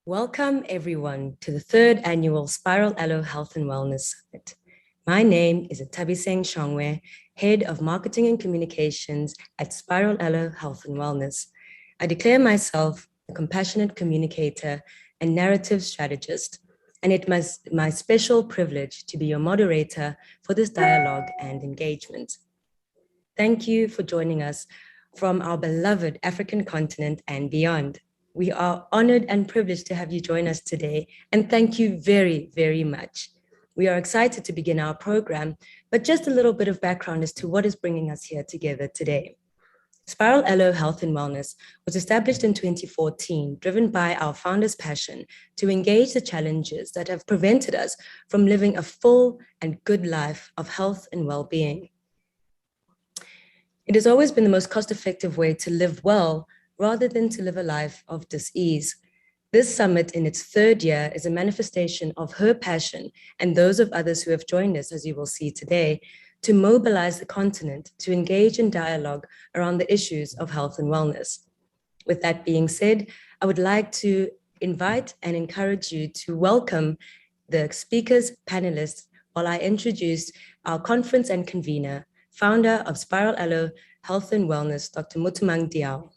Welcome everyone to the third annual Spiral Aloe Health and Wellness Summit. My name is Tabiseng Shongwe, Head of Marketing and Communications at Spiral Aloe Health and Wellness. I declare myself a compassionate communicator and narrative strategist, and it is my special privilege to be your moderator for this dialogue and engagement. Thank you for joining us from our beloved African continent and beyond. We are honored and privileged to have you join us today, and thank you very, very much. We are excited to begin our program, but just a little bit of background as to what is bringing us here together today. Spiral Aloe Health and Wellness was established in 2014, driven by our founder's passion to engage the challenges that have prevented us from living a full and good life of health and well-being. It has always been the most cost-effective way to live well rather than to live a life of dis-ease. This summit in its third year is a manifestation of her passion and those of others who have joined us, as you will see today, to mobilize the continent to engage in dialogue around the issues of health and wellness. With that being said, I would like to invite and encourage you to welcome the speakers, panelists, while I introduce our conference and convener, founder of Spiral Aloe Health and Wellness, Dr. Mutumang Diao.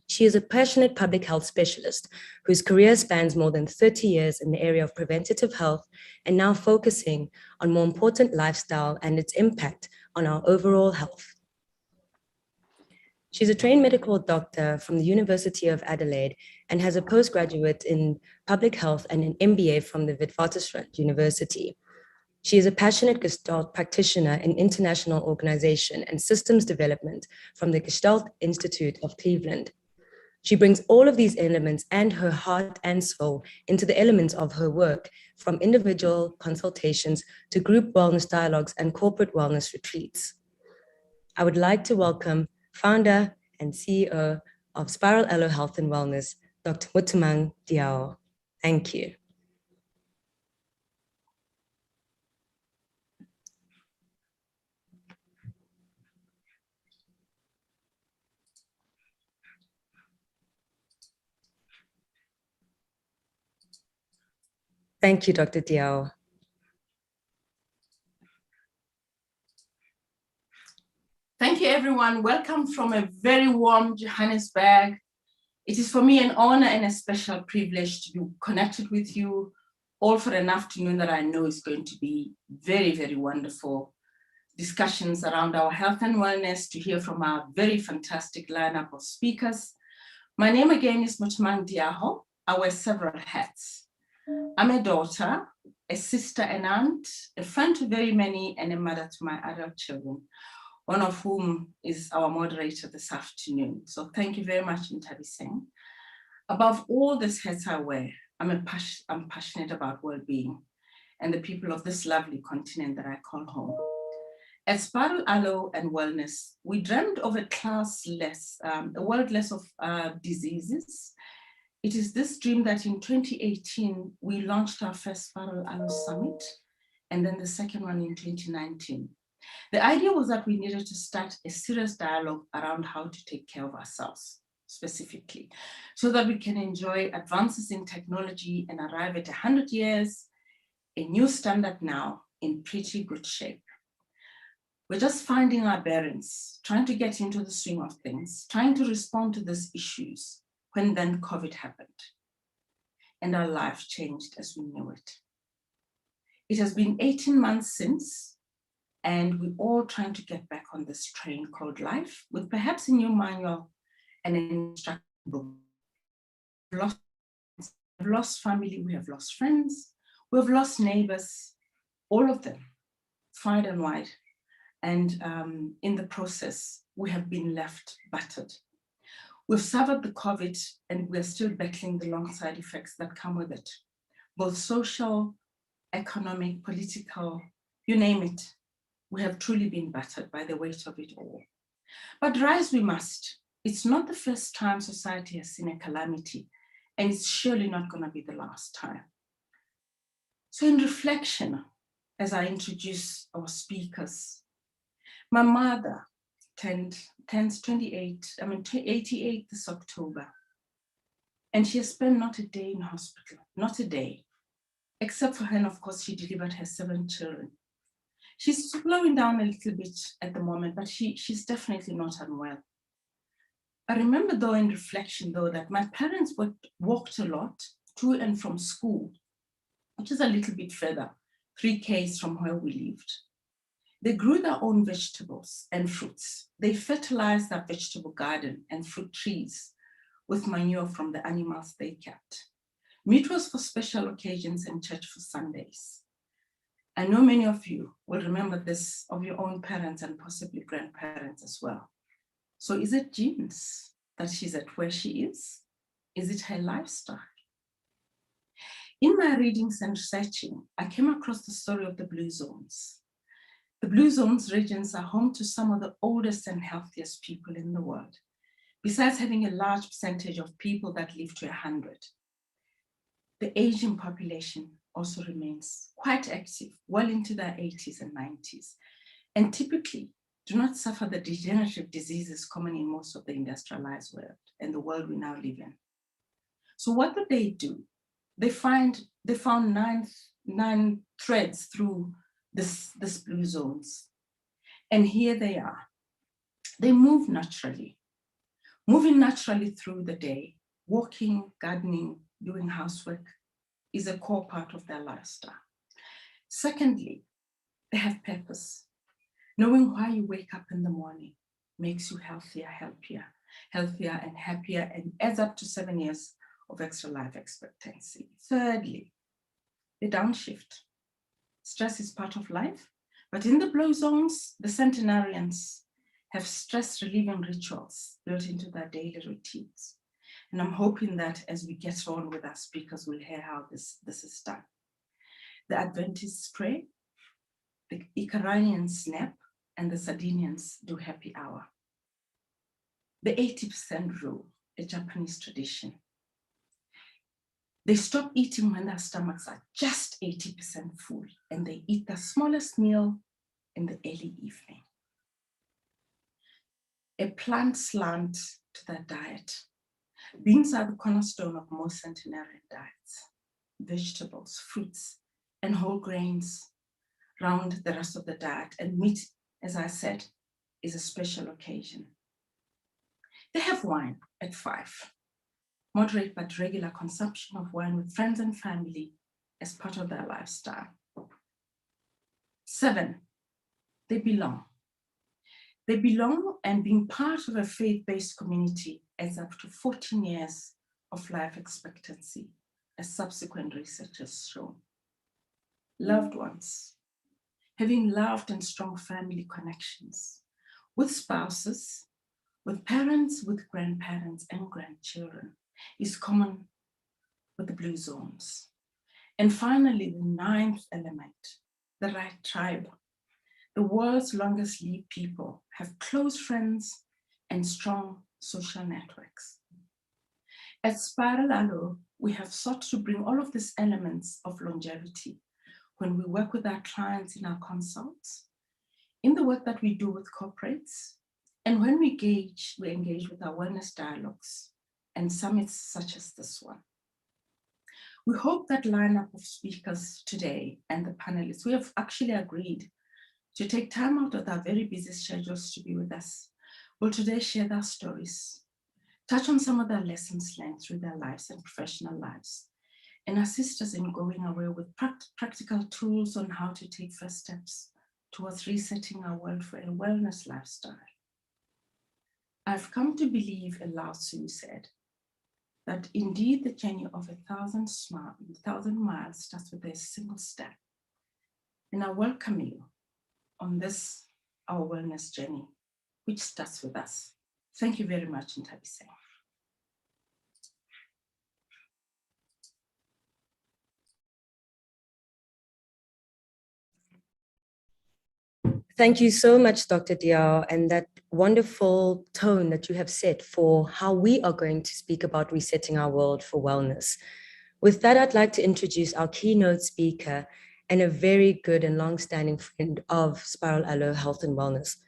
She is a passionate public health specialist whose career spans more than 30 years in the area of preventative health and now focusing on more important lifestyle and its impact on our overall health. She's a trained medical doctor from the University of Adelaide and has a postgraduate in public health and an MBA from the Witwatersrand University. She is a passionate Gestalt practitioner in international organization and systems development from the Gestalt Institute of Cleveland. She brings all of these elements and her heart and soul into the elements of her work, from individual consultations to group wellness dialogues and corporate wellness retreats. I would like to welcome founder and CEO of Spiral Aloe Health and Wellness, Dr. Mutumang Diao. Thank you. Thank you, Dr. Diao. Thank you, everyone. Welcome from a very warm Johannesburg. It is for me an honor and a special privilege to be connected with you all for an afternoon that I know is going to be very, very wonderful. Discussions around our health and wellness, to hear from our very fantastic lineup of speakers. My name again is Mutumang Diao. I wear several hats. I'm a daughter, a sister, an aunt, a friend to very many, and a mother to my adult children, one of whom is our moderator this afternoon. So thank you very much, Tabiseng. Above all these hats I wear, I'm passionate about well-being and the people of this lovely continent that I call home. At Spiral Aloe and Wellness, we dreamed of a world less of diseases. It is this dream that in 2018, we launched our first Spiral Aloe Summit, and then the second one in 2019. The idea was that we needed to start a serious dialogue around how to take care of ourselves, specifically, so that we can enjoy advances in technology and arrive at 100 years, a new standard now, in pretty good shape. We're just finding our bearings, trying to get into the swing of things, trying to respond to these issues, when then COVID happened and our life changed as we knew it. It has been 18 months since, and we're all trying to get back on this train called life with perhaps a new manual and an instruction book. We've lost family, we have lost friends, we've lost neighbors, all of them, far and wide. And in the process, we have been left battered. We've suffered the COVID and we're still battling the long side effects that come with it, both social, economic, political, you name it. We have truly been battered by the weight of it all. But rise we must. It's not the first time society has seen a calamity, and it's surely not going to be the last time. So in reflection, as I introduce our speakers, my mother turns 88 this October. And she has spent not a day in hospital, not a day, except for her, and of course, she delivered her 7 children. She's slowing down a little bit at the moment, but she's definitely not unwell. I remember though in reflection though that my parents walked a lot to and from school, which is a little bit further, 3 km from where we lived. They grew their own vegetables and fruits. They fertilized their vegetable garden and fruit trees with manure from the animals they kept. Meat was for special occasions and church for Sundays. I know many of you will remember this of your own parents and possibly grandparents as well. So is it genes that she's at where she is? Is it her lifestyle? In my readings and researching, I came across the story of the Blue Zones. The Blue Zones regions are home to some of the oldest and healthiest people in the world, besides having a large percentage of people that live to 100. The aging population also remains quite active, well into their 80s and 90s, and typically do not suffer the degenerative diseases common in most of the industrialized world and the world we now live in. So what do? They found 9 threads through this Blue Zones. And here they are. They move naturally. Moving naturally through the day, walking, gardening, doing housework is a core part of their lifestyle. Secondly, they have purpose. Knowing why you wake up in the morning makes you healthier and happier, and adds up to 7 years of extra life expectancy. Thirdly, they downshift. Stress is part of life, but in the Blue Zones, the centenarians have stress-relieving rituals built into their daily routines. And I'm hoping that as we get on with our speakers, we'll hear how this is done. The Adventists pray, the Icarians nap, and the Sardinians do happy hour. The 80% rule, a Japanese tradition. They stop eating when their stomachs are just 80% full, and they eat the smallest meal in the early evening. A plant slant to their diet. Beans are the cornerstone of most centenarian diets. Vegetables, fruits, and whole grains round the rest of the diet, and meat, as I said, is a special occasion. They have wine at 5. Moderate but regular consumption of wine with friends and family as part of their lifestyle. 7, they belong. They belong, and being part of a faith-based community adds up to 14 years of life expectancy, as subsequent research has shown. Loved ones, having loved and strong family connections with spouses, with parents, with grandparents and grandchildren is common with the Blue Zones. And finally, the 9th element, the right tribe. The world's longest lived people have close friends and strong social networks. At Spiral Aloe, we have sought to bring all of these elements of longevity when we work with our clients in our consults, in the work that we do with corporates, and when we engage with our wellness dialogues and summits such as this one. We hope that lineup of speakers today and the panelists, we have actually agreed to take time out of their very busy schedules to be with us, will today share their stories, touch on some of their lessons learned through their lives and professional lives, and assist us in going away with practical tools on how to take first steps towards resetting our world for a wellness lifestyle. I've come to believe, Lao Tzu said, that indeed the journey of 1,000 miles starts with a single step. And I welcome you on this, our wellness journey, which starts with us. Thank you very much, Ntabiseng. Thank you so much, Dr. Diao, and that wonderful tone that you have set for how we are going to speak about resetting our world for wellness. With that, I'd like to introduce our keynote speaker and a very good and long-standing friend of Spiral Aloe Health and Wellness,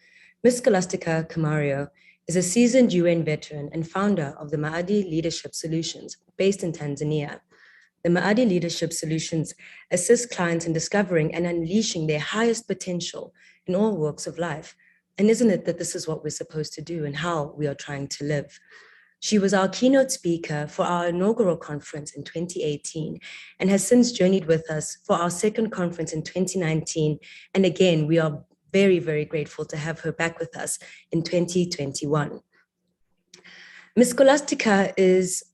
Ms. Scholastica Camario is a seasoned UN veteran and founder of the Maadi Leadership Solutions based in Tanzania. The Maadi Leadership Solutions assist clients in discovering and unleashing their highest potential in all walks of life. And isn't it that this is what we're supposed to do and how we are trying to live? She was our keynote speaker for our inaugural conference in 2018 and has since journeyed with us for our second conference in 2019. And again, we are very, very grateful to have her back with us in 2021. Ms. Scholastica is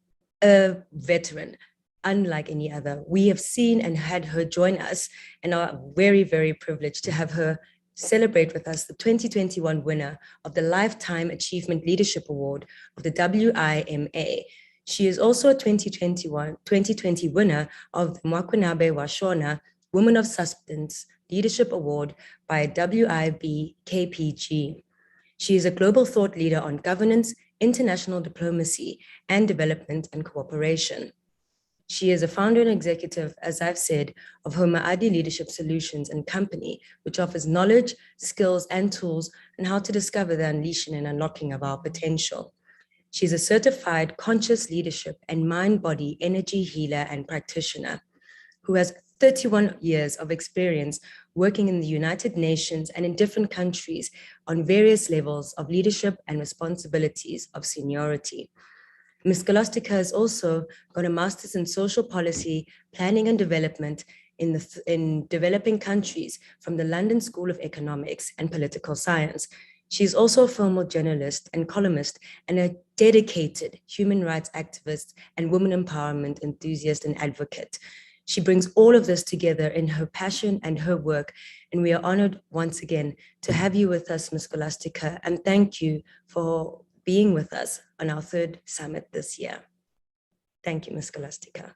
a veteran, unlike any other. We have seen and had her join us and are very, very privileged to have her celebrate with us the 2021 winner of the Lifetime Achievement Leadership Award of the WIMA. She is also a 2020 winner of the Mwakwanabe Washona Women of Substance Leadership Award by WIB KPG. She is a global thought leader on governance, international diplomacy, and development and cooperation. She is a founder and executive, as I've said, of her Maadi Leadership Solutions and Company, which offers knowledge, skills, and tools on how to discover the unleashing and unlocking of our potential. She's a certified conscious leadership and mind-body energy healer and practitioner who has 31 years of experience working in the United Nations and in different countries on various levels of leadership and responsibilities of seniority. Ms. Scholastica has also got a master's in social policy, planning and development in developing countries from the London School of Economics and Political Science. She's also a former journalist and columnist and a dedicated human rights activist and women empowerment enthusiast and advocate. She brings all of this together in her passion and her work, and we are honored once again to have you with us, Ms. Scholastica, and thank you for being with us on our third summit this year. Thank you, Ms. Scholastica.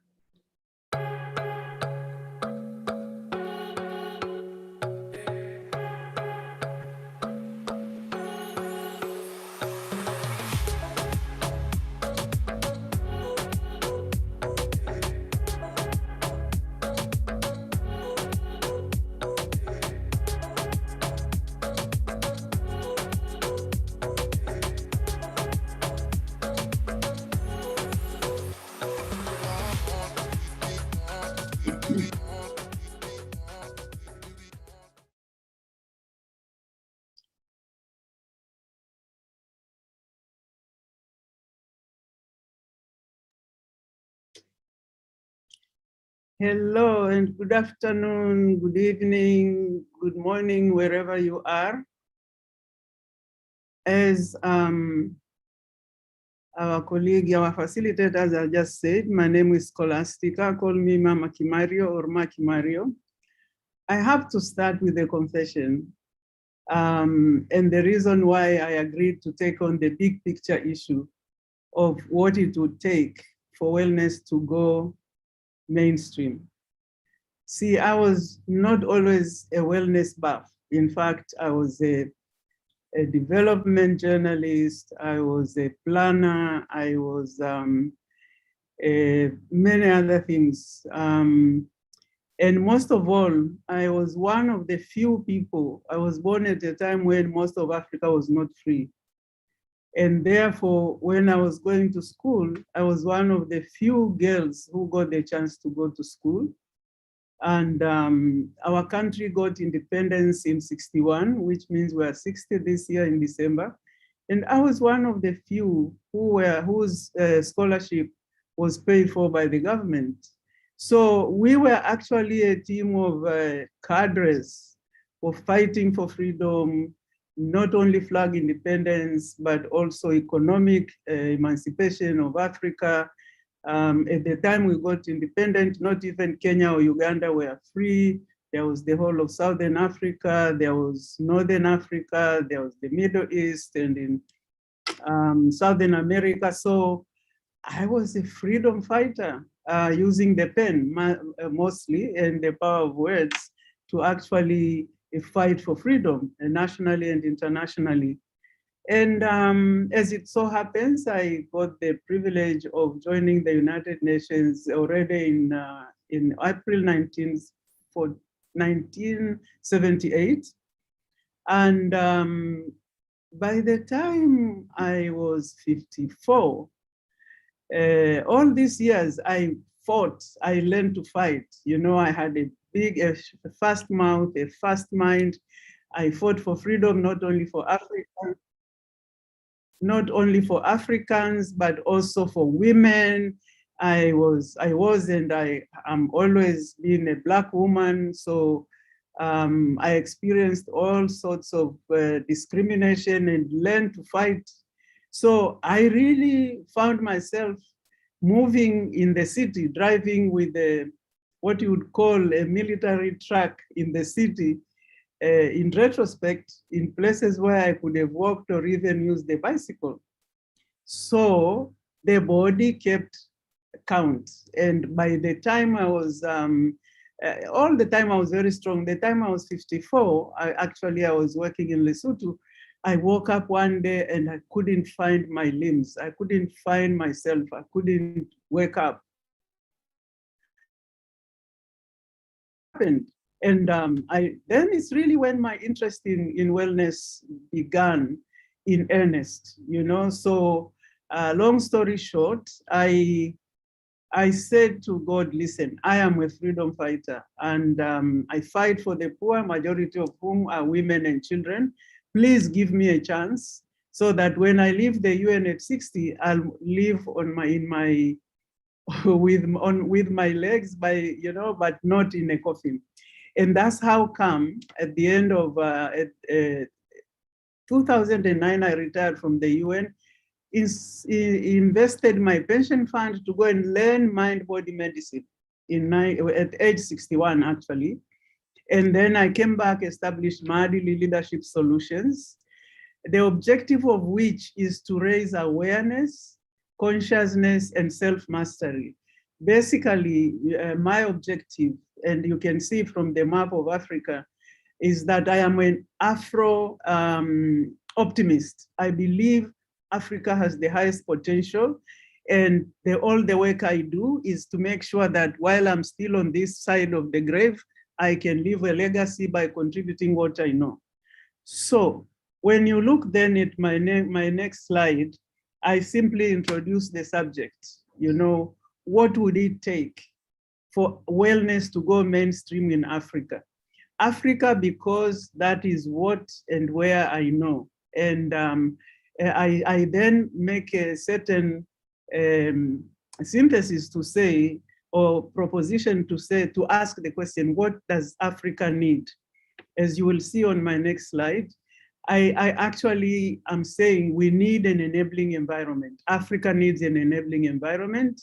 Hello and good afternoon, good evening, good morning, wherever you are. As our colleague, our facilitators have just said, my name is Scholastica. Call me Mama Kimario or Maki Mario. I have to start with a confession. And the reason why I agreed to take on the big picture issue of what it would take for wellness to go mainstream. See, I was not always a wellness buff. In fact, I was a development journalist, I was a planner, I was many other things. And most of all, I was one of the few people, I was born at a time when most of Africa was not free. And therefore, when I was going to school, I was one of the few girls who got the chance to go to school. And our country got independence in '61, which means we are 60 this year in December. And I was one of the few whose scholarship was paid for by the government. So we were actually a team of cadres of fighting for freedom, not only flag independence, but also economic emancipation of Africa. At the time we got independent, not even Kenya or Uganda were free. There was the whole of Southern Africa, there was Northern Africa, there was the Middle East, and in Southern America. So I was a freedom fighter using the pen mostly and the power of words to actually fight for freedom nationally and internationally. And as it so happens, I got the privilege of joining the United Nations already in April 1978. And by the time I was 54, all these years I fought, I learned to fight. You know, I had a big, a fast mouth, a fast mind. I fought for freedom, not only for Africans, but also for women. I am always being a Black woman. So I experienced all sorts of discrimination and learned to fight. So I really found myself moving in the city, driving with what you would call a military truck in the city. In retrospect, in places where I could have walked or even used the bicycle. So the body kept count. And by the time I was, all the time I was very strong. The time I was 54, I was working in Lesotho. I woke up one day and I couldn't find my limbs. I couldn't find myself. I couldn't wake up. And then it's really when my interest in wellness began in earnest, you know. So long story short, I said to God, listen, I am a freedom fighter and I fight for the poor, majority of whom are women and children. Please give me a chance so that when I leave the UN at 60, I'll live on with my legs, but not in a coffin. And that's how come at the end of 2009, I retired from the UN, invested my pension fund to go and learn mind-body medicine at age 61, actually. And then I came back, established Maadili Leadership Solutions, the objective of which is to raise awareness, consciousness, and self-mastery. Basically, my objective, and you can see from the map of Africa, is that I am an Afro optimist. I believe Africa has the highest potential, and all the work I do is to make sure that while I'm still on this side of the grave, I can leave a legacy by contributing what I know. So when you look then at my next slide, I simply introduce the subject. You know, what would it take for wellness to go mainstream in Africa? Africa, because that is what and where I know. And I then make a certain synthesis to say, or proposition to say, to ask the question, what does Africa need? As you will see on my next slide, I actually am saying we need an enabling environment. Africa needs an enabling environment,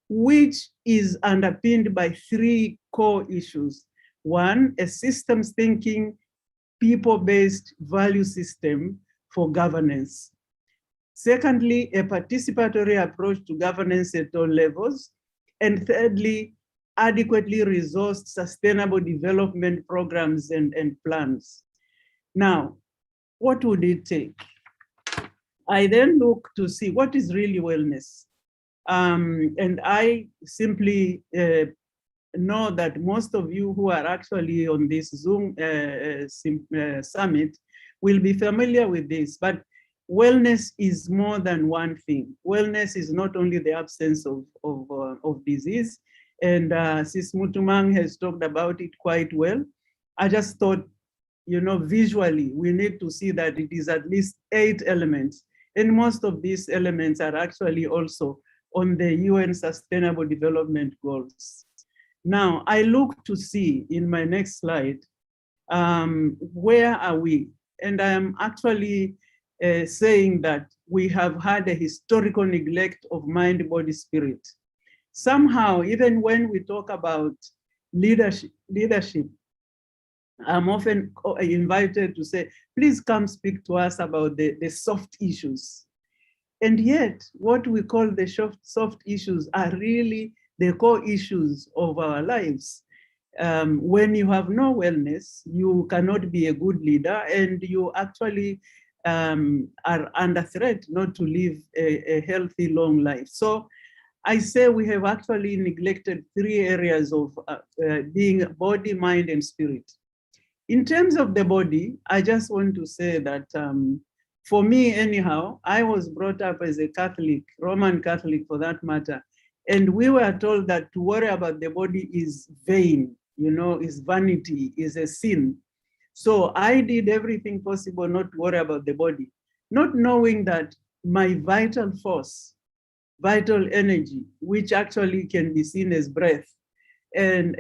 which is underpinned by three core issues. One, a systems thinking, people-based value system for governance. Secondly, a participatory approach to governance at all levels. And thirdly, adequately resourced sustainable development programs and plans. Now, what would it take? I then look to see what is really wellness. And I simply know that most of you who are actually on this Zoom summit will be familiar with this, but wellness is more than one thing. Wellness is not only the absence of disease, and Sis Mutumang has talked about it quite well. I just thought, you know, visually, we need to see that it is at least 8 elements, and most of these elements are actually also on the UN Sustainable Development Goals. Now, I look to see in my next slide, where are we? And I am actually saying that we have had a historical neglect of mind, body, spirit. Somehow, even when we talk about leadership, I'm often invited to say, please come speak to us about the soft issues. And yet, what we call the soft issues are really the core issues of our lives. When you have no wellness, you cannot be a good leader, and you actually are under threat not to live a healthy, long life. So I say we have actually neglected 3 areas of being body, mind, and spirit. In terms of the body, I just want to say that for me anyhow, I was brought up as a Catholic, Roman Catholic for that matter. And we were told that to worry about the body is vain, is vanity, is a sin. So I did everything possible not to worry about the body, not knowing that my vital force, vital energy, which actually can be seen as breath, and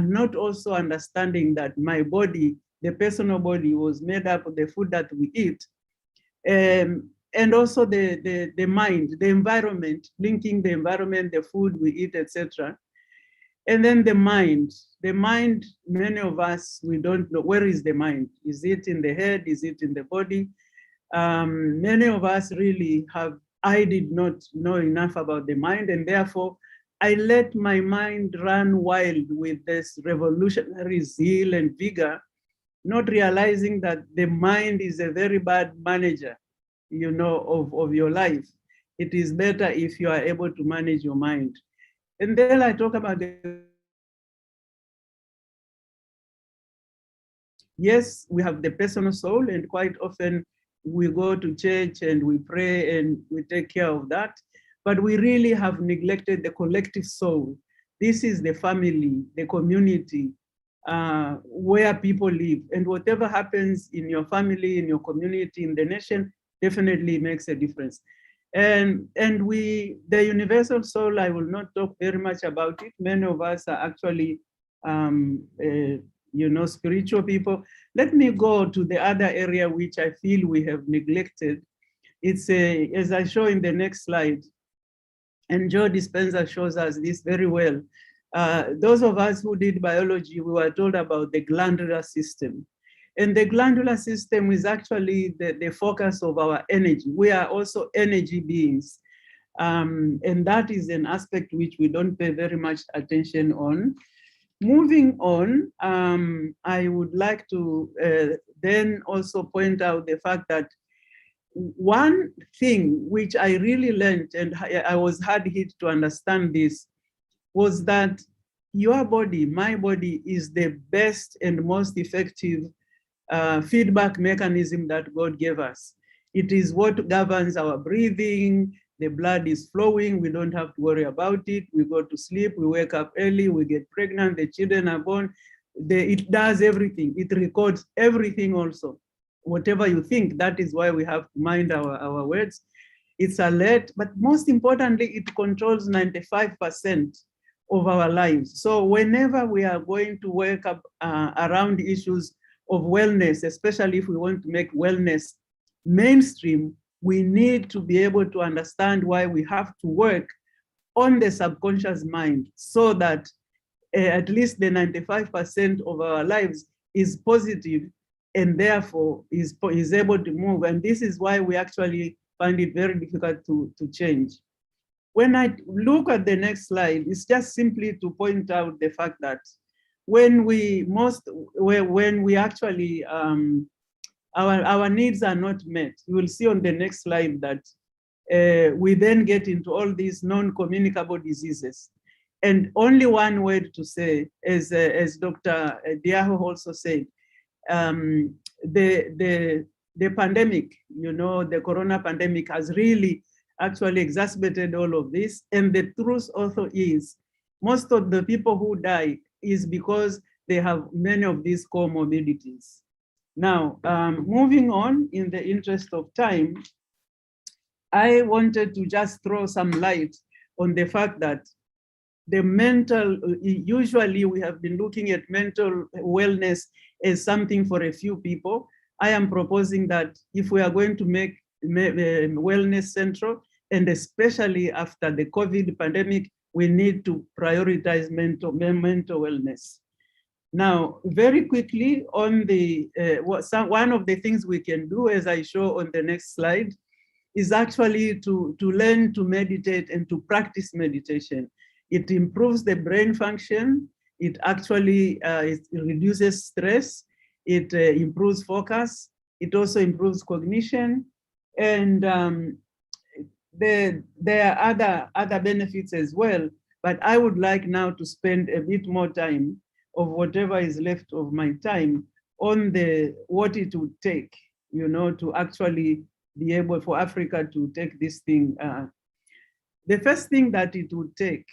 not also understanding that my body, the personal body, was made up of the food that we eat, and also the mind, the environment, linking the environment, the food we eat, etc. And then the mind, many of us, we don't know, where is the mind? Is it in the head? Is it in the body? Many of us really I did not know enough about the mind, and therefore I let my mind run wild with this revolutionary zeal and vigor, not realizing that the mind is a very bad manager, of your life. It is better if you are able to manage your mind. And then I talk about yes, we have the personal soul, and quite often we go to church and we pray and we take care of that, but we really have neglected the collective soul. This is the family, the community, where people live, and whatever happens in your family, in your community, in the nation, definitely makes a difference. And the universal soul, I will not talk very much about it. Many of us are actually spiritual people. Let me go to the other area which I feel we have neglected. It's as I show in the next slide, and Joe Dispenza shows us this very well. Those of us who did biology, we were told about the glandular system. And the glandular system is actually the focus of our energy. We are also energy beings. And that is an aspect which we don't pay very much attention on. Moving on, I would like to then also point out the fact that one thing which I really learned, and I was hard hit to understand this, was that your body, my body, is the best and most effective feedback mechanism that God gave us. It is what governs our breathing. The blood is flowing. We don't have to worry about it. We go to sleep. We wake up early. We get pregnant. The children are born. It does everything. It records everything also. Whatever you think, that is why we have to mind our words. It's alert, but most importantly, it controls 95% of our lives. So whenever we are going to work up around issues of wellness, especially if we want to make wellness mainstream, we need to be able to understand why we have to work on the subconscious mind so that at least the 95% of our lives is positive and therefore is able to move. And this is why we actually find it very difficult to change. When I look at the next slide, it's just simply to point out the fact that when we actually, our needs are not met. You will see on the next slide that we then get into all these non-communicable diseases. And only one word to say, as Dr. Diaho also said, the pandemic, the corona pandemic has really actually exacerbated all of this. And the truth also is, most of the people who die is because they have many of these comorbidities. Now, moving on in the interest of time, I wanted to just throw some light on the fact that the mental, usually we have been looking at mental wellness as something for a few people. I am proposing that if we are going to make wellness central, and especially after the COVID pandemic, we need to prioritize mental wellness. Now, very quickly on the, one of the things we can do, as I show on the next slide, is actually to learn to meditate and to practice meditation. It improves the brain function. It actually it reduces stress. It improves focus. It also improves cognition. And there are other benefits as well, but I would like now to spend a bit more time of whatever is left of my time on what it would take, to actually be able for Africa to take this thing. The first thing that it would take,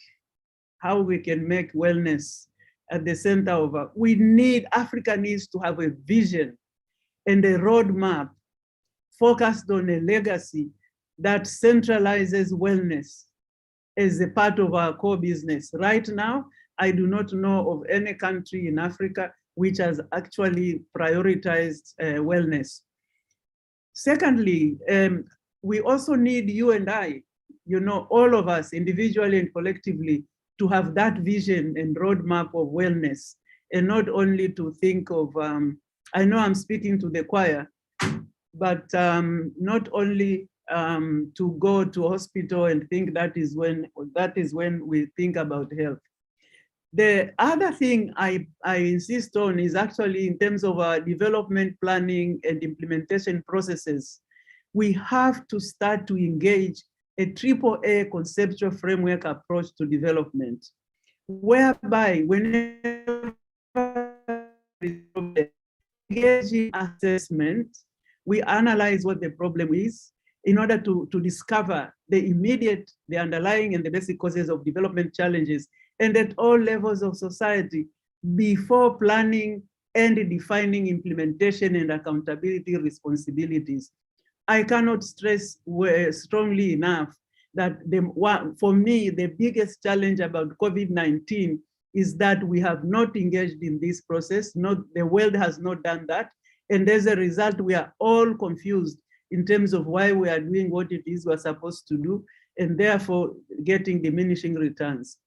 how we can make wellness at the center of Africa needs to have a vision and a roadmap focused on a legacy that centralizes wellness as a part of our core business. Right now, I do not know of any country in Africa which has actually prioritized wellness. Secondly, we also need you and I, all of us individually and collectively, to have that vision and roadmap of wellness, and not only to think of, I know I'm speaking to the choir, but not only to go to a hospital and think that is when we think about health. The other thing I insist on is actually in terms of our development planning and implementation processes, we have to start to engage a AAA conceptual framework approach to development, whereby whenever engaging assessment, we analyze what the problem is in order to discover the underlying and the basic causes of development challenges, and at all levels of society before planning and defining implementation and accountability responsibilities. I cannot stress strongly enough that for me, the biggest challenge about COVID-19 is that we have not engaged in this process. The world has not done that. And as a result, we are all confused in terms of why we are doing what it is we're supposed to do, and therefore getting diminishing returns.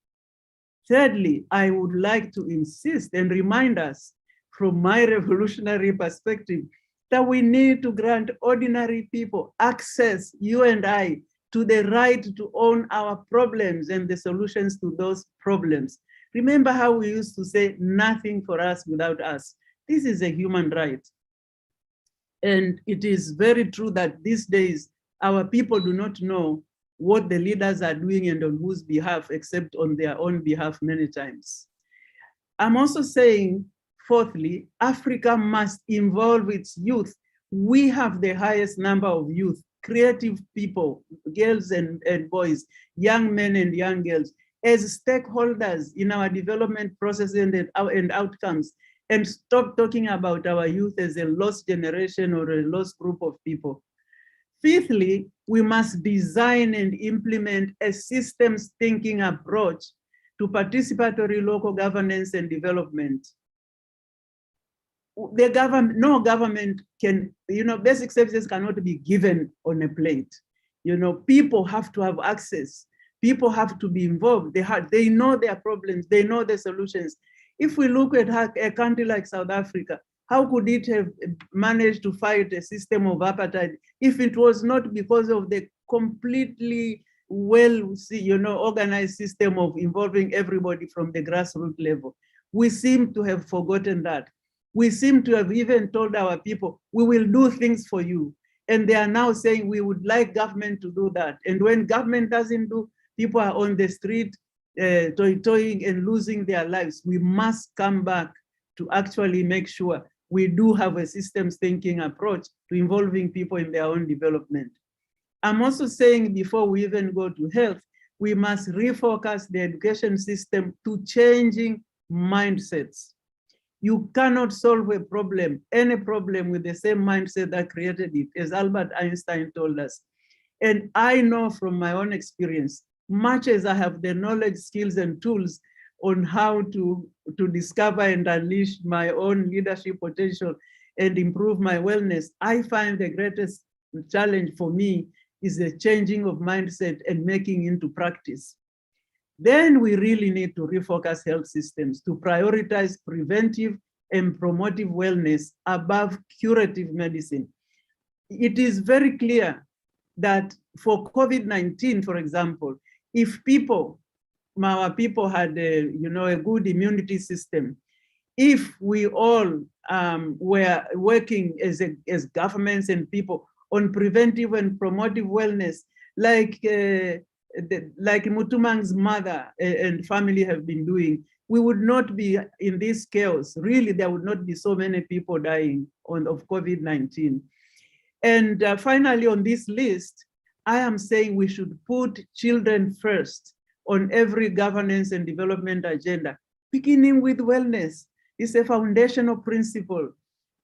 Thirdly, I would like to insist and remind us from my revolutionary perspective that we need to grant ordinary people access, you and I, to the right to own our problems and the solutions to those problems. Remember how we used to say, nothing for us without us. This is a human right. And it is very true that these days, our people do not know what the leaders are doing and on whose behalf, except on their own behalf many times. I'm also saying, fourthly, Africa must involve its youth. We have the highest number of youth, creative people, girls and boys, young men and young girls, as stakeholders in our development process and outcomes, and stop talking about our youth as a lost generation or a lost group of people. Fifthly, we must design and implement a systems thinking approach to participatory local governance and development. No government can, basic services cannot be given on a plate. People have to have access. People have to be involved. They know their problems. They know the solutions. If we look at a country like South Africa, how could it have managed to fight a system of apartheid if it was not because of the completely organized system of involving everybody from the grassroots level? We seem to have forgotten that. We seem to have even told our people, we will do things for you. And they are now saying we would like government to do that. And when government doesn't do, people are on the street toying and losing their lives. We must come back to actually make sure we do have a systems thinking approach to involving people in their own development. I'm also saying before we even go to health, we must refocus the education system to changing mindsets. You cannot solve a problem, any problem, with the same mindset that created it, as Albert Einstein told us. And I know from my own experience, much as I have the knowledge, skills, and tools on how to discover and unleash my own leadership potential and improve my wellness, I find the greatest challenge for me is the changing of mindset and making into practice. Then we really need to refocus health systems to prioritize preventive and promotive wellness above curative medicine. It is very clear that for COVID-19, for example, if our people had a good immunity system, if we all were working as governments and people on preventive and promotive wellness, like Mutumang's mother and family have been doing, we would not be in this chaos. Really, there would not be so many people dying of COVID-19. And finally, on this list, I am saying we should put children first on every governance and development agenda, beginning with wellness. It's a foundational principle.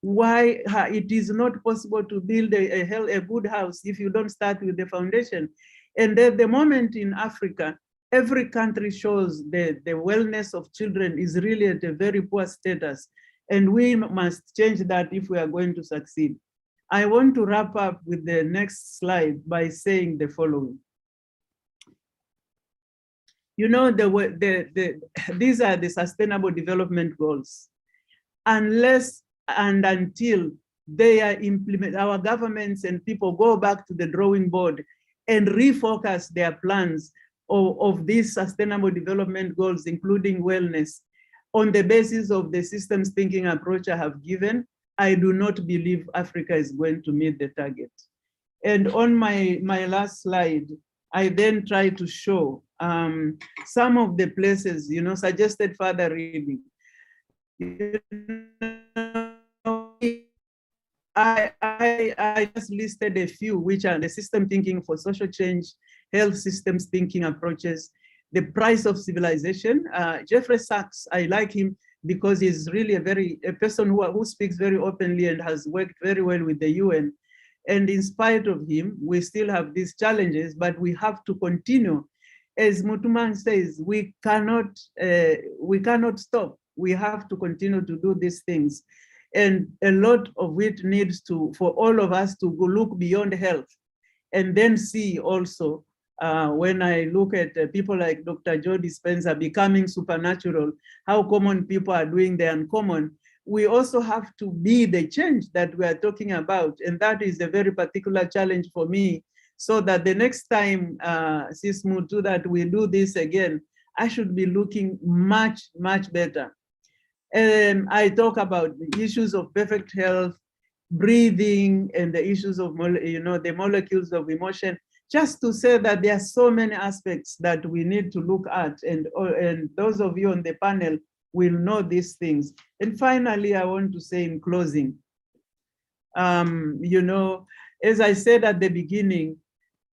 Why it is not possible to build a good house if you don't start with the foundation. And at the moment in Africa, every country shows the wellness of children is really at a very poor status. And we must change that if we are going to succeed. I want to wrap up with the next slide by saying the following. You know, these are the Sustainable Development Goals. Unless and until they are implemented, our governments and people go back to the drawing board and refocus their plans of these Sustainable Development Goals, including wellness, on the basis of the systems thinking approach I have given, I do not believe Africa is going to meet the target. And on my last slide, I then try to show some of the places, you know, suggested further reading. I just listed a few, which are the system thinking for social change, health systems thinking approaches, the price of civilization. Jeffrey Sachs, I like him because he's really a person who speaks very openly and has worked very well with the UN. And in spite of him, we still have these challenges, but we have to continue. As Mutuman says, we cannot stop. We have to continue to do these things. And a lot of it needs for all of us to go look beyond health and then see also, when I look at people like Dr. Joe Dispenza becoming supernatural, how common people are doing the uncommon, we also have to be the change that we are talking about. And that is a very particular challenge for me, so that the next time, Sis Mutu, that we do this again, I should be looking much, much better. I talk about the issues of perfect health, breathing, and the issues of, you know, the molecules of emotion, just to say that there are so many aspects that we need to look at, and those of you on the panel will know these things. And finally, I want to say in closing, you know, as I said at the beginning,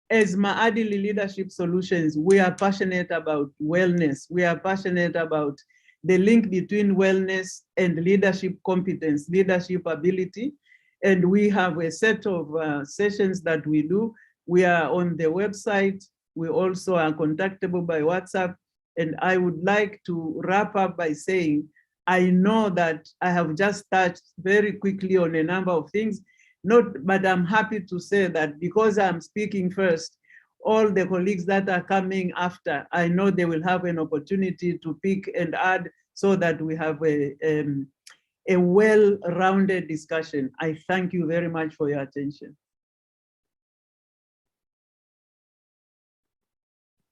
as Maadili Leadership Solutions, we are passionate about wellness. We are passionate about the link between wellness and leadership competence, leadership ability. And we have a set of sessions that we do. We are on the website. We also are contactable by WhatsApp. And I would like to wrap up by saying, I know that I have just touched very quickly on a number of things, but I'm happy to say that because I'm speaking first, all the colleagues that are coming after, I know they will have an opportunity to pick and add so that we have a well-rounded discussion. I thank you very much for your attention.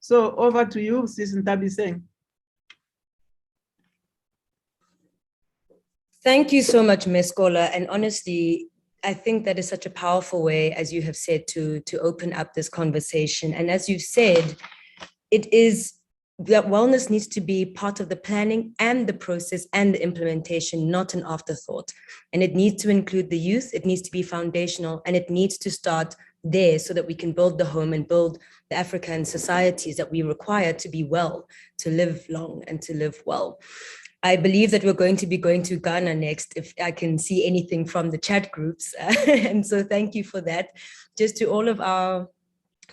So over to you, Sis Ntabiseng. Thank you so much, Ms. Gola. And honestly, I think that is such a powerful way, as you have said, to open up this conversation. And as you've said, it is that wellness needs to be part of the planning and the process and the implementation, not an afterthought. And it needs to include the youth, it needs to be foundational, and it needs to start there so that we can build the home and build the African societies that we require to be well, to live long and to live well. I believe that we're going to be going to Ghana next, if I can see anything from the chat groups. And so thank you for that. Just to all of our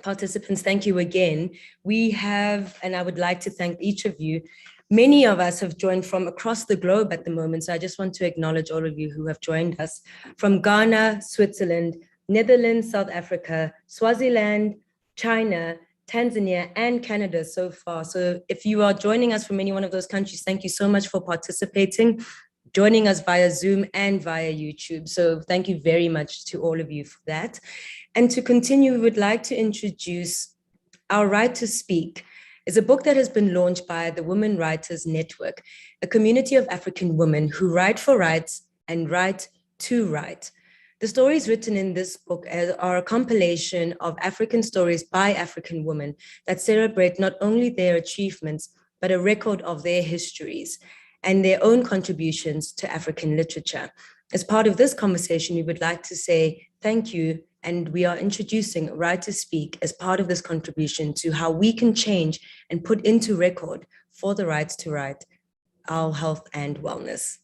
participants, thank you again. We have, and I would like to thank each of you. Many of us have joined from across the globe at the moment. So I just want to acknowledge all of you who have joined us from Ghana, Switzerland, Netherlands, South Africa, Swaziland, China, Tanzania, and Canada so far. So if you are joining us from any one of those countries, thank you so much for participating, joining us via Zoom and via YouTube. So thank you very much to all of you for that. And to continue, we would like to introduce Our Right to Speak. Is a book that has been launched by the Women Writers Network, a community of African women who write for rights and write to write. The stories written in this book are a compilation of African stories by African women that celebrate not only their achievements, but a record of their histories and their own contributions to African literature. As part of this conversation, we would like to say thank you, and we are introducing Right to Speak as part of this contribution to how we can change and put into record for the rights to write our health and wellness.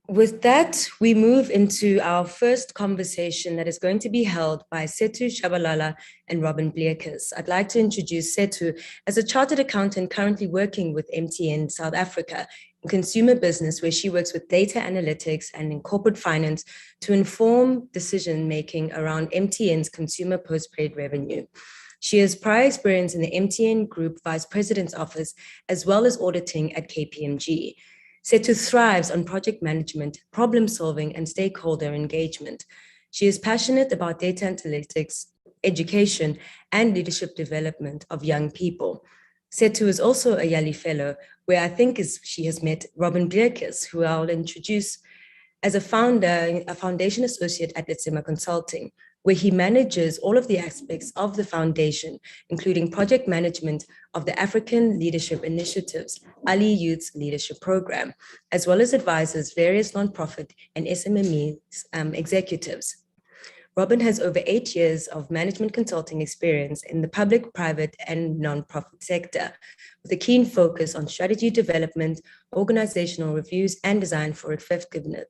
With that, we move into our first conversation that is going to be held by Sethu Shabalala and Robin Bleekers. I'd like to introduce Sethu as a chartered accountant currently working with MTN South Africa in consumer business, where she works with data analytics and in corporate finance to inform decision-making around MTN's consumer postpaid revenue. She has prior experience in the MTN Group Vice President's Office, as well as auditing at KPMG. Sethu thrives on project management, problem solving, and stakeholder engagement. She is passionate about data analytics, education, and leadership development of young people. Sethu is also a Yali Fellow, where I think she has met Robin Bleekers, who I'll introduce as a foundation associate at Letsema Consulting, where he manages all of the aspects of the foundation, including project management of the African Leadership Initiatives, Ali Youth's Leadership Program, as well as advises various nonprofit and SMME executives. Robin has over 8 years of management consulting experience in the public, private, and nonprofit sector, with a keen focus on strategy development, organizational reviews, and design for effectiveness.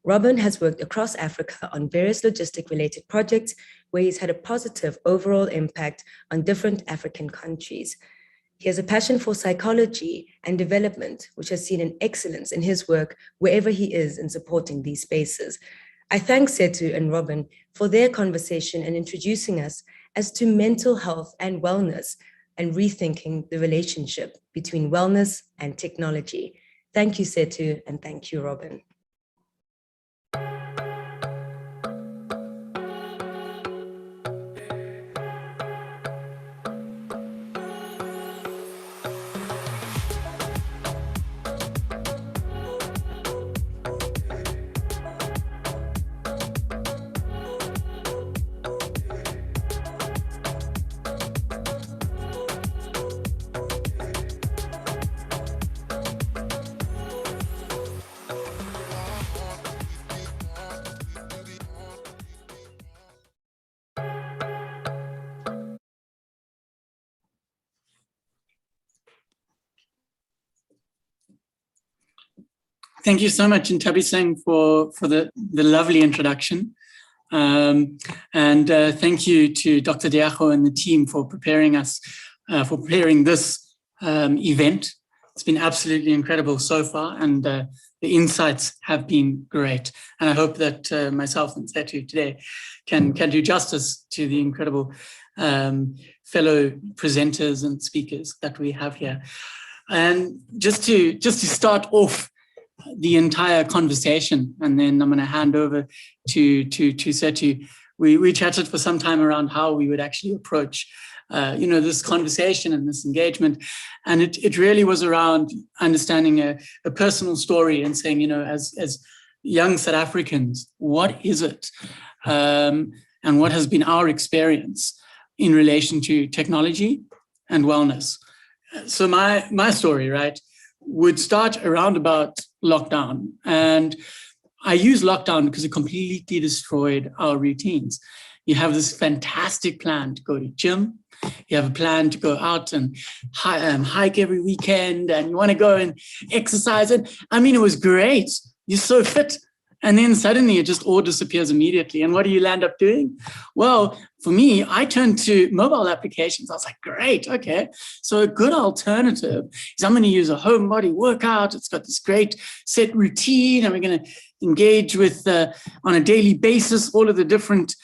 Robin has worked across Africa on various logistic-related projects where he's had a positive overall impact on different African countries. He has a passion for psychology and development, which has seen an excellence in his work wherever he is in supporting these spaces. I thank Sethu and Robin for their conversation and introducing us as to mental health and wellness and rethinking the relationship between wellness and technology. Thank you, Sethu, and thank you, Robin. Thank you so much, Ntabiseng, for the lovely introduction. And thank you to Dr. Diago and the team for preparing us, for preparing this event. It's been absolutely incredible so far, and the insights have been great. And I hope that myself and Sethu today can do justice to the incredible fellow presenters and speakers that we have here. And just to start off the entire conversation, and then I'm going to hand over to Sethu. We chatted for some time around how we would actually approach this conversation and this engagement. And it really was around understanding a personal story and saying, as young South Africans, what is it? And what has been our experience in relation to technology and wellness? So my story, right, would start around about lockdown. And I use lockdown because it completely destroyed our routines. You have this fantastic plan to go to gym. You have a plan to go out and hike every weekend, and you want to go and exercise. And I mean, it was great. You're so fit. And then suddenly it just all disappears immediately. And what do you land up doing? Well, for me, I turned to mobile applications. I was like, great, okay. So a good alternative is I'm going to use a home body workout. It's got this great set routine, and we're going to engage with, on a daily basis, all of the different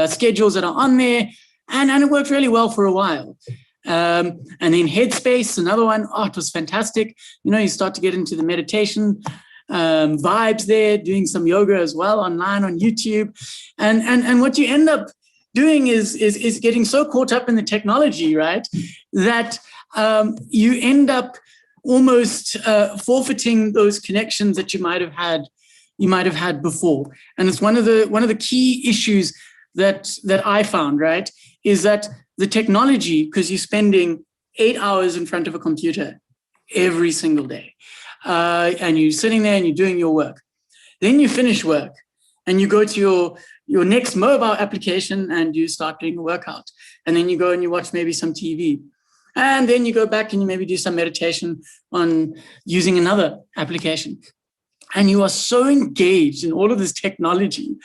schedules that are on there. And it worked really well for a while. And then Headspace, another one. Oh, it was fantastic. You know, you start to get into the meditation vibes there, doing some yoga as well online on YouTube. And what you end up doing is getting so caught up in the technology, right, that you end up almost forfeiting those connections that you might have had before. And it's one of the key issues that I found, right, is that the technology, because you're spending 8 hours in front of a computer every single day, and you're sitting there and you're doing your work. Then you finish work and you go to your next mobile application and you start doing a workout. And then you go and you watch maybe some TV. And then you go back and you maybe do some meditation on using another application. And you are so engaged in all of this technology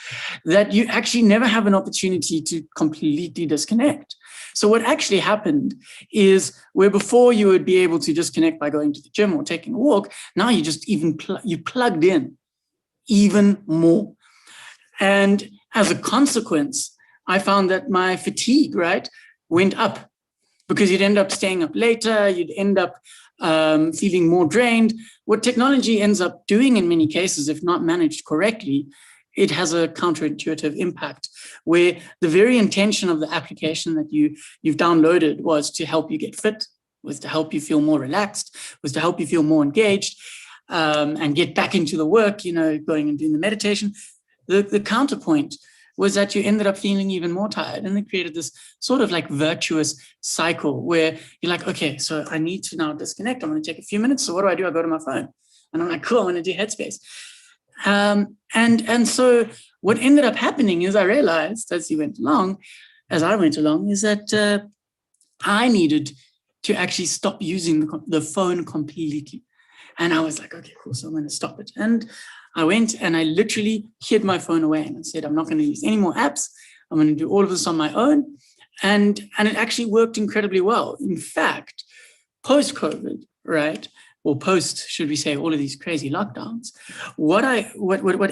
that you actually never have an opportunity to completely disconnect. So what actually happened is where before you would be able to disconnect by going to the gym or taking a walk, now you just you plugged in even more. And as a consequence, I found that my fatigue, right, went up, because you'd end up staying up later, you'd end up feeling more drained. What technology ends up doing in many cases, if not managed correctly, it has a counterintuitive impact, where the very intention of the application that you've downloaded was to help you get fit, was to help you feel more relaxed, was to help you feel more engaged, and get back into the work, you know, going and doing the meditation. The counterpoint was that you ended up feeling even more tired, and it created this sort of like virtuous cycle where you're like, okay, so I need to now disconnect. I'm going to take a few minutes. So what do? I go to my phone, and I'm like, cool, I'm going to do Headspace. And so what ended up happening is I realized as I went along, is that I needed to actually stop using the phone completely. And I was like, okay, cool, so I'm going to stop it. And I went and I literally hid my phone away and I said, I'm not going to use any more apps. I'm going to do all of this on my own. And it actually worked incredibly well. In fact, post-COVID, right, or post, should we say, all of these crazy lockdowns, what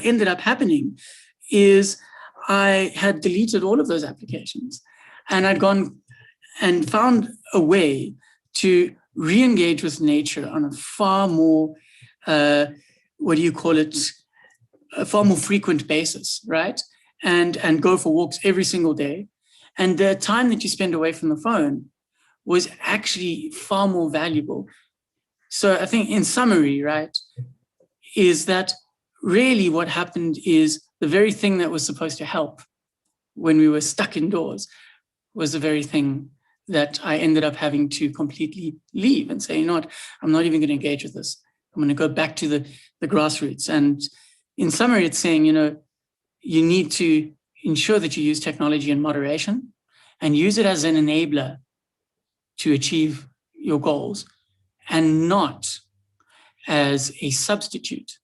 ended up happening is I had deleted all of those applications, and I'd gone and found a way to re-engage with nature on a far more, a far more frequent basis, right? And go for walks every single day. And the time that you spend away from the phone was actually far more valuable. So I think in summary, right, is that really what happened is the very thing that was supposed to help when we were stuck indoors was the very thing that I ended up having to completely leave and say, you know what, I'm not even going to engage with this. I'm going to go back to the grassroots. And in summary, it's saying, you know, you need to ensure that you use technology in moderation and use it as an enabler to achieve your goals, and not as a substitute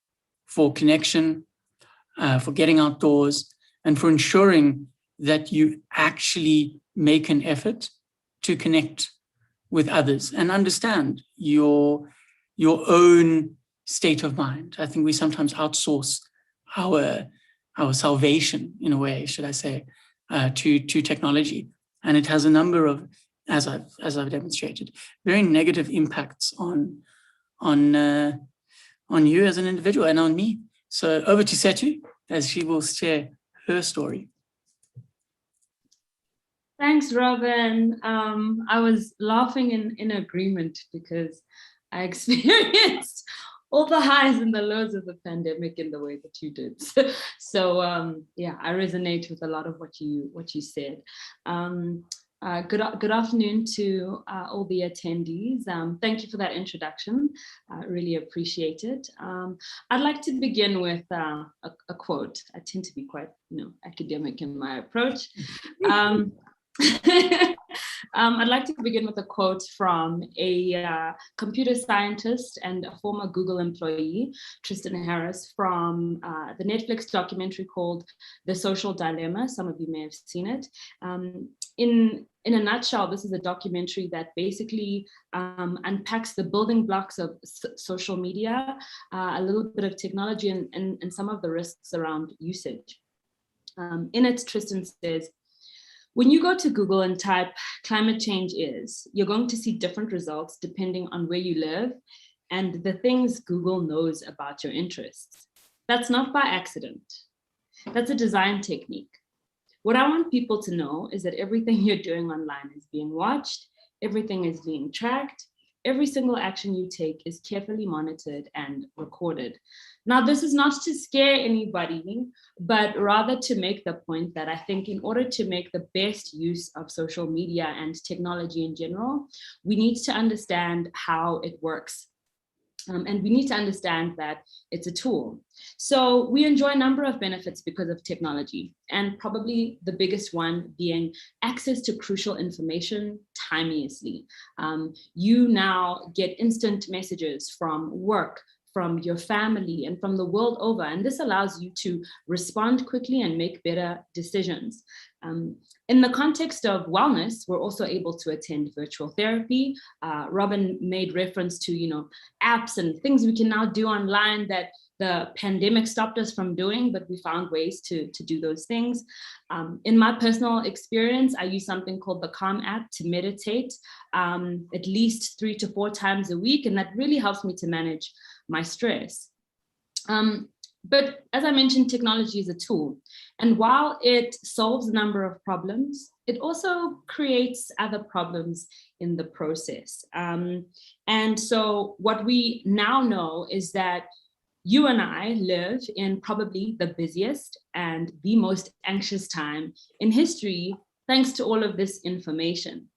for connection, for getting outdoors, and for ensuring that you actually make an effort to connect with others and understand your own state of mind. I think we sometimes outsource our salvation, in a way, should I say, to technology, and it has a number of, as I've demonstrated, very negative impacts on you as an individual and on me. So over to Setu, as she will share her story. Thanks, Robin. I was laughing in agreement because I experienced all the highs and the lows of the pandemic in the way that you did. So yeah, I resonate with a lot of what you said. Good afternoon to all the attendees. Thank you for that introduction. I really appreciate it. I'd like to begin with a quote. I tend to be quite, academic in my approach. I'd like to begin with a quote from a computer scientist and a former Google employee, Tristan Harris, from the Netflix documentary called The Social Dilemma. Some of you may have seen it. In a nutshell, this is a documentary that basically unpacks the building blocks of social media, a little bit of technology, and some of the risks around usage. In it, Tristan says, when you go to Google and type climate change is, you're going to see different results depending on where you live and the things Google knows about your interests. That's not by accident. That's a design technique. What I want people to know is that everything you're doing online is being watched, everything is being tracked, every single action you take is carefully monitored and recorded. Now, this is not to scare anybody, but rather to make the point that I think in order to make the best use of social media and technology in general, we need to understand how it works. And we need to understand that it's a tool. So we enjoy a number of benefits because of technology, and probably the biggest one being access to crucial information timelessly. You now get instant messages from work, from your family, and from the world over. And this allows you to respond quickly and make better decisions. In the context of wellness, we're also able to attend virtual therapy. Robin made reference to, apps and things we can now do online that the pandemic stopped us from doing, but we found ways to do those things. In my personal experience, I use something called the Calm app to meditate at least 3 to 4 times a week, and that really helps me to manage my stress. But as I mentioned, technology is a tool. And while it solves a number of problems, it also creates other problems in the process. And so what we now know is that you and I live in probably the busiest and the most anxious time in history, thanks to all of this information.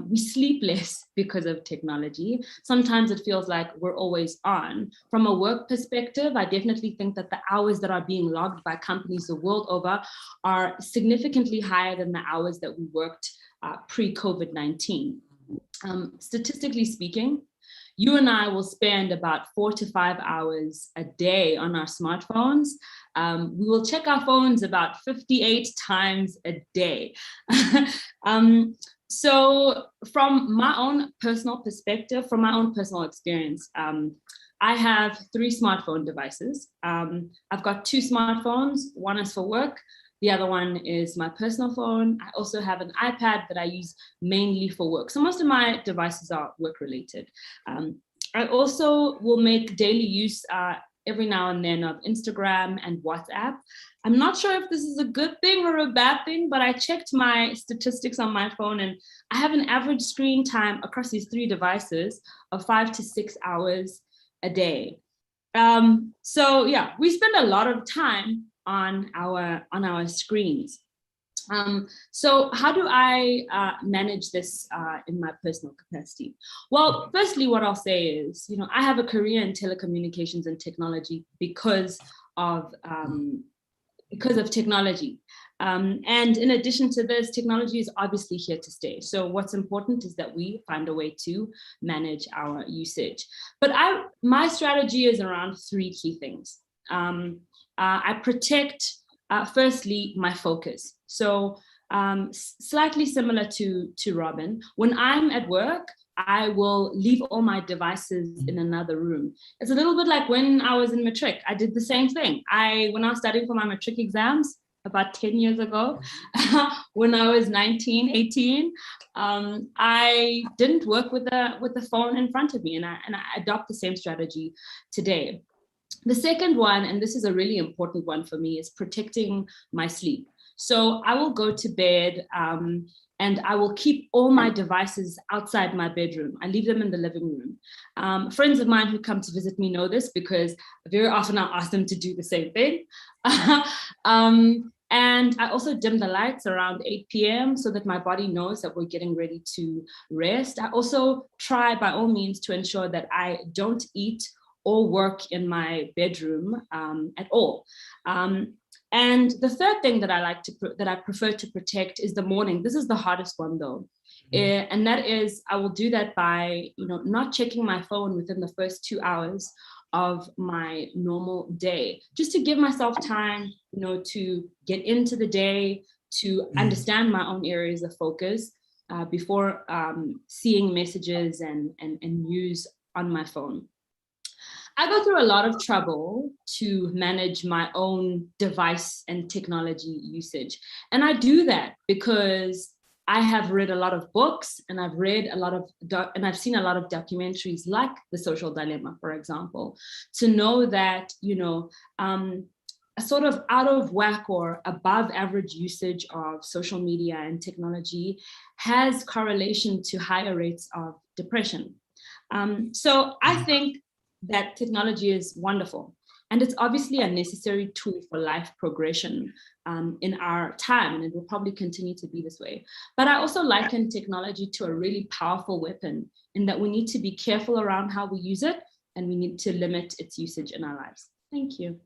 We sleep less because of technology. Sometimes it feels like we're always on. From a work perspective, I definitely think that the hours that are being logged by companies the world over are significantly higher than the hours that we worked pre-COVID-19. Statistically speaking, you and I will spend about 4 to 5 hours a day on our smartphones. We will check our phones about 58 times a day. So from my own personal perspective, from my own personal experience, I have 3 smartphone devices. I've got 2 smartphones. One is for work. The other one is my personal phone. I also have an iPad that I use mainly for work. So most of my devices are work related. I also will make daily use every now and then of Instagram and WhatsApp. I'm not sure if this is a good thing or a bad thing, but I checked my statistics on my phone and I have an average screen time across these 3 devices of 5 to 6 hours a day. So yeah, we spend a lot of time on our screens. So how do I manage this in my personal capacity? Well, firstly, what I'll say is, I have a career in telecommunications and technology because of technology. And in addition to this, technology is obviously here to stay. So what's important is that we find a way to manage our usage. But my strategy is around 3 key things. I protect, firstly, my focus. So slightly similar to Robin, when I'm at work, I will leave all my devices in another room. It's a little bit like when I was in matric. I did the same thing. When I was studying for my matric exams about 10 years ago, when I was 19, 18, I didn't work with the phone in front of me, and I adopt the same strategy today. The second one, and this is a really important one for me, is protecting my sleep. So I will go to bed and I will keep all my devices outside my bedroom. I leave them in the living room. Friends of mine who come to visit me know this because very often I'll ask them to do the same thing. And I also dim the lights around 8 p.m. so that my body knows that we're getting ready to rest. I also try by all means to ensure that I don't eat or work in my bedroom at all. And the third thing that I prefer to protect is the morning. This is the hardest one though. And that is, I will do that by, not checking my phone within the first 2 hours of my normal day, just to give myself time, to get into the day, to understand my own areas of focus before seeing messages and news on my phone. I go through a lot of trouble to manage my own device and technology usage. And I do that because I have read a lot of books, and I've read a lot of, and I've seen a lot of documentaries like The Social Dilemma, for example, to know that, a sort of out of whack or above average usage of social media and technology has correlation to higher rates of depression. So I think that technology is wonderful, and it's obviously a necessary tool for life progression in our time, and it will probably continue to be this way. But I also liken technology to a really powerful weapon, in that we need to be careful around how we use it, and we need to limit its usage in our lives. Thank you.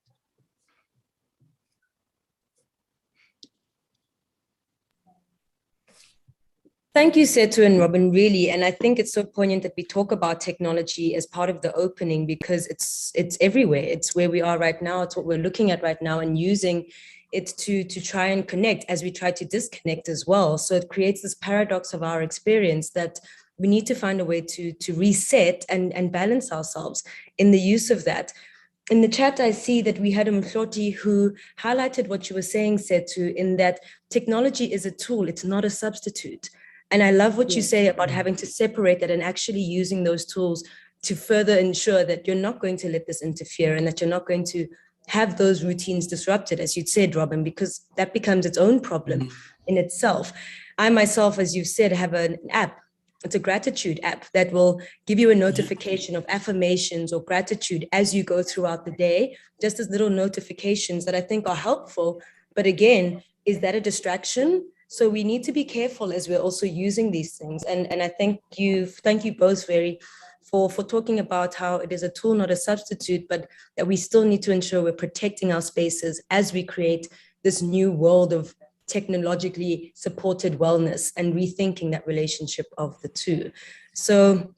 Thank you, Setu and Robin, really. And I think it's so poignant that we talk about technology as part of the opening, because it's everywhere. It's where we are right now. It's what we're looking at right now, and using it to try and connect as we try to disconnect as well. So it creates this paradox of our experience that we need to find a way to reset and balance ourselves in the use of that. In the chat, I see that we had a Mhloti who highlighted what you were saying, Setu, in that technology is a tool, it's not a substitute. And I love what you say about having to separate that and actually using those tools to further ensure that you're not going to let this interfere, and that you're not going to have those routines disrupted, as you'd said, Robin, because that becomes its own problem in itself. I myself, as you've said, have an app. It's a gratitude app that will give you a notification of affirmations or gratitude as you go throughout the day, just as little notifications that I think are helpful. But again, is that a distraction? So we need to be careful as we're also using these things. And I thank you both for talking about how it is a tool, not a substitute, but that we still need to ensure we're protecting our spaces as we create this new world of technologically supported wellness, and rethinking that relationship of the two. So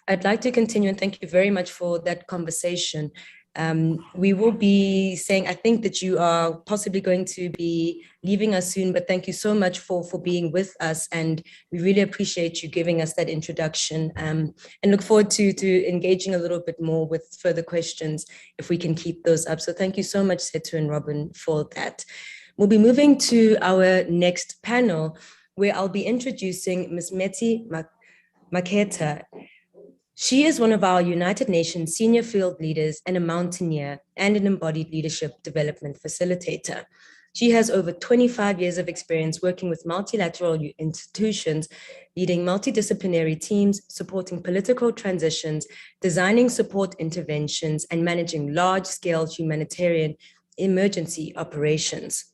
I'd like to continue, and thank you very much for that conversation. We will be saying, I think that you are possibly going to be leaving us soon, but thank you so much for being with us, and we really appreciate you giving us that introduction, and look forward to engaging a little bit more with further questions if we can keep those up. So thank you so much, Setu and Robin, for that. We'll be moving to our next panel, where I'll be introducing Ms. Meti Maketa. She is one of our United Nations senior field leaders and a mountaineer and an embodied leadership development facilitator. She has over 25 years of experience working with multilateral institutions, leading multidisciplinary teams, supporting political transitions, designing support interventions, and managing large-scale humanitarian emergency operations.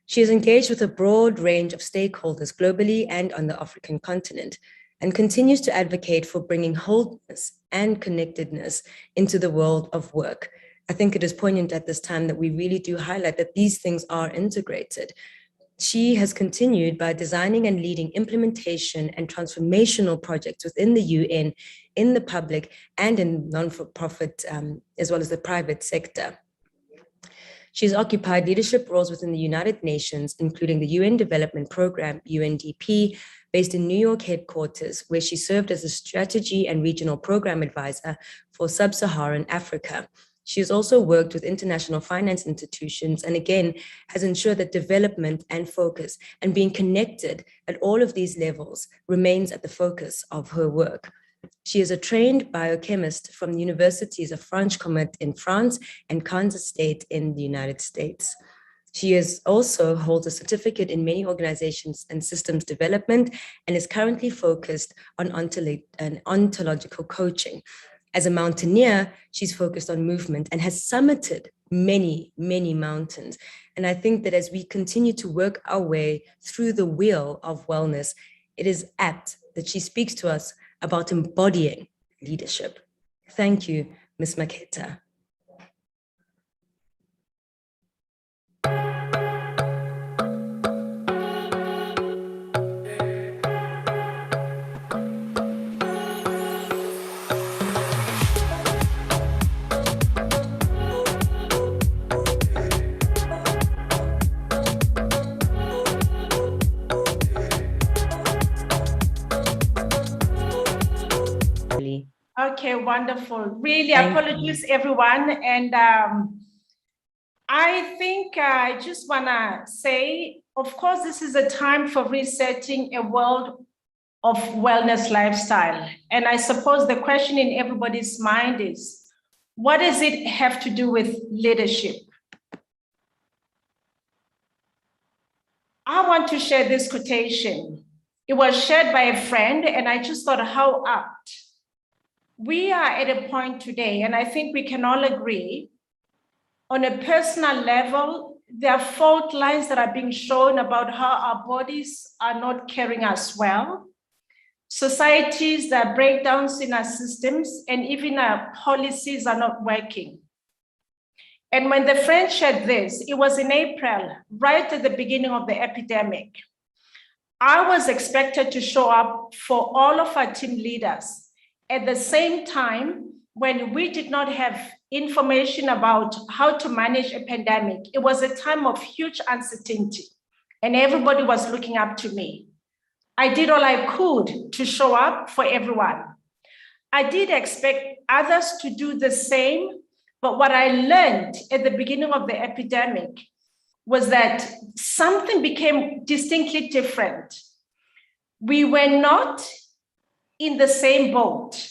She is engaged with a broad range of stakeholders globally and on the African continent, and continues to advocate for bringing wholeness and connectedness into the world of work. I think it is poignant at this time that we really do highlight that these things are integrated. She has continued by designing and leading implementation and transformational projects within the UN, in the public, and in non-for-profit, as well as the private sector. She's occupied leadership roles within the United Nations, including the UN Development Programme, UNDP, based in New York headquarters, where she served as a strategy and regional program advisor for sub-Saharan Africa. She has also worked with international finance institutions, and again, has ensured that development and focus and being connected at all of these levels remains at the focus of her work. She is a trained biochemist from the universities of Franche-Comté in France and Kansas State in the United States. She also holds a certificate in many organizations and systems development, and is currently focused on ontological coaching. As a mountaineer, she's focused on movement and has summited many, many mountains. And I think that as we continue to work our way through the wheel of wellness, it is apt that she speaks to us about embodying leadership. Thank you, Ms. Maketa. wonderful. Really, Thank apologies, everyone. And I think I just want to say, of course, this is a time for resetting a world of wellness lifestyle. And I suppose the question in everybody's mind is, what does it have to do with leadership? I want to share this quotation. It was shared by a friend, and I just thought how apt. We are at a point today, and I think we can all agree, on a personal level, there are fault lines that are being shown about how our bodies are not carrying us well. Societies, there are breakdowns in our systems, and even our policies are not working. And when the friend shared this, it was in April, right at the beginning of the epidemic. I was expected to show up for all of our team leaders at the same time when we did not have information about how to manage a pandemic. It was a time of huge uncertainty, and everybody was looking up to me. I did all I could to show up for everyone. I did expect others to do the same, but what I learned at the beginning of the epidemic was that something became distinctly different. We were not in the same boat.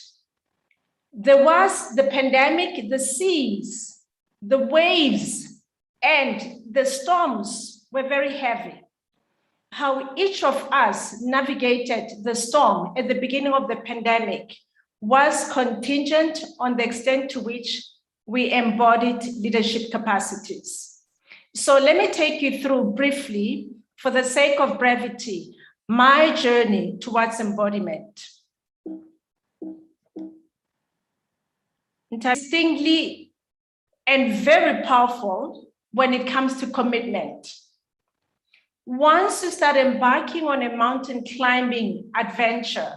There was the pandemic, the seas, the waves, and the storms were very heavy. How each of us navigated the storm at the beginning of the pandemic was contingent on the extent to which we embodied leadership capacities. So let me take you through briefly, for the sake of brevity, my journey towards embodiment. Distinctly and very powerful when it comes to commitment. Once you start embarking on a mountain climbing adventure,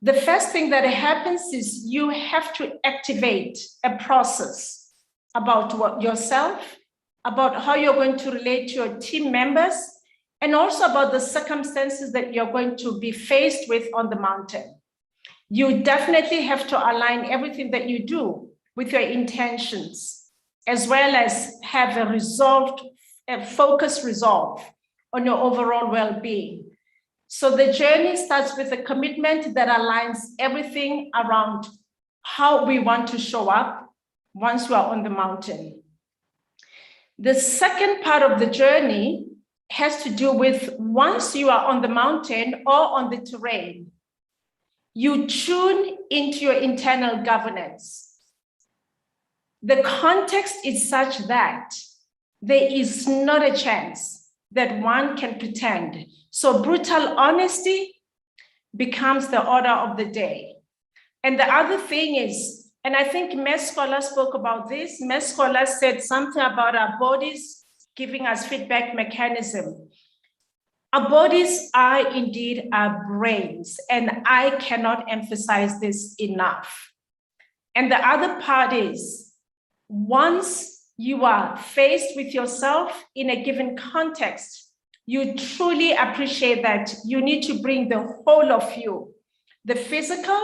the first thing that happens is you have to activate a process about yourself, about how you're going to relate to your team members, and also about the circumstances that you're going to be faced with on the mountain. You definitely have to align everything that you do with your intentions, as well as have a focused resolve on your overall well-being. So the journey starts with a commitment that aligns everything around how we want to show up once we are on the mountain. The second part of the journey has to do with once you are on the mountain or on the terrain, you tune into your internal governance. The context is such that there is not a chance that one can pretend. So brutal honesty becomes the order of the day. And the other thing is, and I think Mescola spoke about this, Mescola said something about our bodies giving us feedback mechanism. Our bodies are indeed our brains, and I cannot emphasize this enough. And the other part is, once you are faced with yourself in a given context, you truly appreciate that you need to bring the whole of you, the physical,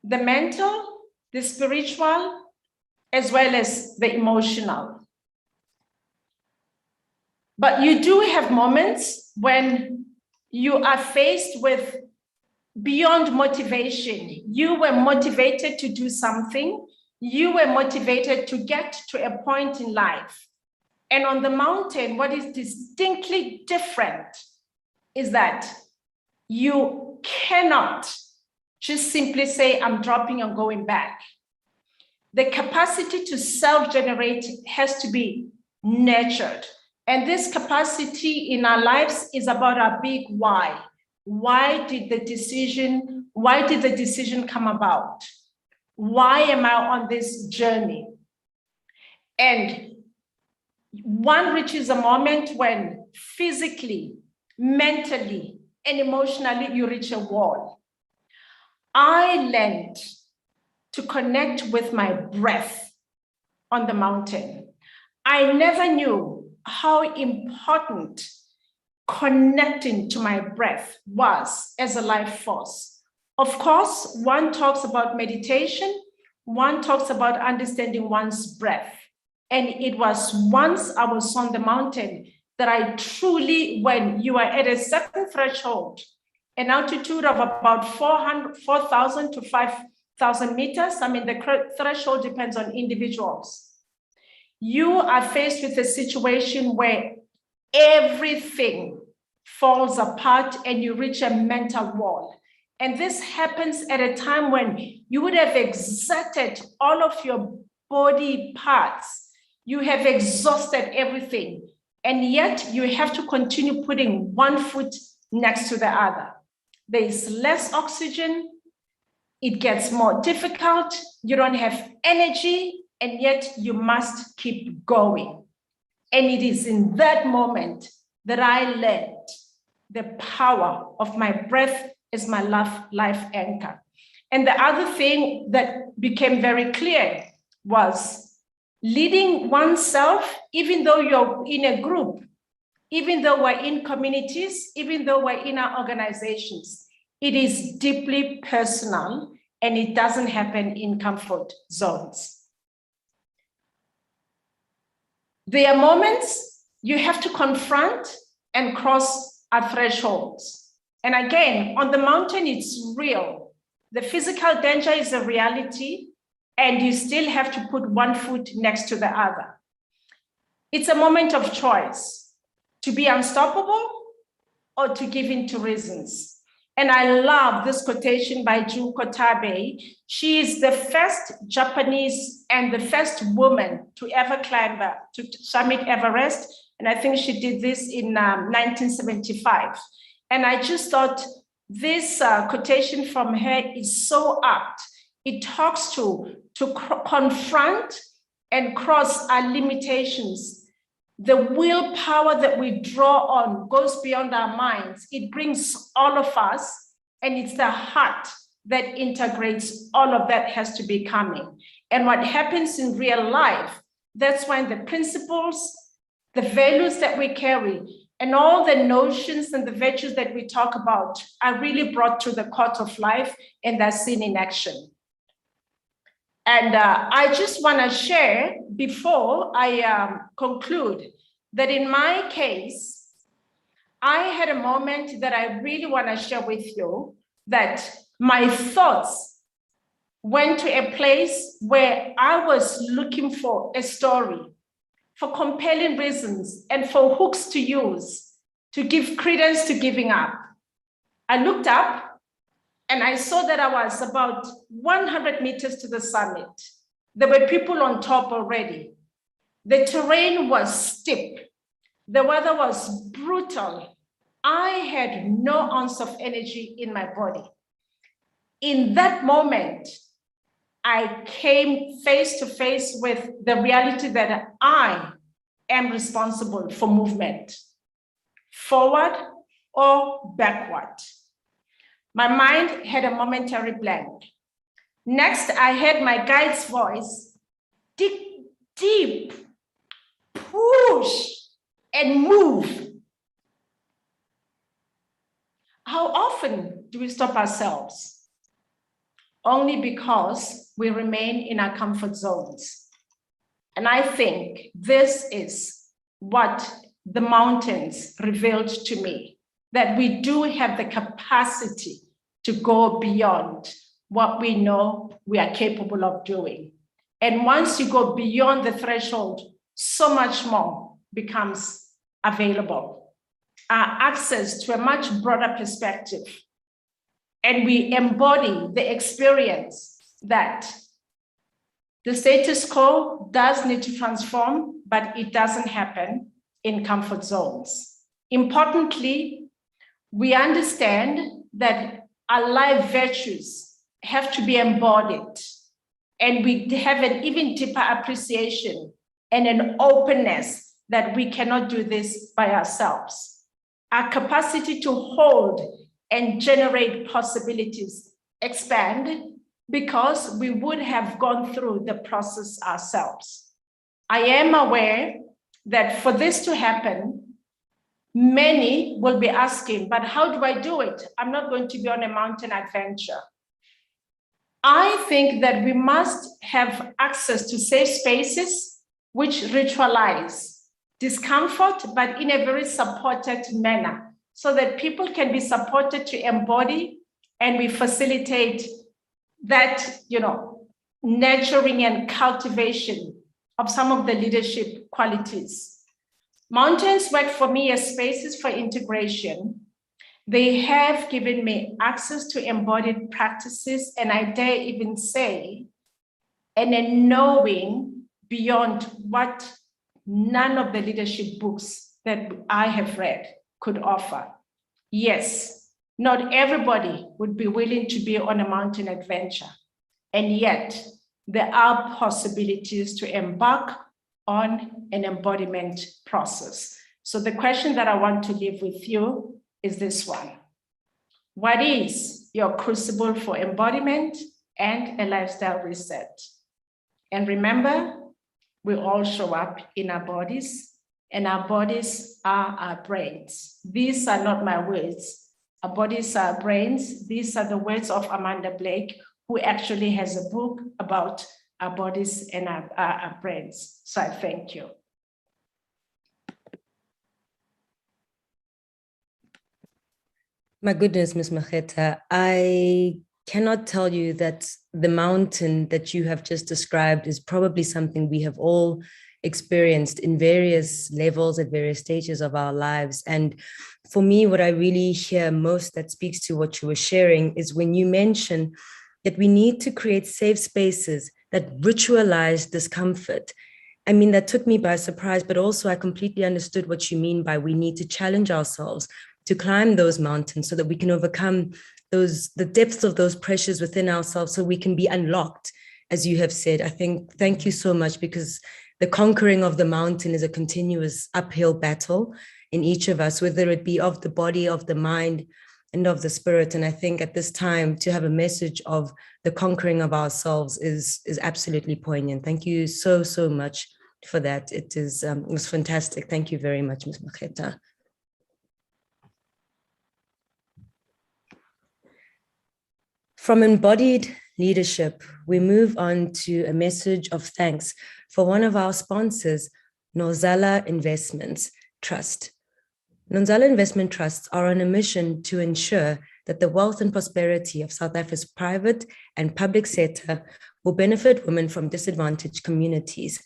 the mental, the spiritual, as well as the emotional. But you do have moments when you are faced with beyond motivation. You were motivated to do something. You were motivated to get to a point in life. And on the mountain, what is distinctly different is that you cannot just simply say, I'm dropping and going back. The capacity to self-generate has to be nurtured. And this capacity in our lives is about our big why. Why did the decision come about? Why am I on this journey? And one reaches a moment when physically, mentally, and emotionally, you reach a wall. I learned to connect with my breath on the mountain. I never knew how important connecting to my breath was as a life force. Of course, one talks about meditation, one talks about understanding one's breath. And it was once I was on the mountain that I truly, when you are at a certain threshold, an altitude of about 4,000 to 5,000 meters, I mean, the threshold depends on individuals. You are faced with a situation where everything falls apart and you reach a mental wall. And this happens at a time when you would have exerted all of your body parts. You have exhausted everything. And yet you have to continue putting one foot next to the other. There is less oxygen. It gets more difficult. You don't have energy, and yet you must keep going. And it is in that moment that I learned the power of my breath as my life anchor. And the other thing that became very clear was leading oneself, even though you're in a group, even though we're in communities, even though we're in our organizations, it is deeply personal and it doesn't happen in comfort zones. There are moments you have to confront and cross our thresholds. And again, on the mountain, it's real. The physical danger is a reality, and you still have to put one foot next to the other. It's a moment of choice, to be unstoppable or to give in to reasons. And I love this quotation by Junko Tabe. She is the first Japanese and the first woman to ever climb to summit Everest. And I think she did this in 1975. And I just thought this quotation from her is so apt. It talks to confront and cross our limitations. The willpower that we draw on goes beyond our minds. It brings all of us, and it's the heart that integrates all of that has to be coming. And what happens in real life, that's when the principles, the values that we carry, and all the notions and the virtues that we talk about are really brought to the court of life, and they're seen in action. And I just want to share, before I conclude, that in my case, I had a moment that I really want to share with you, that my thoughts went to a place where I was looking for a story, for compelling reasons, and for hooks to use to give credence to giving up. I looked up and I saw that I was about 100 meters to the summit. There were people on top already. The terrain was steep. The weather was brutal. I had no ounce of energy in my body. In that moment, I came face to face with the reality that I am responsible for movement, forward or backward. My mind had a momentary blank. Next, I heard my guide's voice, dig deep, push, and move. How often do we stop ourselves? Only because we remain in our comfort zones. And I think this is what the mountains revealed to me, that we do have the capacity to go beyond what we know we are capable of doing. And once you go beyond the threshold, so much more becomes available. Access to a much broader perspective. And we embody the experience that the status quo does need to transform, but it doesn't happen in comfort zones. Importantly, we understand that our life virtues have to be embodied, and we have an even deeper appreciation and an openness that we cannot do this by ourselves. Our capacity to hold and generate possibilities expand because we would have gone through the process ourselves. I am aware that for this to happen, Many will be asking, but how do I do it? I'm not going to be on a mountain adventure. I think that we must have access to safe spaces which ritualize discomfort, but in a very supported manner, so that people can be supported to embody, and we facilitate that, nurturing and cultivation of some of the leadership qualities. Mountains work for me as spaces for integration. They have given me access to embodied practices, and I dare even say, and a knowing beyond what none of the leadership books that I have read could offer. Yes, not everybody would be willing to be on a mountain adventure, and yet there are possibilities to embark on an embodiment process. So the question that I want to leave with you is this one. What is your crucible for embodiment and a lifestyle reset? And remember, we all show up in our bodies, and our bodies are our brains. These are not my words. Our bodies are our brains. These are the words of Amanda Blake, who actually has a book about our bodies and our brains. So I thank you. My goodness, Ms. Macheta, I cannot tell you that the mountain that you have just described is probably something we have all experienced in various levels at various stages of our lives. And for me, what I really hear most that speaks to what you were sharing is when you mention that we need to create safe spaces that ritualize discomfort. I mean, that took me by surprise, but also I completely understood what you mean by we need to challenge ourselves to climb those mountains so that we can overcome the depths of those pressures within ourselves so we can be unlocked, as you have said. I think, thank you so much, because the conquering of the mountain is a continuous uphill battle in each of us, whether it be of the body, of the mind, and of the spirit. And I think at this time to have a message of the conquering of ourselves is absolutely poignant. Thank you so, so much for that. It was fantastic. Thank you very much, Ms. Macheta. From embodied leadership, we move on to a message of thanks for one of our sponsors, Nozala Investments Trust. Nozala Investment Trusts are on a mission to ensure that the wealth and prosperity of South Africa's private and public sector will benefit women from disadvantaged communities.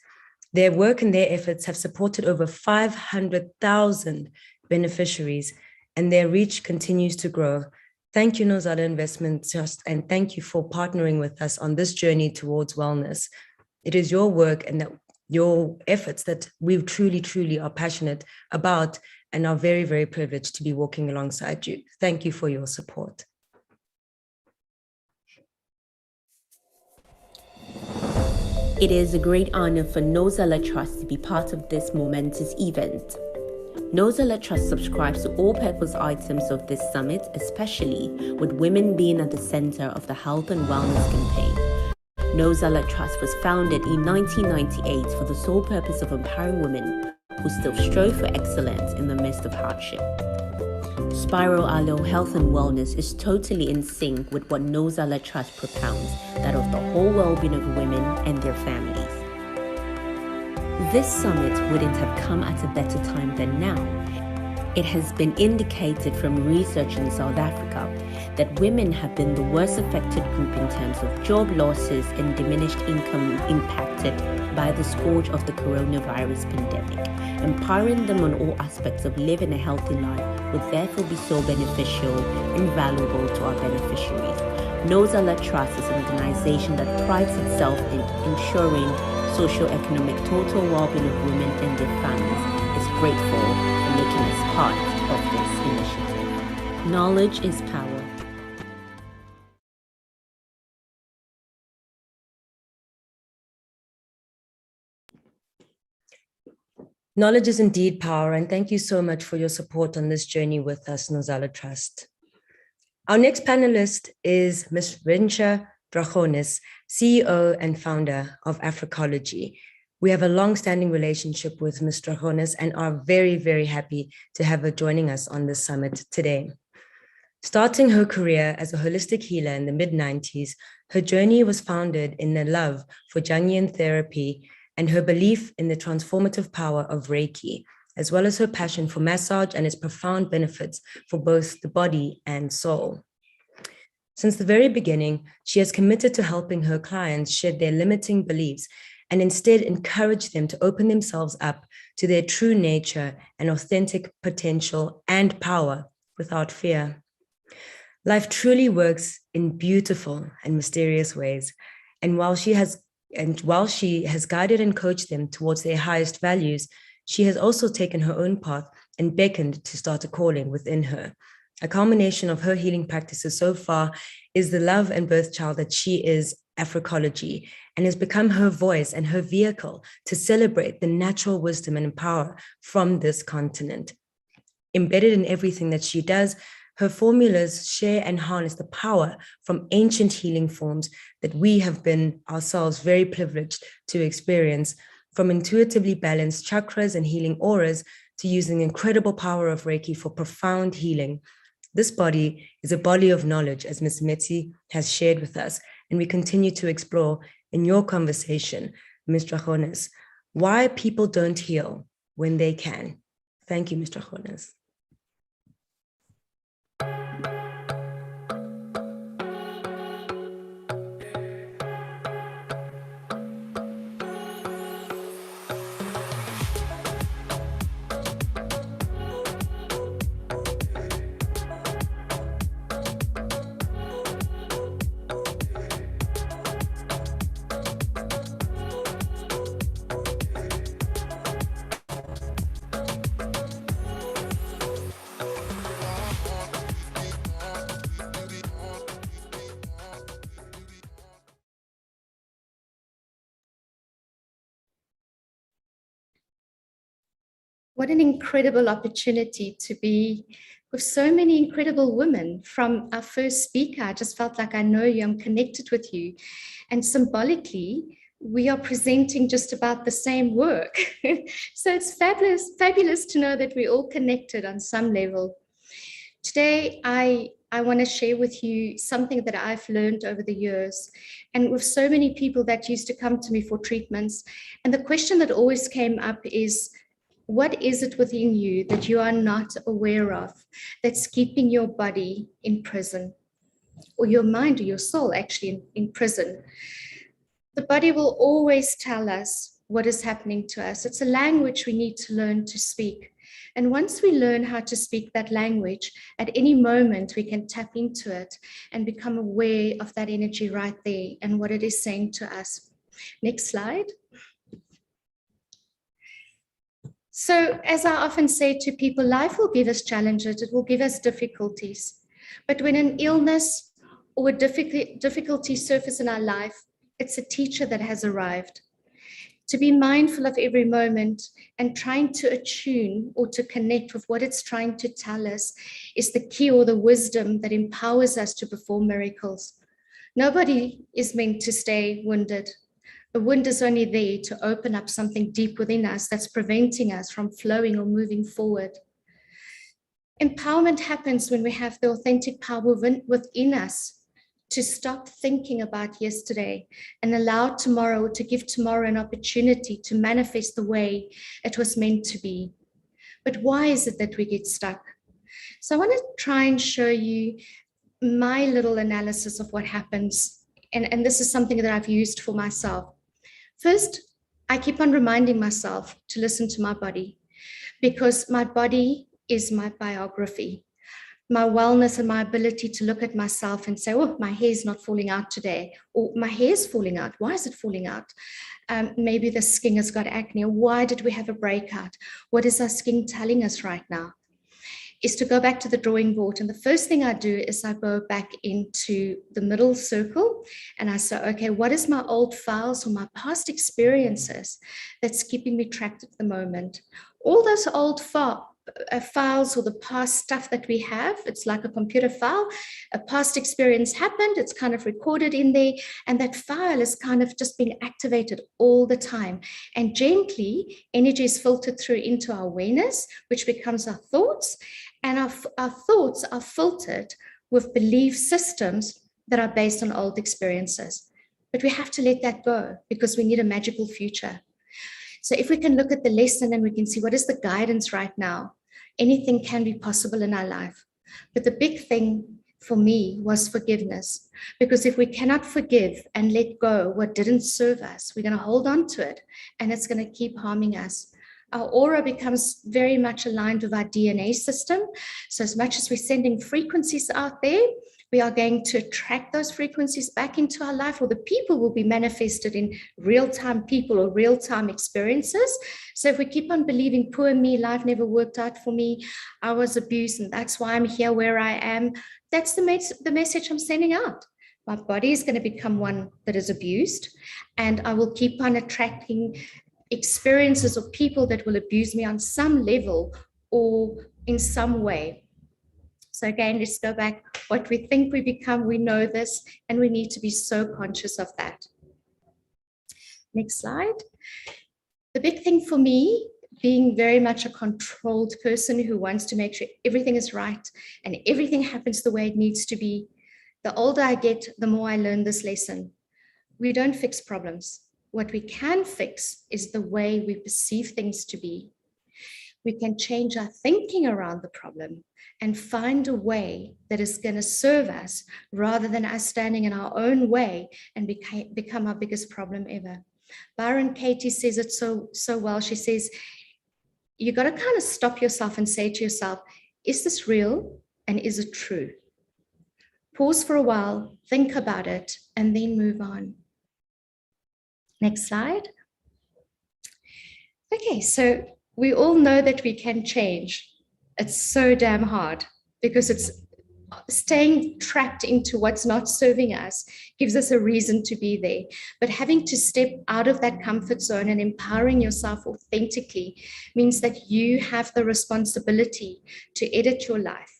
Their work and their efforts have supported over 500,000 beneficiaries, and their reach continues to grow. Thank you, Nozala Investment Trust, and thank you for partnering with us on this journey towards wellness. It is your work and your efforts that we truly, truly are passionate about and are very, very privileged to be walking alongside you. Thank you for your support. It is a great honor for Nozala Trust to be part of this momentous event. Nozala Trust subscribes to all purpose items of this summit, especially with women being at the center of the health and wellness campaign. Nozala Trust was founded in 1998 for the sole purpose of empowering women who still strive for excellence in the midst of hardship. Spiral Aloe Health and Wellness is totally in sync with what Nozala Trust propounds, that of the whole well-being of women and their families. This summit wouldn't have come at a better time than now. It has been indicated from research in South Africa that women have been the worst affected group in terms of job losses and diminished income impacted by the scourge of the coronavirus pandemic. Empowering them on all aspects of living a healthy life would therefore be so beneficial and valuable to our beneficiaries. Nozala Trust is an organization that prides itself in ensuring socio-economic total well-being of women and their families. Is grateful for making us part of this initiative. Knowledge is power. Knowledge is indeed power, and thank you so much for your support on this journey with us, Nozala Trust. Our next panelist is Ms. Rincha Dragonis, CEO and founder of Africology. We have a long-standing relationship with Ms. Dragones and are very, very happy to have her joining us on this summit today. Starting her career as a holistic healer in the mid-90s, her journey was founded in a love for Jungian therapy and her belief in the transformative power of Reiki, as well as her passion for massage and its profound benefits for both the body and soul. Since the very beginning, she has committed to helping her clients shed their limiting beliefs and instead encourage them to open themselves up to their true nature and authentic potential and power without fear. Life truly works in beautiful and mysterious ways, and while she has guided and coached them towards their highest values, she has also taken her own path and beckoned to start a calling within her. A culmination of her healing practices so far is the love and birth child that she is, Africology, and has become her voice and her vehicle to celebrate the natural wisdom and power from this continent. Embedded in everything that she does, her formulas share and harness the power from ancient healing forms that we have been ourselves very privileged to experience, from intuitively balanced chakras and healing auras to using the incredible power of Reiki for profound healing. This body is a body of knowledge, as Ms. Metsi has shared with us, and we continue to explore in your conversation, Ms. Dragones, why people don't heal when they can. Thank you, Ms. Dragones. What an incredible opportunity to be with so many incredible women. From our first speaker, I just felt like I know you, I'm connected with you. And symbolically, we are presenting just about the same work. So it's fabulous to know that we're all connected on some level. Today, I want to share with you something that I've learned over the years, and with so many people that used to come to me for treatments. And the question that always came up is, what is it within you that you are not aware of that's keeping your body in prison, or your mind or your soul actually in prison? The body will always tell us what is happening to us. It's a language we need to learn to speak. And once we learn how to speak that language, at any moment we can tap into it and become aware of that energy right there and what it is saying to us. Next slide. So as I often say to people, life will give us challenges, it will give us difficulties. But when an illness or a difficulty surfaces in our life, it's a teacher that has arrived. To be mindful of every moment and trying to attune or to connect with what it's trying to tell us is the key, or the wisdom that empowers us to perform miracles. Nobody is meant to stay wounded. The wound is only there to open up something deep within us that's preventing us from flowing or moving forward. Empowerment happens when we have the authentic power within us to stop thinking about yesterday and allow tomorrow, to give tomorrow an opportunity to manifest the way it was meant to be. But why is it that we get stuck? So I want to try and show you my little analysis of what happens. And this is something that I've used for myself. First, I keep on reminding myself to listen to my body, because my body is my biography. My wellness and my ability to look at myself and say, oh, my hair's not falling out today, or my hair's falling out. Why is it falling out? Maybe the skin has got acne, or why did we have a breakout? What is our skin telling us right now? Is to go back to the drawing board. And the first thing I do is I go back into the middle circle and I say, okay, what is my old files or my past experiences that's keeping me trapped at the moment? All those old files or the past stuff that we have. It's like a computer file. A past experience happened, it's kind of recorded in there, and that file is kind of just being activated all the time. And gently, energy is filtered through into our awareness, which becomes our thoughts, and our thoughts are filtered with belief systems that are based on old experiences. But we have to let that go because we need a magical future. So if we can look at the lesson and we can see what is the guidance right now, anything can be possible in our life. But the big thing for me was forgiveness, because if we cannot forgive and let go what didn't serve us, we're going to hold on to it and it's going to keep harming us. Our aura becomes very much aligned with our DNA system. So as much as we're sending frequencies out there, we are going to attract those frequencies back into our life, or the people will be manifested in real-time people or real-time experiences. So if we keep on believing, poor me, life never worked out for me, I was abused, and that's why I'm here where I am, that's the message I'm sending out. My body is going to become one that is abused, and I will keep on attracting experiences or people that will abuse me on some level or in some way. So again, let's go back. What we think we become, we know this, and we need to be so conscious of that. Next slide. The big thing for me, being very much a controlled person who wants to make sure everything is right and everything happens the way it needs to be, the older I get, the more I learn this lesson. We don't fix problems. What we can fix is the way we perceive things to be. We can change our thinking around the problem and find a way that is going to serve us rather than us standing in our own way and become our biggest problem ever. Byron Katie says it so well. She says, you got to kind of stop yourself and say to yourself, is this real and is it true? Pause for a while, think about it, and then move on. Next slide. Okay, so we all know that we can change. It's so damn hard because it's staying trapped into what's not serving us gives us a reason to be there. But having to step out of that comfort zone and empowering yourself authentically means that you have the responsibility to edit your life.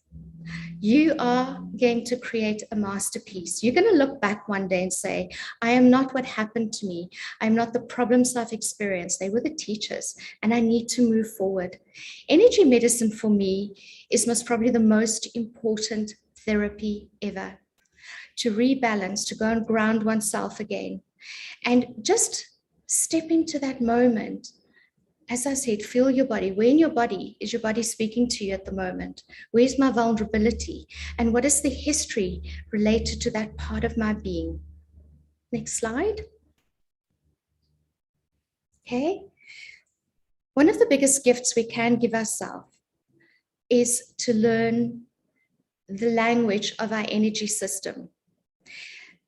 You are going to create a masterpiece. You're going to look back one day and say, I am not what happened to me. I'm not the problems I've experienced. They were the teachers, and I need to move forward. Energy medicine for me is most probably the most important therapy ever. To rebalance, to go and ground oneself again. And just step into that moment. As I said, feel your body. Where in your body is your body speaking to you at the moment? Where's my vulnerability? And what is the history related to that part of my being? Next slide. Okay. One of the biggest gifts we can give ourselves is to learn the language of our energy system.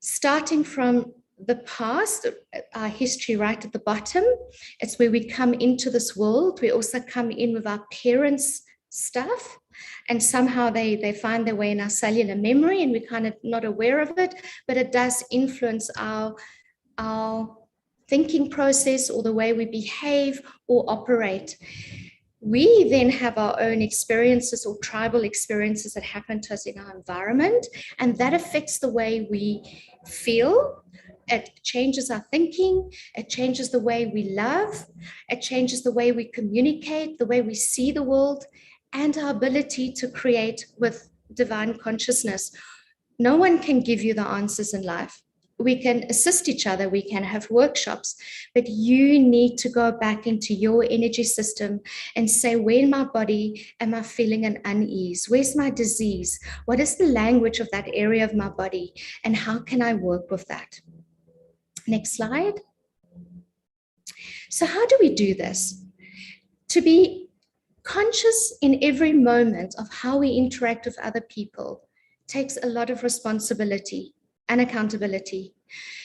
Starting from the past, our history right at the bottom, it's where we come into this world. We also come in with our parents' stuff, and somehow they find their way in our cellular memory, and we're kind of not aware of it, but it does influence our thinking process or the way we behave or operate. We then have our own experiences or tribal experiences that happen to us in our environment, and that affects the way we feel. It changes our thinking, it changes the way we love, it changes the way we communicate, the way we see the world, and our ability to create with divine consciousness. No one can give you the answers in life. We can assist each other, we can have workshops, but you need to go back into your energy system and say, where in my body am I feeling an unease? Where's my disease? What is the language of that area of my body? And how can I work with that? Next slide. So how do we do this? To be conscious in every moment of how we interact with other people takes a lot of responsibility and accountability.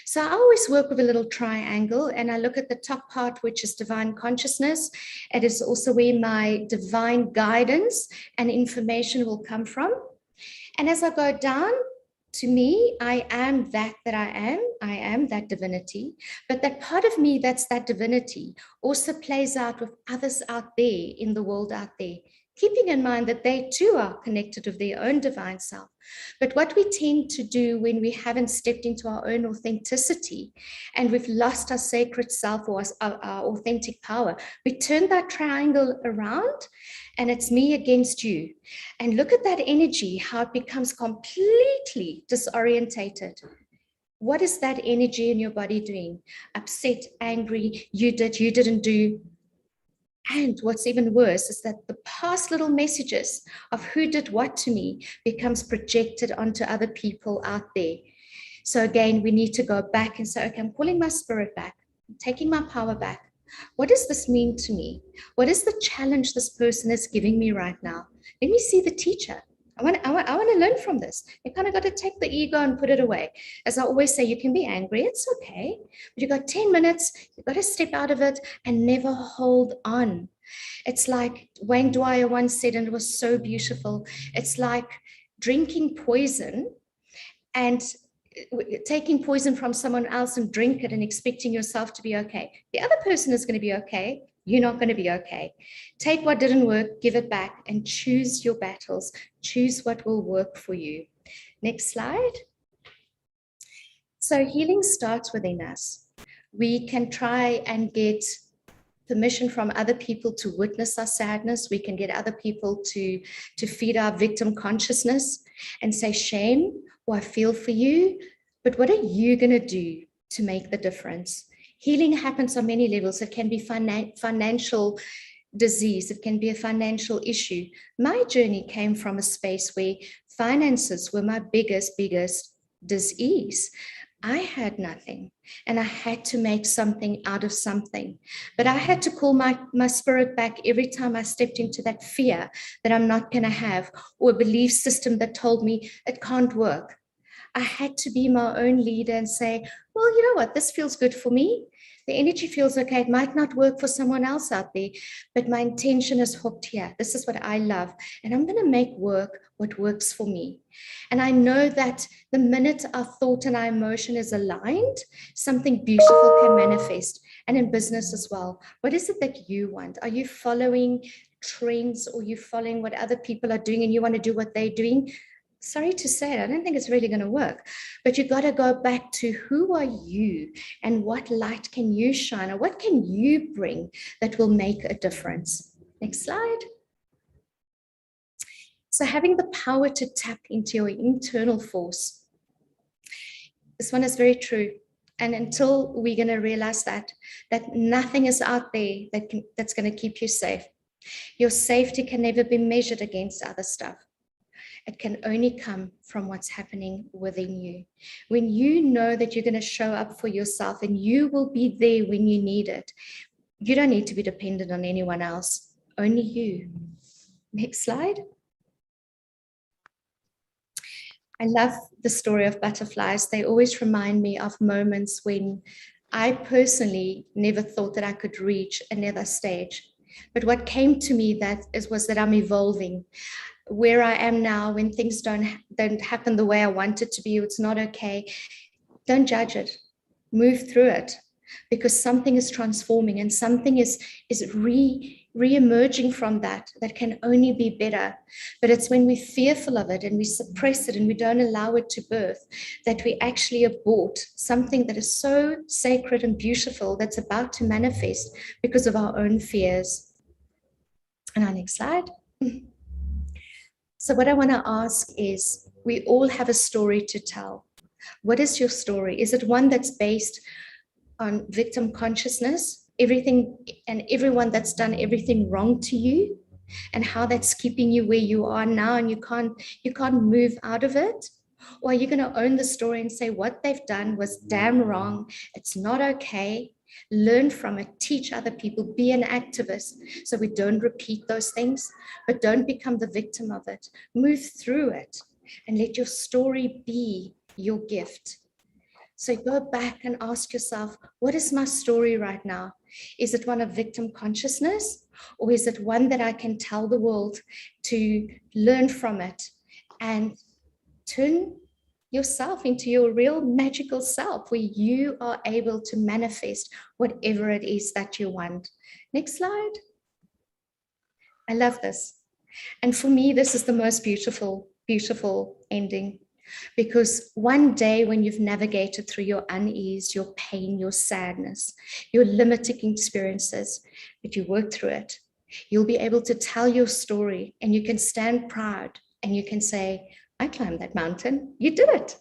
So I always work with a little triangle, and I look at the top part, which is divine consciousness. It is also where my divine guidance and information will come from. And as I go down, to me, I am that I am that divinity, but that part of me that's that divinity also plays out with others out there in the world out there. keeping in mind that they too are connected with their own divine self. But what we tend to do when we haven't stepped into our own authenticity and we've lost our sacred self or our authentic power, we turn that triangle around and it's me against you. And look at that energy, how it becomes completely disorientated. What is that energy in your body doing? Upset, angry, you didn't do. And what's even worse is that the past little messages of who did what to me becomes projected onto other people out there. So again, we need to go back and say, okay, I'm calling my spirit back, I'm taking my power back. What does this mean to me? What is the challenge this person is giving me right now? Let me see the teacher. I want to learn from this. You kind of got to take the ego and put it away. As I always say, you can be angry, it's okay. But you've got 10 minutes, you've got to step out of it and never hold on. It's like Wayne Dwyer once said, and it was so beautiful, it's like drinking poison and taking poison from someone else and drink it and expecting yourself to be okay. The other person is going to be okay. You're not going to be okay. Take what didn't work, give it back, and choose your battles. Choose what will work for you. Next slide. So healing starts within us. We can try and get permission from other people to witness our sadness. We can get other people to feed our victim consciousness and say, shame, or I feel for you. But what are you going to do to make the difference? Healing happens on many levels. It can be financial disease. It can be a financial issue. My journey came from a space where finances were my biggest disease. I had nothing and I had to make something out of something. But I had to call my spirit back every time I stepped into that fear that I'm not going to have, or a belief system that told me it can't work. I had to be my own leader and say, well, you know what, this feels good for me. The energy feels okay. It might not work for someone else out there, but my intention is hooked here. This is what I love. And I'm going to make work what works for me. And I know that the minute our thought and our emotion is aligned, something beautiful can manifest. And in business as well. What is it that you want? Are you following trends, or are you following what other people are doing and you want to do what they're doing? Sorry to say it, I don't think it's really going to work. But you got to go back to who are you and what light can you shine, or what can you bring that will make a difference? Next slide. So having the power to tap into your internal force. This one is very true. And until we're going to realize that nothing is out there that's going to keep you safe. Your safety can never be measured against other stuff. It can only come from what's happening within you. When you know that you're going to show up for yourself and you will be there when you need it, you don't need to be dependent on anyone else, only you. Next slide. I love the story of butterflies. They always remind me of moments when I personally never thought that I could reach another stage. But what came to me was that I'm evolving. Where I am now, when things don't happen the way I want it to be, it's not okay. Don't judge it. Move through it, because something is transforming and something is re-emerging from that can only be better. But it's when we're fearful of it and we suppress it and we don't allow it to birth that we actually abort something that is so sacred and beautiful that's about to manifest because of our own fears. And our next slide. So what I want to ask is, we all have a story to tell. What is your story? Is it one that's based on victim consciousness, everything and everyone that's done everything wrong to you, and how that's keeping you where you are now and you can't move out of it? Or are you going to own the story and say what they've done was damn wrong, it's not okay, learn from it, teach other people, be an activist so we don't repeat those things, but don't become the victim of it. Move through it and let your story be your gift. So go back and ask yourself, what is my story right now? Is it one of victim consciousness, or is it one that I can tell the world to learn from it and turn yourself into your real magical self, where you are able to manifest whatever it is that you want? Next slide. I love this. And for me, this is the most beautiful, beautiful ending. Because one day when you've navigated through your unease, your pain, your sadness, your limiting experiences, but you work through it, you'll be able to tell your story and you can stand proud and you can say, I climbed that mountain. You did it.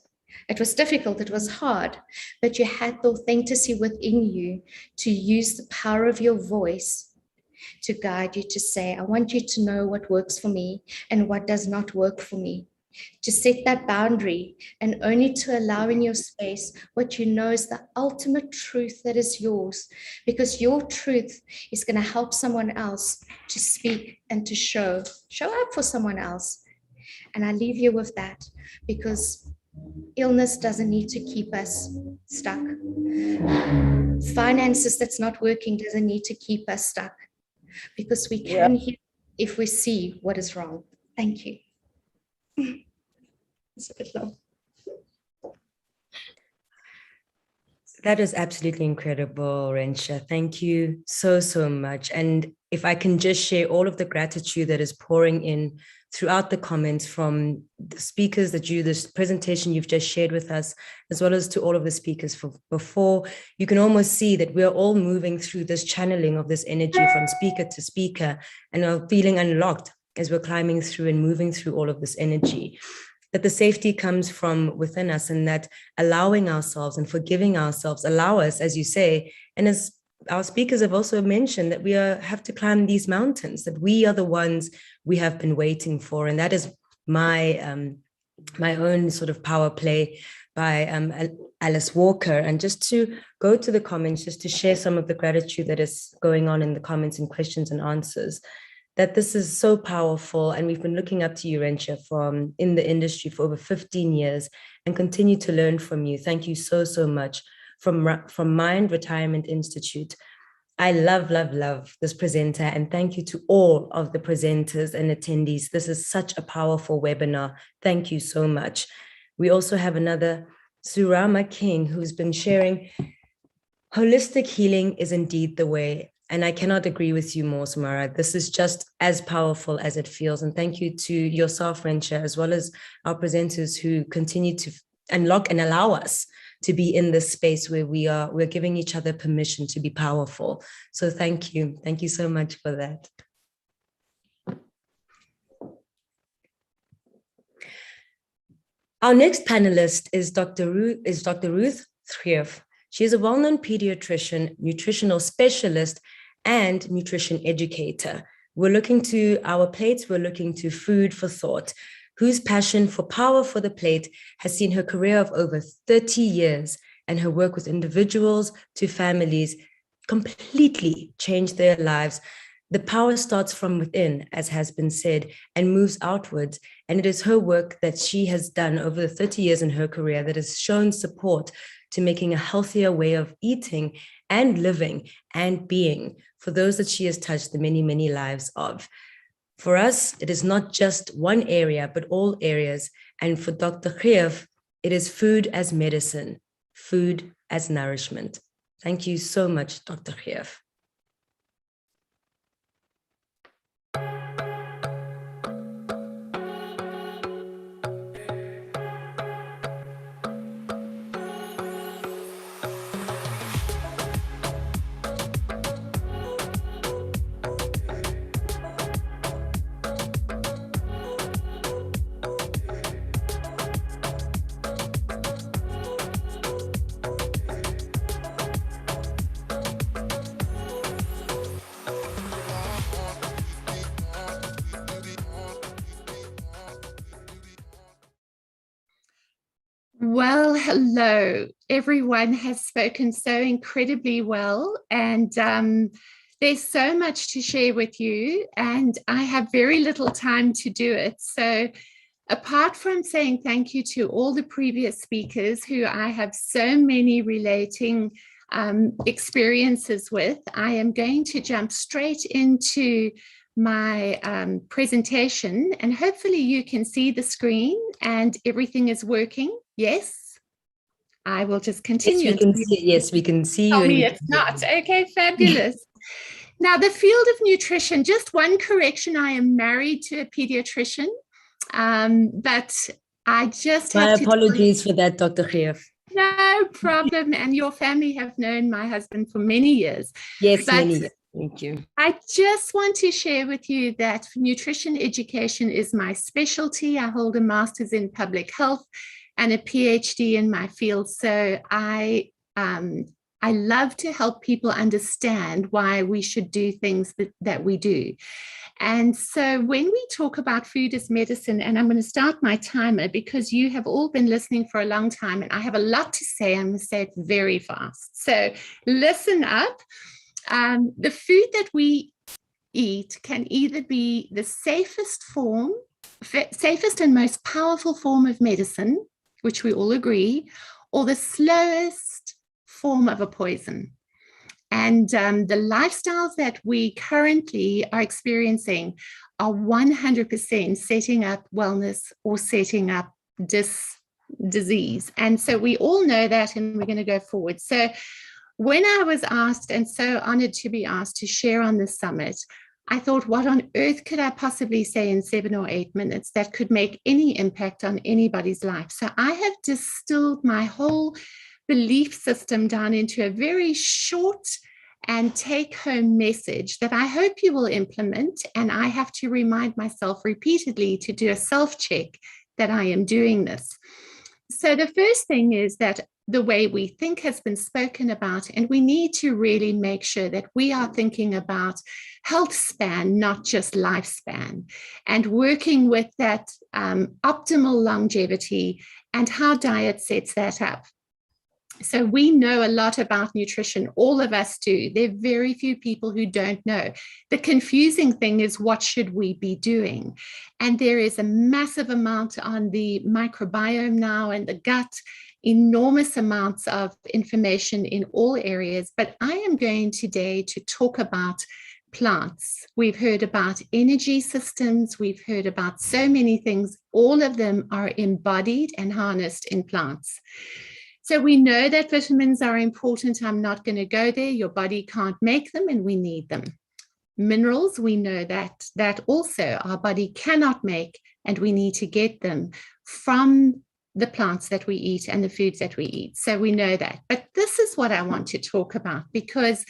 It was difficult. It was hard, but you had the authenticity within you to use the power of your voice to guide you to say, I want you to know what works for me and what does not work for me. To set that boundary and only to allow in your space what you know is the ultimate truth that is yours, because your truth is going to help someone else to speak and to show up for someone else. And I leave you with that, because illness doesn't need to keep us stuck. Finances that's not working doesn't need to keep us stuck, because we can heal if we see what is wrong. Thank you. It's a bit long. That is absolutely incredible, Rensha. Thank you so, so much. And if I can just share all of the gratitude that is pouring in throughout the comments from the speakers this presentation you've just shared with us, as well as to all of the speakers before, you can almost see that we're all moving through this channeling of this energy from speaker to speaker and are feeling unlocked as we're climbing through and moving through all of this energy. That the safety comes from within us, and that allowing ourselves and forgiving ourselves allow us, as you say, and as our speakers have also mentioned, that we have to climb these mountains, that we are the ones we have been waiting for. And that is my my own sort of power play by Alice Walker. And just to go to the comments, just to share some of the gratitude that is going on in the comments and questions and answers, that this is so powerful. And we've been looking up to you, Rensha, from in the industry for over 15 years and continue to learn from you. Thank you so, so much. From Mind Retirement Institute. I love, love, love this presenter, and thank you to all of the presenters and attendees. This is such a powerful webinar. Thank you so much. We also have another Surama King who's been sharing, holistic healing is indeed the way. And I cannot agree with you more, Samara. This is just as powerful as it feels. And thank you to yourself, Rensha, as well as our presenters who continue to unlock and allow us to be in this space where we're giving each other permission to be powerful. So thank you. Thank you so much for that. Our next panelist is Dr. Ruth Thrief. She is a well-known pediatrician, nutritional specialist, and nutrition educator. We're looking to our plates, we're looking to food for thought, whose passion for power for the plate has seen her career of over 30 years and her work with individuals to families completely change their lives. The power starts from within, as has been said, and moves outwards. And it is her work that she has done over the 30 years in her career that has shown support to making a healthier way of eating and living and being for those that she has touched the many, many lives of. For us, it is not just one area, but all areas. And for Dr. Thrief, it is food as medicine, food as nourishment. Thank you so much, Dr. Thrief. Well, hello. Everyone has spoken so incredibly well, and there's so much to share with you, and I have very little time to do it. So apart from saying thank you to all the previous speakers who I have so many relating experiences with, I am going to jump straight into my presentation, and hopefully you can see the screen and everything is working. Yes, I will just continue. Yes, we can see you. Tell me it's not. Okay, fabulous. Now, the field of nutrition, just one correction, I am married to a pediatrician, but I just My have to apologies for that, Dr. Geef. No problem. And your family have known my husband for many years. Yes, But many years. Thank you. I just want to share with you that nutrition education is my specialty. I hold a master's in public health and a PhD in my field. So I love to help people understand why we should do things that we do. And so when we talk about food as medicine, and I'm going to start my timer because you have all been listening for a long time and I have a lot to say. I'm going to say it very fast. So listen up. The food that we eat can either be the safest and most powerful form of medicine, which we all agree, or the slowest form of a poison. And the lifestyles that we currently are experiencing are 100% setting up wellness or setting up disease. And so we all know that, and we're going to go forward. So when I was asked, and so honored to be asked to share on this summit, I thought, what on earth could I possibly say in 7 or 8 minutes that could make any impact on anybody's life? So I have distilled my whole belief system down into a very short and take-home message that I hope you will implement. And I have to remind myself repeatedly to do a self-check that I am doing this. So the first thing is that the way we think has been spoken about, and we need to really make sure that we are thinking about health span, not just lifespan, and working with that optimal longevity and how diet sets that up. So we know a lot about nutrition, all of us do. There are very few people who don't know. The confusing thing is, what should we be doing? And there is a massive amount on the microbiome now and the gut, enormous amounts of information in all areas. But I am going today to talk about plants. We've heard about energy systems. We've heard about so many things. All of them are embodied and harnessed in plants. So we know that vitamins are important. I'm not going to go there. Your body can't make them and we need them. Minerals, we know that also our body cannot make and we need to get them from the plants that we eat and the foods that we eat. So we know that. But this is what I want to talk about because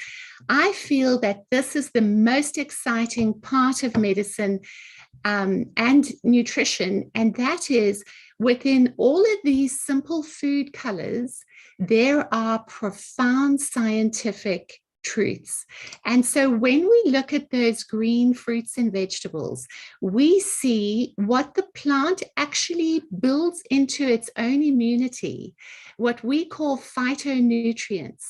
I feel that this is the most exciting part of medicine and nutrition, and that is within all of these simple food colors, there are profound scientific truths. And so when we look at those green fruits and vegetables, we see what the plant actually builds into its own immunity, what we call phytonutrients.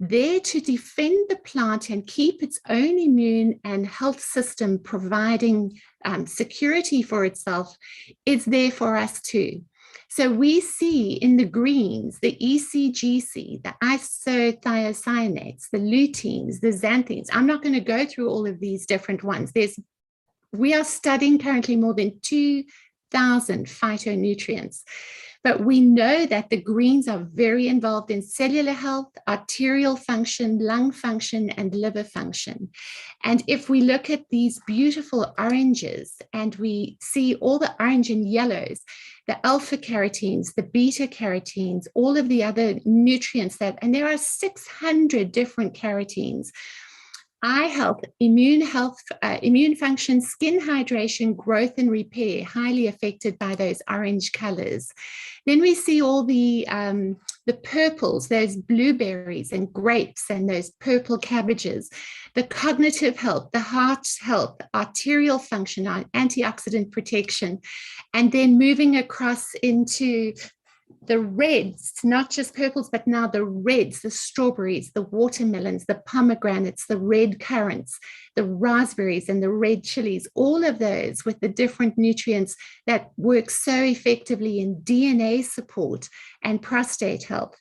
There to defend the plant and keep its own immune and health system providing security for itself is there for us too. So we see in the greens, the ECGC, the isothiocyanates, the luteins, the xanthines. I'm not going to go through all of these different ones. We are studying currently more than 2,000 phytonutrients. But we know that the greens are very involved in cellular health, arterial function, lung function, and liver function. And if we look at these beautiful oranges and we see all the orange and yellows, the alpha carotenes, the beta carotenes, all of the other nutrients and there are 600 different carotenes. Eye health, immune function, skin hydration, growth and repair, highly affected by those orange colors. Then we see all the purples, those blueberries and grapes and those purple cabbages, the cognitive health, the heart health, arterial function, antioxidant protection, and then moving across into the reds, not just purples, but now the reds, the strawberries, the watermelons, the pomegranates, the red currants, the raspberries and the red chilies, all of those with the different nutrients that work so effectively in DNA support and prostate health.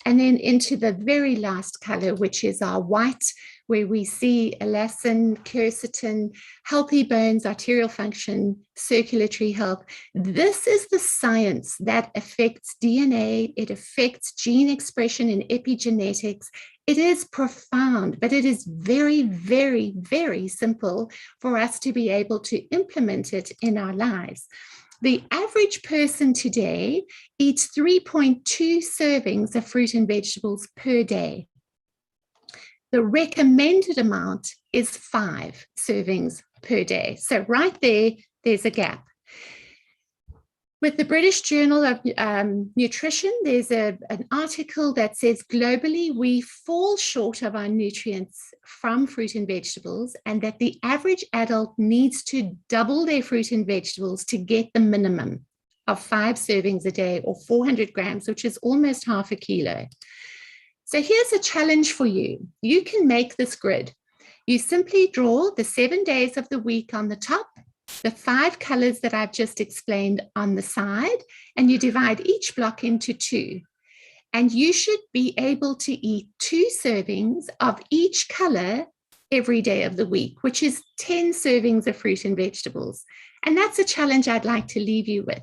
And then into the very last color, which is our white, where we see elastin, quercetin, healthy bones, arterial function, circulatory health. This is the science that affects DNA. It affects gene expression and epigenetics. It is profound, but it is very, very, very simple for us to be able to implement it in our lives. The average person today eats 3.2 servings of fruit and vegetables per day. The recommended amount is 5 servings per day. So right there, there's a gap. With the British Journal of Nutrition, there's an article that says globally we fall short of our nutrients from fruit and vegetables, and that the average adult needs to double their fruit and vegetables to get the minimum of 5 servings a day, or 400 grams, which is almost half a kilo. So here's a challenge for you. You can make this grid. You simply draw the 7 days of the week on the top, the 5 colors that I've just explained on the side, and you divide each block into 2. And you should be able to eat 2 servings of each color every day of the week, which is 10 servings of fruit and vegetables. And that's a challenge I'd like to leave you with,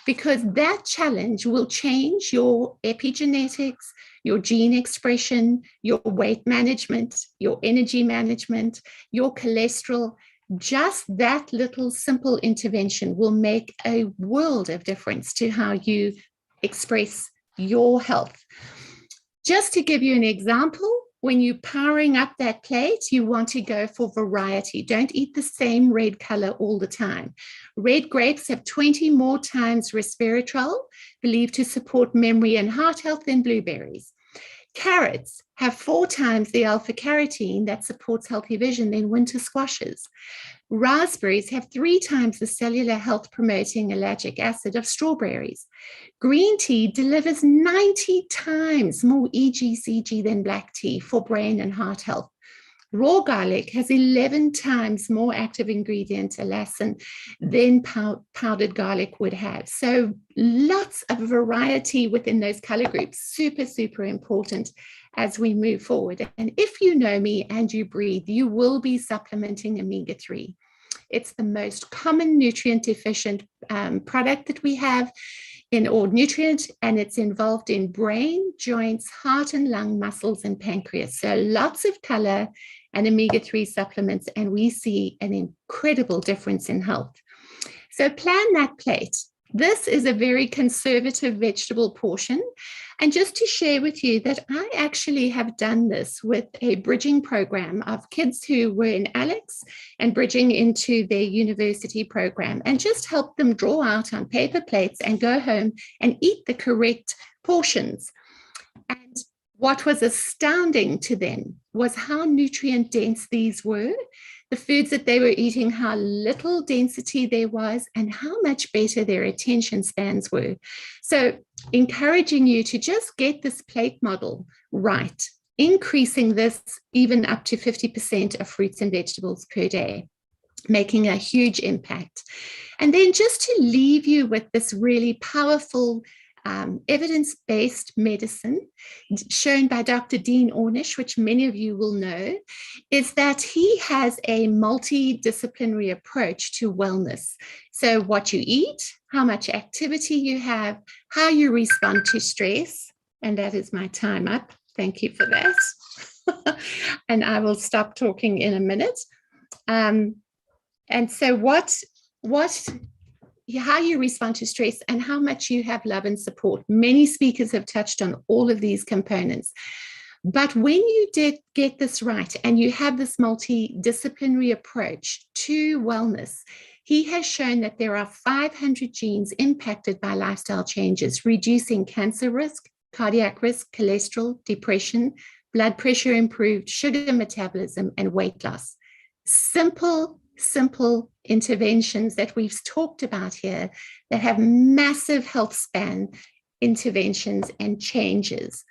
because that challenge will change your epigenetics, your gene expression, your weight management, your energy management, your cholesterol. Just that little simple intervention will make a world of difference to how you express your health. Just to give you an example, when you're powering up that plate, you want to go for variety. Don't eat the same red color all the time. Red grapes have 20 more times resveratrol, believed to support memory and heart health, than blueberries. Carrots have 4 times the alpha-carotene that supports healthy vision than winter squashes. Raspberries have 3 times the cellular health promoting ellagic acid of strawberries. Green tea delivers 90 times more EGCG than black tea for brain and heart health. Raw garlic has 11 times more active ingredient allicin than powdered garlic would have. So lots of variety within those color groups, super, super important as we move forward. And if you know me and you breathe, you will be supplementing omega-3. It's the most common nutrient efficient product that we have or nutrient, and it's involved in brain, joints, heart and lung, muscles, and pancreas. So lots of color and omega-3 supplements, and we see an incredible difference in health. So plan that plate. This is a very conservative vegetable portion. And just to share with you that I actually have done this with a bridging program of kids who were in Alex and bridging into their university program, and just help them draw out on paper plates and go home and eat the correct portions. And what was astounding to them was how nutrient dense these were, the foods that they were eating, how little density there was, and how much better their attention spans were. So encouraging you to just get this plate model right, increasing this even up to 50% of fruits and vegetables per day, making a huge impact. And then just to leave you with this really powerful evidence-based medicine shown by Dr. Dean Ornish, which many of you will know, is that he has a multidisciplinary approach to wellness. So what you eat, how much activity you have, how you respond to stress, and that is my time up. Thank you for that. And I will stop talking in a minute. And so how you respond to stress and how much you have love and support. Many speakers have touched on all of these components. But when you get this right and you have this multidisciplinary approach to wellness, he has shown that there are 500 genes impacted by lifestyle changes, reducing cancer risk, cardiac risk, cholesterol, depression, blood pressure improved, sugar metabolism, and weight loss. Simple interventions that we've talked about here that have massive health span interventions and changes.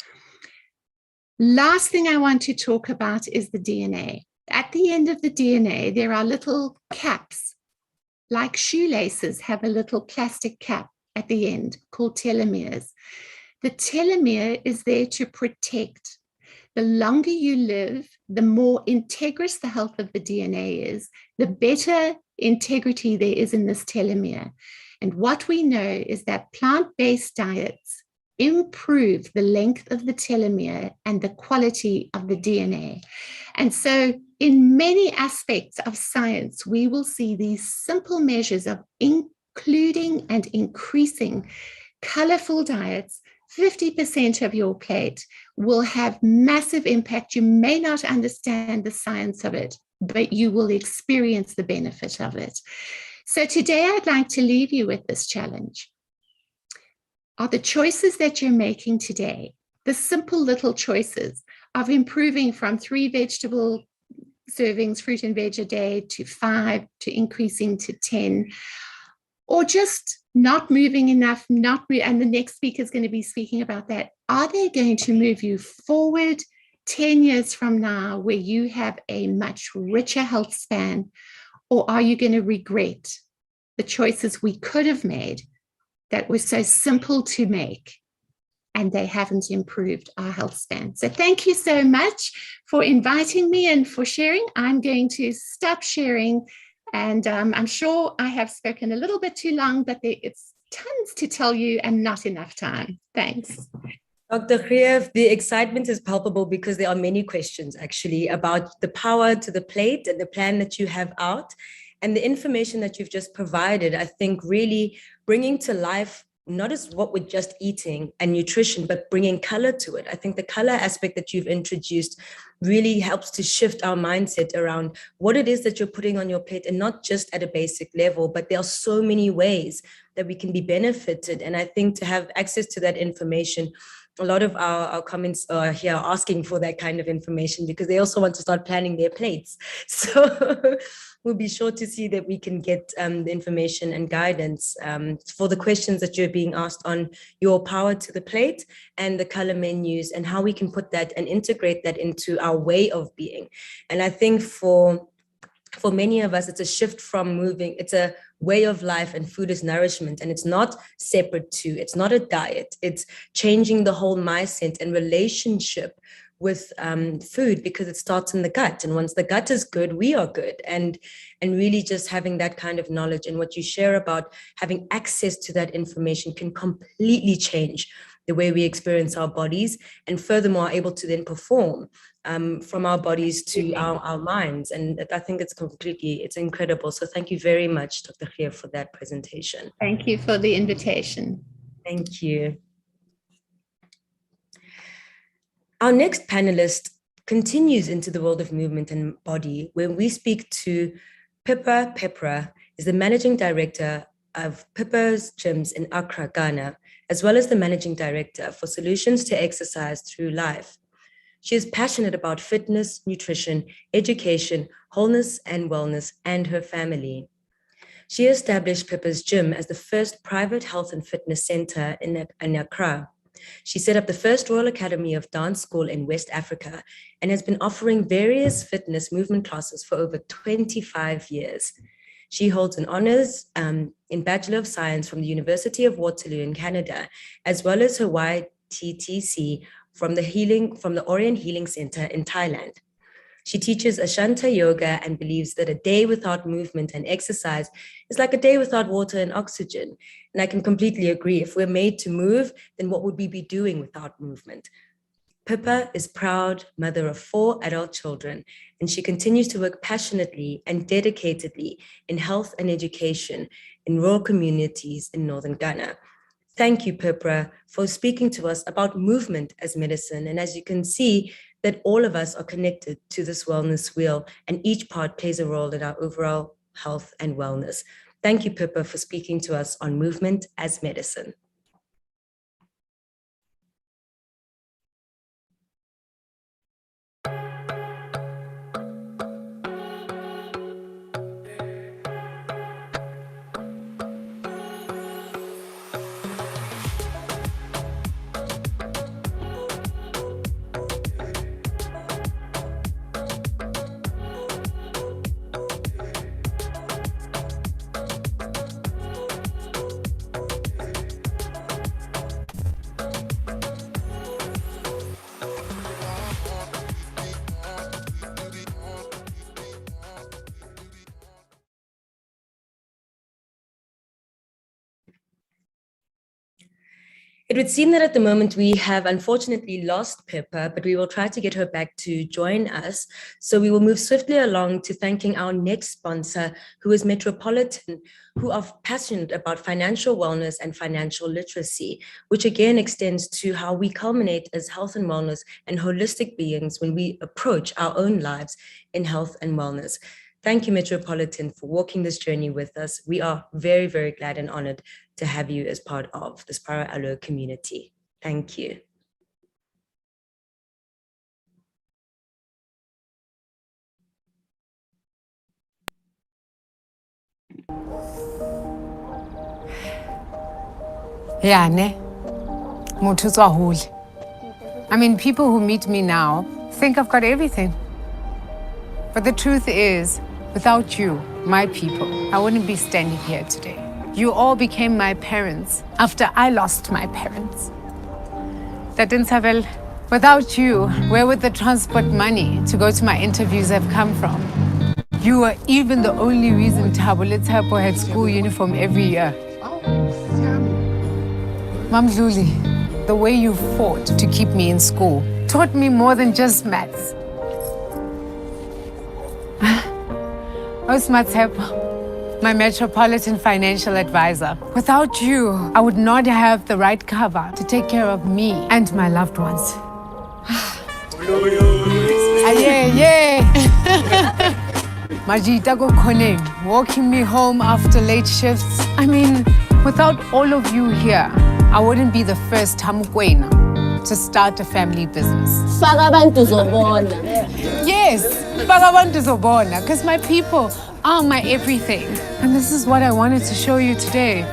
Last thing I want to talk about is the DNA. At the end of the DNA, there are little caps, like shoelaces have a little plastic cap at the end called telomeres. The telomere is there to protect. The longer you live, the more integrous the health of the DNA is, the better integrity there is in this telomere. And what we know is that plant-based diets improve the length of the telomere and the quality of the DNA. And so in many aspects of science, we will see these simple measures of including and increasing colorful diets. 50% of your plate will have massive impact. You may not understand the science of it, but you will experience the benefit of it. So today I'd like to leave you with this challenge. Are the choices that you're making today, the simple little choices of improving from 3 vegetable servings, fruit and veg a day, to 5, to increasing to 10, or just not moving enough, and the next speaker is going to be speaking about that. Are they going to move you forward 10 years from now where you have a much richer health span, or are you going to regret the choices we could have made that were so simple to make and they haven't improved our health span? So thank you so much for inviting me and for sharing. I'm going to stop sharing. And I'm sure I have spoken a little bit too long, but it's tons to tell you and not enough time. Thanks. Dr. Khiev, the excitement is palpable because there are many questions actually about the power to the plate and the plan that you have out, and the information that you've just provided, I think really bringing to life not as what we're just eating and nutrition, but bringing color to it. I think the color aspect that you've introduced really helps to shift our mindset around what it is that you're putting on your plate, and not just at a basic level, but there are so many ways that we can be benefited. And I think to have access to that information, a lot of our comments are here asking for that kind of information because they also want to start planning their plates. So we'll be sure to see that we can get the information and guidance for the questions that you're being asked on your power to the plate and the color menus, and how we can put that and integrate that into our way of being. And I think for many of us, it's a shift from moving. It's a way of life, and food is nourishment, and it's not separate to, it's not a diet. It's changing the whole mindset and relationship with food, because it starts in the gut. And once the gut is good, we are good. And really just having that kind of knowledge, and what you share about having access to that information can completely change the way we experience our bodies, and furthermore, able to then perform from our bodies to our minds. And I think it's incredible. So thank you very much, Dr. Khiev, for that presentation. Thank you for the invitation. Thank you. Our next panelist continues into the world of movement and body, where we speak to Pippa Pepra, is the managing director of Pippa's Gyms in Accra, Ghana, as well as the managing director for Solutions to Exercise Through Life. She is passionate about fitness, nutrition, education, wholeness and wellness, and her family. She established Pippa's Gym as the first private health and fitness center in Accra. She set up the first Royal Academy of Dance School in West Africa, and has been offering various fitness movement classes for over 25 years. She holds an honors in Bachelor of Science from the University of Waterloo in Canada, as well as her YTTC from the Orient Healing Center in Thailand. She teaches Ashanta Yoga and believes that a day without movement and exercise is like a day without water and oxygen. And I can completely agree. If we're made to move, then what would we be doing without movement? Pippa is proud mother of 4 adult children, and she continues to work passionately and dedicatedly in health and education in rural communities in northern Ghana. Thank you, Pippa, for speaking to us about movement as medicine. And as you can see, that all of us are connected to this wellness wheel, and each part plays a role in our overall health and wellness. Thank you, Pippa, for speaking to us on movement as medicine. It would seem that at the moment we have unfortunately lost Pippa, but we will try to get her back to join us. So we will move swiftly along to thanking our next sponsor, who is Metropolitan, who are passionate about financial wellness and financial literacy, which again extends to how we culminate as health and wellness and holistic beings when we approach our own lives in health and wellness. Thank you, Metropolitan, for walking this journey with us. We are very, very glad and honored to have you as part of the Spiral Aloe community. Thank you. Yeah, ne? Motho tswa hole. I mean, people who meet me now think I've got everything. But the truth is, without you, my people, I wouldn't be standing here today. You all became my parents after I lost my parents. Tatin without you, where would the transport money to go to my interviews have come from? You were even the only reason Thabo Letshepo had school uniform every year. Mam Dluli, the way you fought to keep me in school taught me more than just maths. Osmatshepo, my Metropolitan financial advisor. Without you, I would not have the right cover to take care of me and my loved ones. Majita go Koning, walking me home after late shifts. I mean, without all of you here, I wouldn't be the first Tamukwena to start a family business. Yes, Bagabantu Zobona, because my people are my everything. And this is what I wanted to show you today.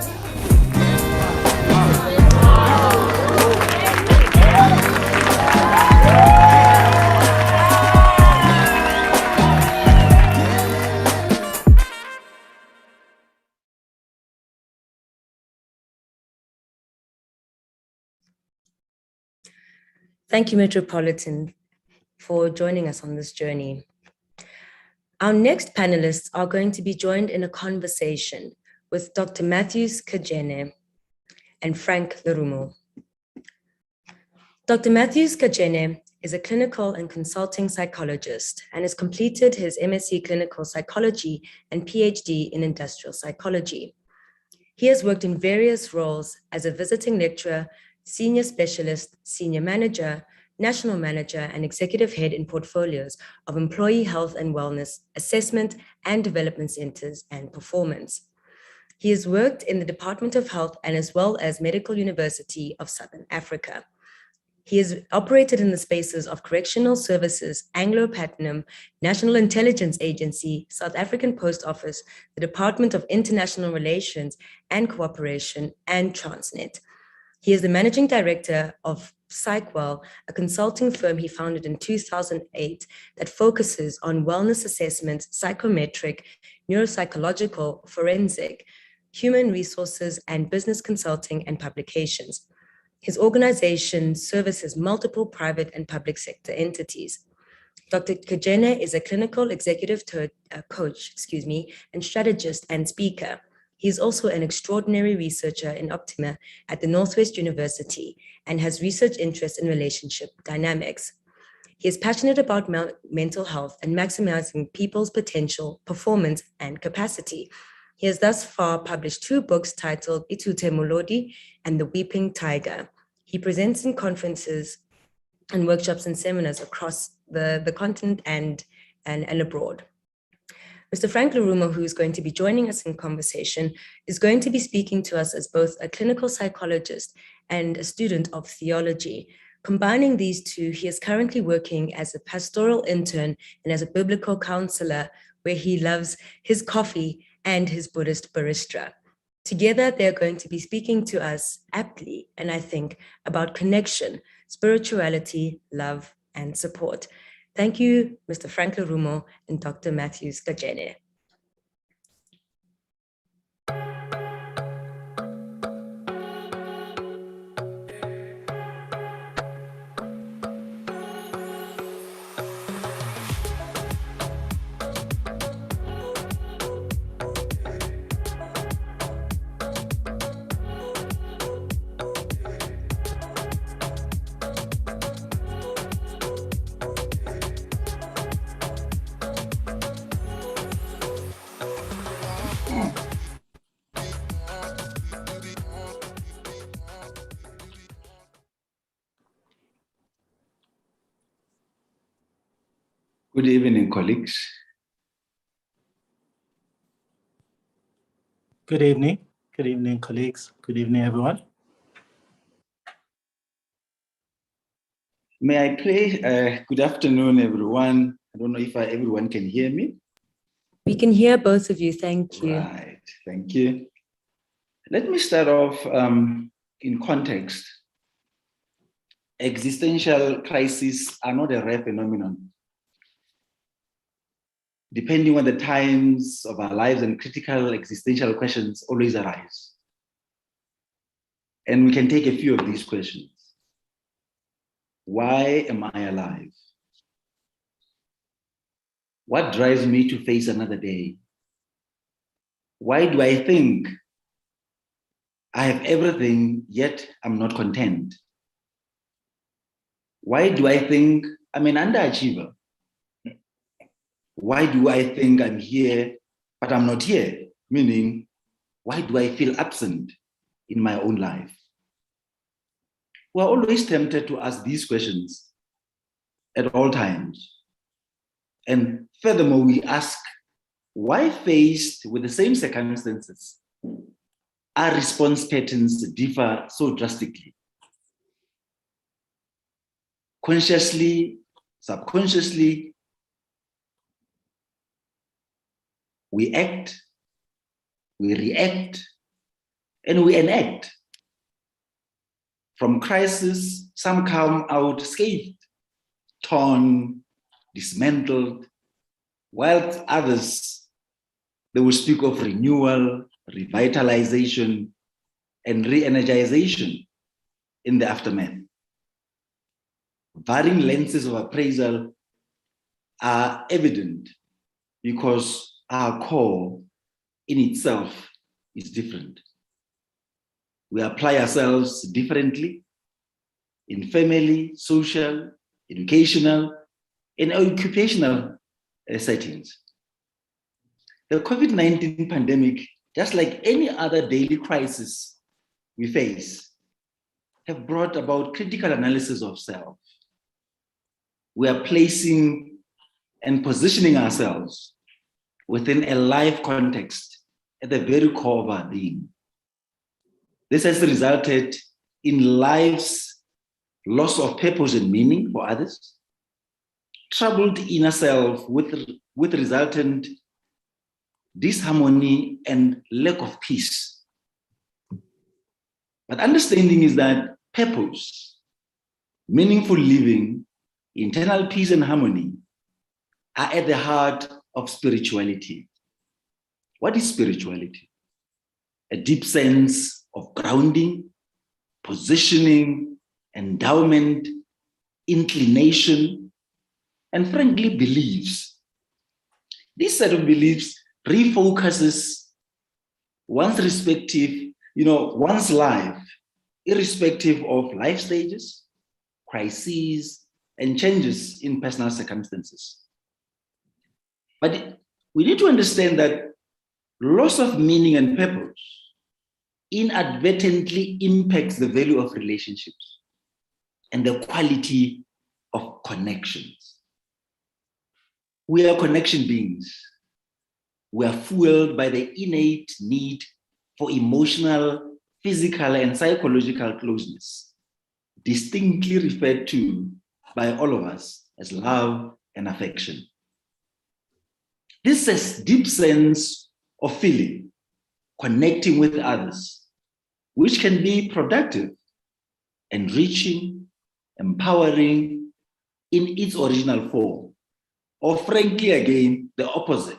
Thank you, Metropolitan, for joining us on this journey. Our next panelists are going to be joined in a conversation with Dr. Matthews Kajene and Frank Lerumo. Dr. Matthews Kajene is a clinical and consulting psychologist and has completed his MSc Clinical Psychology and PhD in Industrial Psychology. He has worked in various roles as a visiting lecturer, senior specialist, senior manager, national manager, and executive head in portfolios of employee health and wellness, assessment and development centers, and performance. He has worked in the Department of Health and as well as Medical University of Southern Africa. He has operated in the spaces of Correctional Services, Anglo-Platinum, National Intelligence Agency, South African Post Office, the Department of International Relations and Cooperation, and Transnet. He is the managing director of PsychWell, a consulting firm he founded in 2008 that focuses on wellness assessment, psychometric, neuropsychological, forensic, human resources, and business consulting and publications. His organization services multiple private and public sector entities. Dr. Kajene is a clinical executive coach, and strategist and speaker. He is also an extraordinary researcher in Optima at the Northwest University and has research interests in relationship dynamics. He is passionate about mental health and maximizing people's potential, performance, and capacity. He has thus far published 2 books titled Itute Molodi and The Weeping Tiger. He presents in conferences and workshops and seminars across the continent and abroad. Mr. Frank Lerumo, who is going to be joining us in conversation, is going to be speaking to us as both a clinical psychologist and a student of theology. Combining these two, he is currently working as a pastoral intern and as a biblical counselor, where he loves his coffee and his Buddhist barista. Together, they're going to be speaking to us aptly, and I think, about connection, spirituality, love, and support. Thank you, Mr. Frank Lerumo and Dr. Matthews Kajene. Good evening, colleagues. Good evening. Good evening, colleagues. Good evening, everyone. May I play? Good afternoon, everyone. I don't know if everyone can hear me. We can hear both of you. Thank you. Right. Thank you. Let me start off in context. Existential crises are not a rare phenomenon. Depending on the times of our lives, and critical existential questions always arise. And we can take a few of these questions. Why am I alive? What drives me to face another day? Why do I think I have everything, yet I'm not content? Why do I think I'm an underachiever? Why do I think I'm here, but I'm not here? Meaning, why do I feel absent in my own life? We're always tempted to ask these questions at all times. And furthermore, we ask, why faced with the same circumstances, our response patterns differ so drastically? Consciously, subconsciously, we act, we react, and we enact. From crisis, some come out scathed, torn, dismantled, while others, they will speak of renewal, revitalization, and re-energization in the aftermath. Varying lenses of appraisal are evident because our core in itself is different. We apply ourselves differently in family, social, educational, and occupational settings. The COVID-19 pandemic, just like any other daily crisis we face, have brought about critical analysis of self. We are placing and positioning ourselves within a life context at the very core of our being. This has resulted in life's loss of purpose and meaning for others, troubled inner self with resultant disharmony and lack of peace. But understanding is that purpose, meaningful living, internal peace and harmony are at the heart of spirituality. What is spirituality? A deep sense of grounding, positioning, endowment, inclination, and frankly, beliefs. This set of beliefs refocuses one's one's life, irrespective of life stages, crises, and changes in personal circumstances. But we need to understand that loss of meaning and purpose inadvertently impacts the value of relationships and the quality of connections. We are connection beings. We are fueled by the innate need for emotional, physical, and psychological closeness, distinctly referred to by all of us as love and affection. This is a deep sense of feeling, connecting with others, which can be productive, enriching, empowering in its original form, or frankly, again, the opposite.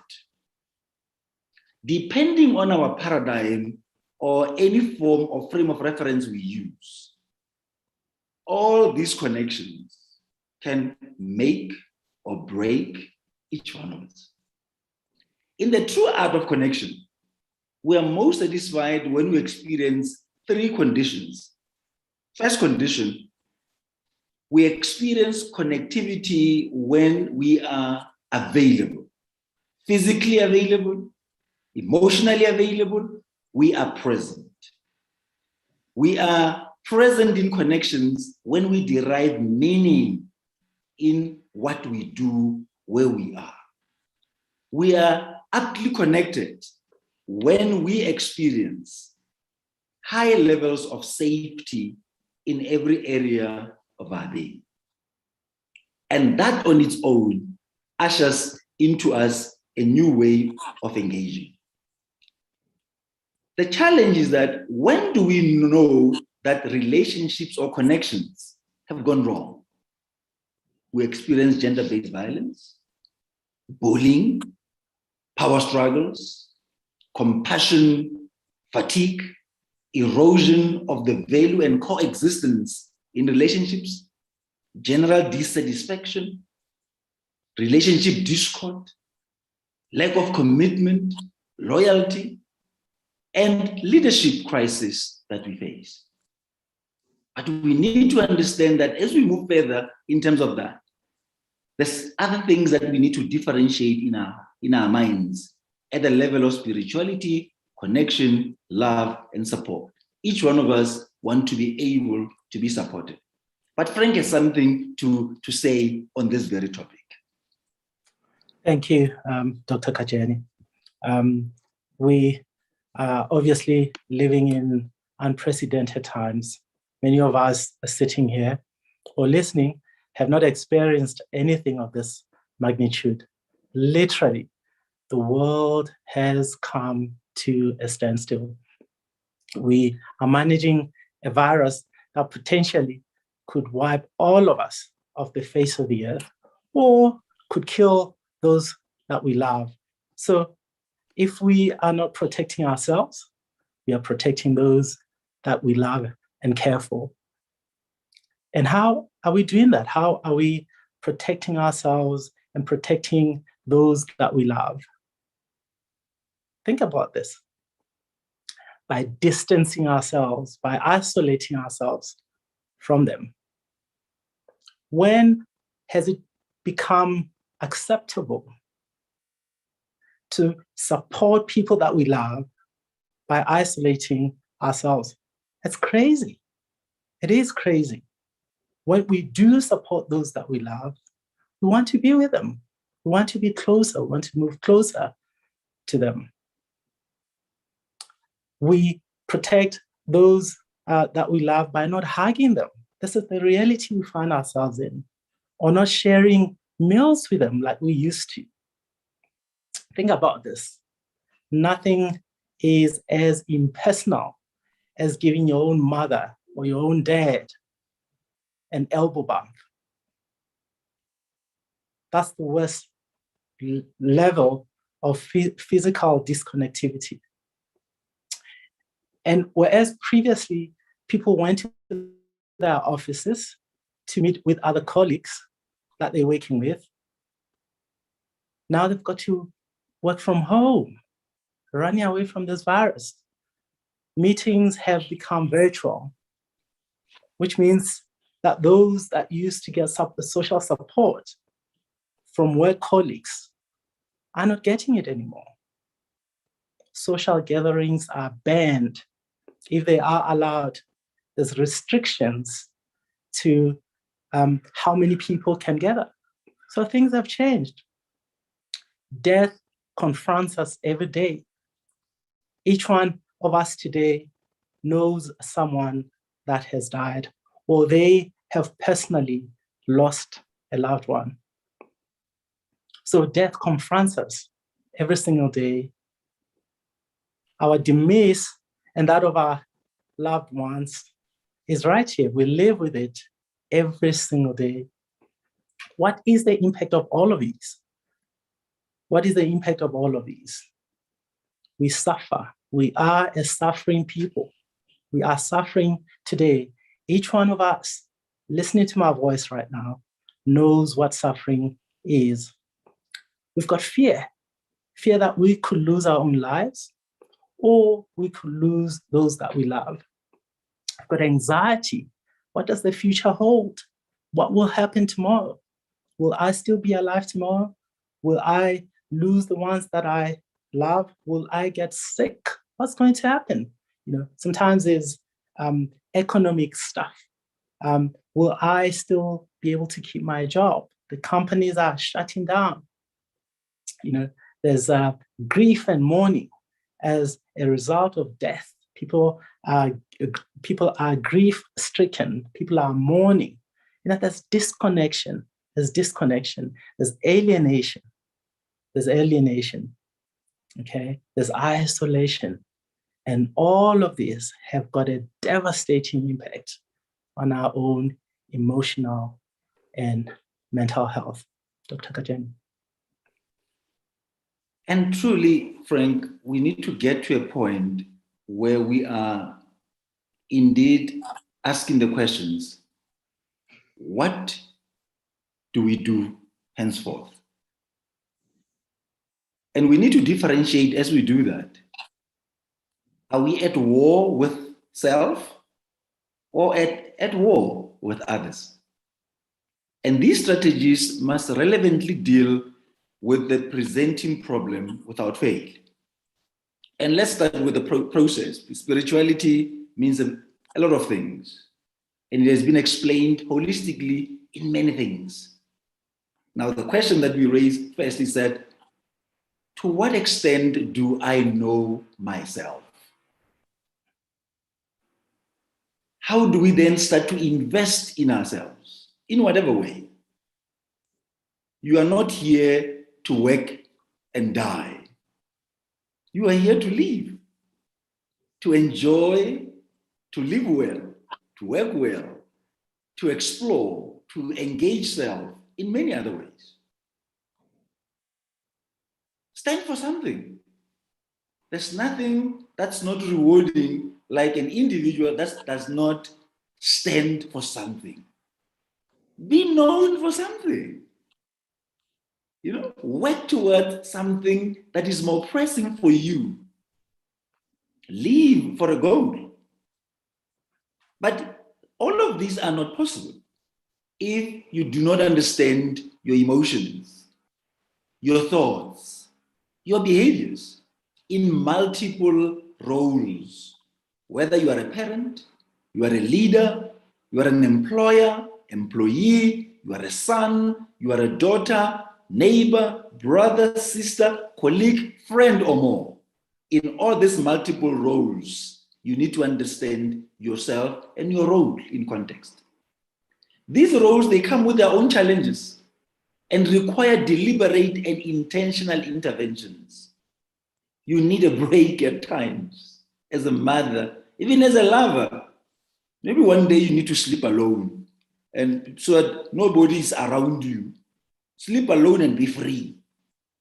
Depending on our paradigm or any form of frame of reference we use, all these connections can make or break each one of us. In the true art of connection, we are most satisfied when we experience three conditions. First condition, we experience connectivity when we are available, physically available, emotionally available, we are present. We are present in connections when we derive meaning in what we do where we are. We are aptly connected when we experience high levels of safety in every area of our being. And that on its own ushers into us a new way of engaging. The challenge is that when do we know that relationships or connections have gone wrong? We experience gender-based violence, bullying, power struggles, compassion fatigue, erosion of the value and coexistence in relationships, general dissatisfaction, relationship discord, lack of commitment, loyalty, and leadership crisis that we face. But we need to understand that as we move further in terms of that, there's other things that we need to differentiate in our minds at the level of spirituality, connection, love, and support. Each one of us want to be able to be supported. But Frank has something to say on this very topic. Thank you, Dr. Kajani. We are obviously living in unprecedented times. Many of us are sitting here or listening have not experienced anything of this magnitude. Literally, the world has come to a standstill. We are managing a virus that potentially could wipe all of us off the face of the earth or could kill those that we love. So if we are not protecting ourselves, we are protecting those that we love and care for. And how are we doing that? How are we protecting ourselves and protecting those that we love? Think about this. By distancing ourselves, by isolating ourselves from them. When has it become acceptable to support people that we love by isolating ourselves? That's crazy. It is crazy. When we do support those that we love, we want to be with them. We want to be closer. We want to move closer to them. We protect those that we love by not hugging them. This is the reality we find ourselves in. Or not sharing meals with them like we used to. Think about this. Nothing is as impersonal as giving your own mother or your own dad an elbow bump. That's the worst level of physical disconnectivity. And whereas previously people went to their offices to meet with other colleagues that they're working with, now they've got to work from home, running away from this virus. Meetings have become virtual, which means that those that used to get social support from work colleagues are not getting it anymore. Social gatherings are banned. If they are allowed, there's restrictions to how many people can gather. So things have changed. Death confronts us every day. Each one of us today knows someone that has died, or they have personally lost a loved one. So death confronts us every single day. Our demise and that of our loved ones is right here. We live with it every single day. What is the impact of all of these? What is the impact of all of these? We suffer. We are a suffering people. We are suffering today. Each one of us listening to my voice right now knows what suffering is. We've got fear that we could lose our own lives or we could lose those that we love. We've got anxiety. What does the future hold? What will happen tomorrow? Will I still be alive tomorrow? Will I lose the ones that I love? Will I get sick? What's going to happen? Sometimes there's economic stuff. Will I still be able to keep my job? The companies are shutting down. There's grief and mourning as a result of death. People are grief-stricken. People are mourning. There's disconnection. There's disconnection. There's alienation. There's alienation. Okay. There's isolation, and all of these have got a devastating impact on our own emotional and mental health. Dr. Kajani. And truly, Frank, we need to get to a point where we are indeed asking the questions, what do we do henceforth? And we need to differentiate as we do that. Are we at war with self or at war with others? And these strategies must relevantly deal with the presenting problem without fail. And let's start with the process. Spirituality means a lot of things, and it has been explained holistically in many things. Now, the question that we raised first is that, to what extent do I know myself? How do we then start to invest in ourselves in whatever way? You are not here to work and die. You are here to live, to enjoy, to live well, to work well, to explore, to engage self in many other ways. Stand for something. There's nothing that's not rewarding like an individual that does not stand for something. Be known for something. Work towards something that is more pressing for you. Live for a goal. But all of these are not possible if you do not understand your emotions, your thoughts, your behaviors in multiple roles. Whether you are a parent, you are a leader, you are an employer, employee, you are a son, you are a daughter, neighbor, brother, sister, colleague, friend, or more. In all these multiple roles, you need to understand yourself and your role in context. These roles, they come with their own challenges and require deliberate and intentional interventions. You need a break at times as a mother, even as a lover. Maybe one day you need to sleep alone, and so that nobody is around you. Sleep alone and be free.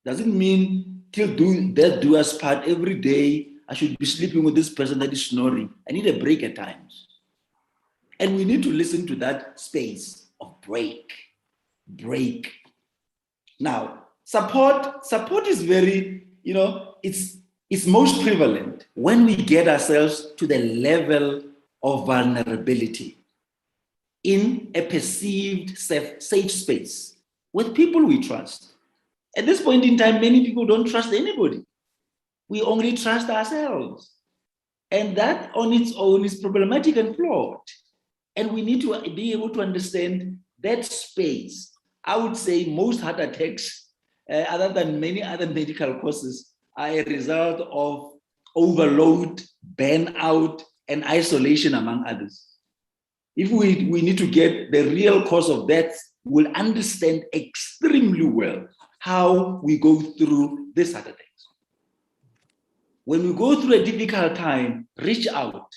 Doesn't mean till death do us part every day. I should be sleeping with this person that is snoring. I need a break at times. And we need to listen to that space of break. Now, support is very, it's most prevalent when we get ourselves to the level of vulnerability in a perceived safe space with people we trust. At this point in time, many people don't trust anybody. We only trust ourselves. And that on its own is problematic and flawed. And we need to be able to understand that space. I would say most heart attacks, other than many other medical causes, are a result of overload, burnout, and isolation, among others. If we need to get the real cause of death, we'll understand extremely well how we go through these heart attacks. When we go through a difficult time, reach out,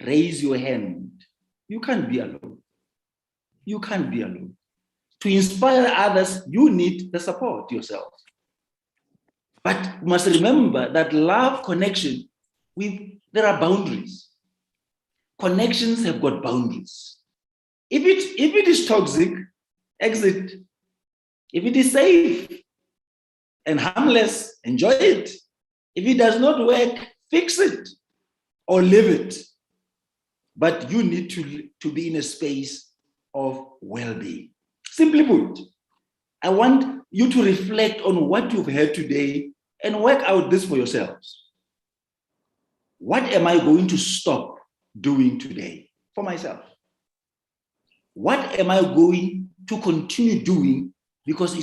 raise your hand. You can't be alone. You can't be alone. To inspire others, you need the support yourself. But you must remember that love connection, there are boundaries. Connections have got boundaries. If it is toxic, exit. If it is safe and harmless, enjoy it. If it does not work, fix it or leave it. But you need to be in a space of well-being. Simply put, I want you to reflect on what you've heard today and work out this for yourselves. What am I going to stop doing today for myself? What am I going to continue doing because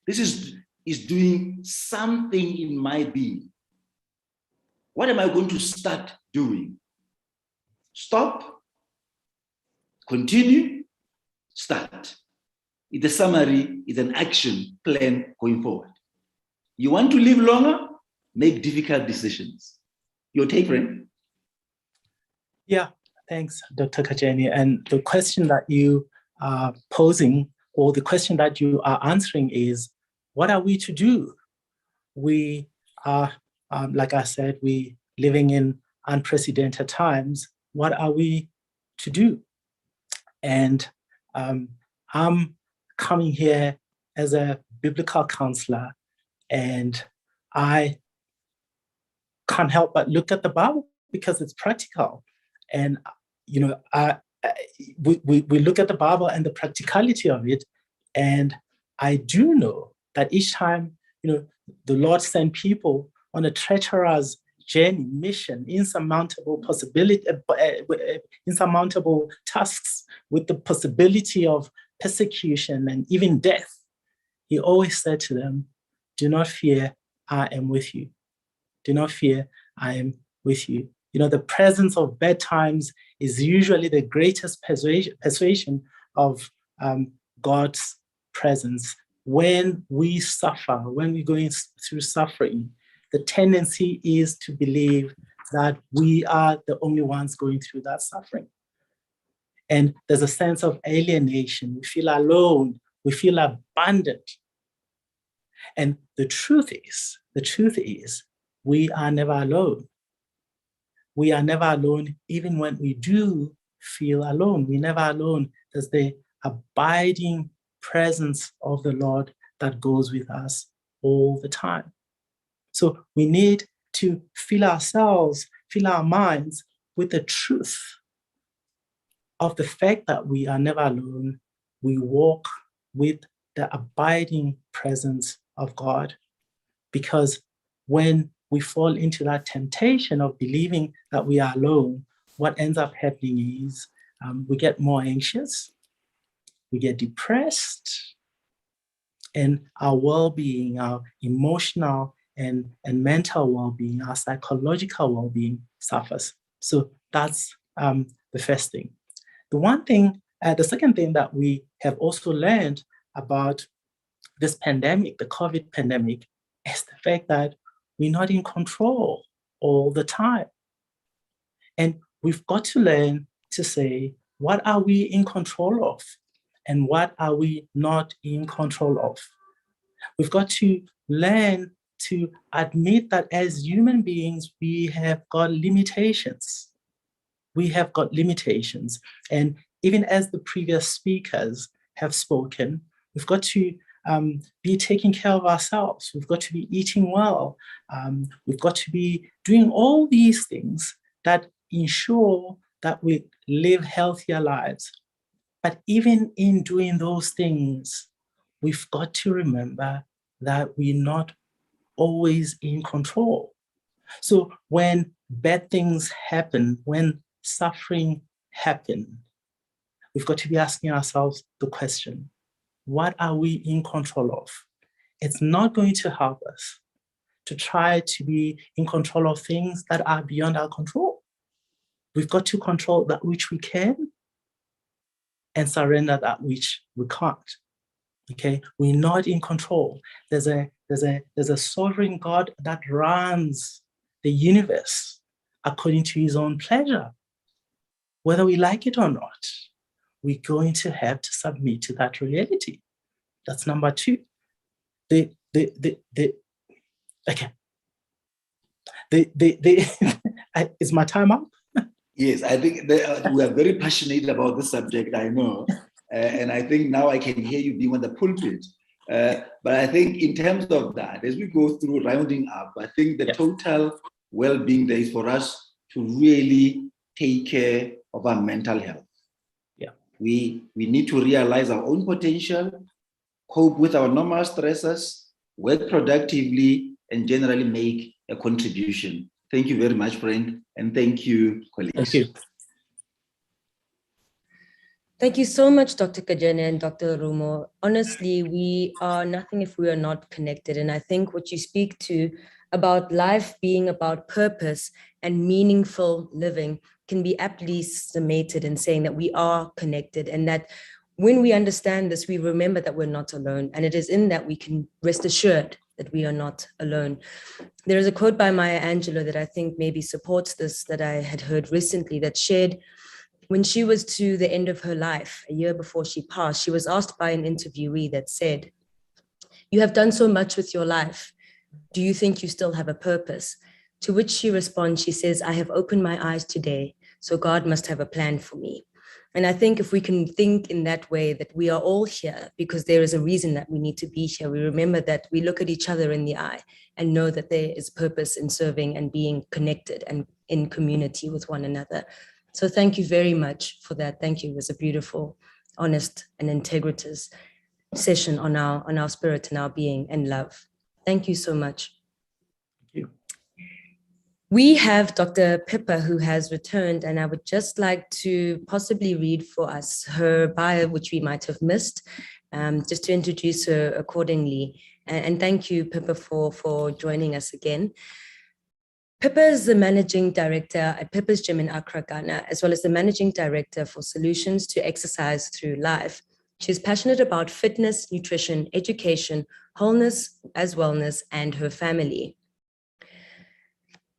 this is doing something in my being. What am I going to start doing? Stop, continue, start. The summary is an action plan going forward. You want to live longer? Make difficult decisions. Your take, friend? Yeah, thanks, Dr. Kajeni. And the question that you are posing, or the question that you are answering is, what are we to do? We are, like I said, we living in unprecedented times. What are we to do? And I'm coming here as a biblical counselor, and I can't help but look at the Bible because it's practical. And, you know, we look at the Bible and the practicality of it. And I do know that each time, you know, the Lord sent people on a treacherous journey, mission, insurmountable insurmountable tasks with the possibility of persecution and even death. He always said to them, do not fear, I am with you. Do not fear, I am with you. You know, the presence of bad times is usually the greatest persuasion of God's presence. When we suffer, when we're going through suffering, the tendency is to believe that we are the only ones going through that suffering. And there's a sense of alienation. We feel alone. We feel abandoned. And the truth is, we are never alone. We are never alone, even when we do feel alone. We're never alone. There's the abiding presence of the Lord that goes with us all the time. So we need to fill ourselves, fill our minds with the truth of the fact that we are never alone. We walk with the abiding presence of God. Because when we fall into that temptation of believing that we are alone, what ends up happening is we get more anxious, we get depressed, and our well-being, our emotional and mental well-being, our psychological well-being suffers. So that's the first thing. The second thing that we have also learned about this pandemic, the COVID pandemic, is the fact that we're not in control all the time. And we've got to learn to say, what are we in control of? And what are we not in control of? We've got to learn to admit that as human beings, we have got limitations. We have got limitations. And even as the previous speakers have spoken, we've got to be taking care of ourselves. We've got to be eating well. We've got to be doing all these things that ensure that we live healthier lives. But even in doing those things, we've got to remember that we're not always in control. So when bad things happen, when suffering happens, we've got to be asking ourselves the question, what are we in control of? It's not going to help us to try to be in control of things that are beyond our control. We've got to control that which we can and surrender that which we can't. Okay, we're not in control. There's a sovereign God that runs the universe according to his own pleasure. Whether we like it or not, we're going to have to submit to that reality. That's number two. Is my time up? Yes, I think we are very passionate about this subject, I know. And I think now I can hear you being on the pulpit. But I think in terms of that, as we go through rounding up, I think the total well-being there is for us to really take care of our mental health. Yeah, we need to realize our own potential, cope with our normal stresses, work productively, and generally make a contribution. Thank you very much, friend. And thank you, colleagues. Thank you. Thank you so much, Dr. Kajene and Dr. Rumo. Honestly, we are nothing if we are not connected. And I think what you speak to about life being about purpose and meaningful living can be aptly summated in saying that we are connected, and that when we understand this, we remember that we're not alone. And it is in that we can rest assured that we are not alone. There is a quote by Maya Angelou that I think maybe supports this, that I had heard recently, that shared when she was to the end of her life, a year before she passed. She was asked by an interviewee that said, "You have done so much with your life. Do you think you still have a purpose?" To which she responds, she says, "I have opened my eyes today, so God must have a plan for me." And I think if we can think in that way, that we are all here because there is a reason that we need to be here. We remember that we look at each other in the eye and know that there is purpose in serving and being connected and in community with one another. So thank you very much for that. Thank you. It was a beautiful, honest, and integritous session on our spirit and our being and love. Thank you so much. Thank you. We have Dr. Pippa, who has returned, and I would just like to possibly read for us her bio, which we might have missed, just to introduce her accordingly. And thank you, Pippa, for joining us again. Pippa is the Managing Director at Pippa's Gym in Accra, Ghana, as well as the Managing Director for Solutions to Exercise Through Life. She's passionate about fitness, nutrition, education, wholeness as wellness, and her family.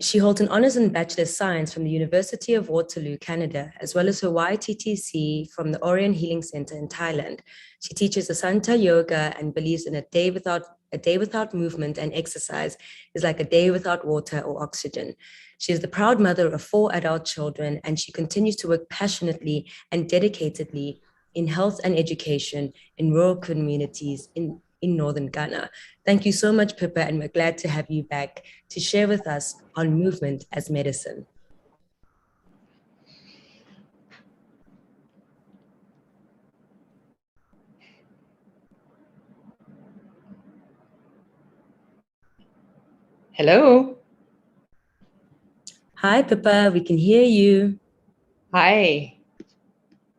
She holds an Honours in Bachelor Science from the University of Waterloo, Canada, as well as her YTTC from the Orion Healing Center in Thailand. She teaches Asanta Yoga and believes in a day without movement and exercise is like a day without water or oxygen. She is the proud mother of 4 adult children, and she continues to work passionately and dedicatedly in health and education in rural communities in Northern Ghana. Thank you so much, Pippa, and we're glad to have you back to share with us on movement as medicine. Hello. Hi, Pippa, we can hear you. Hi.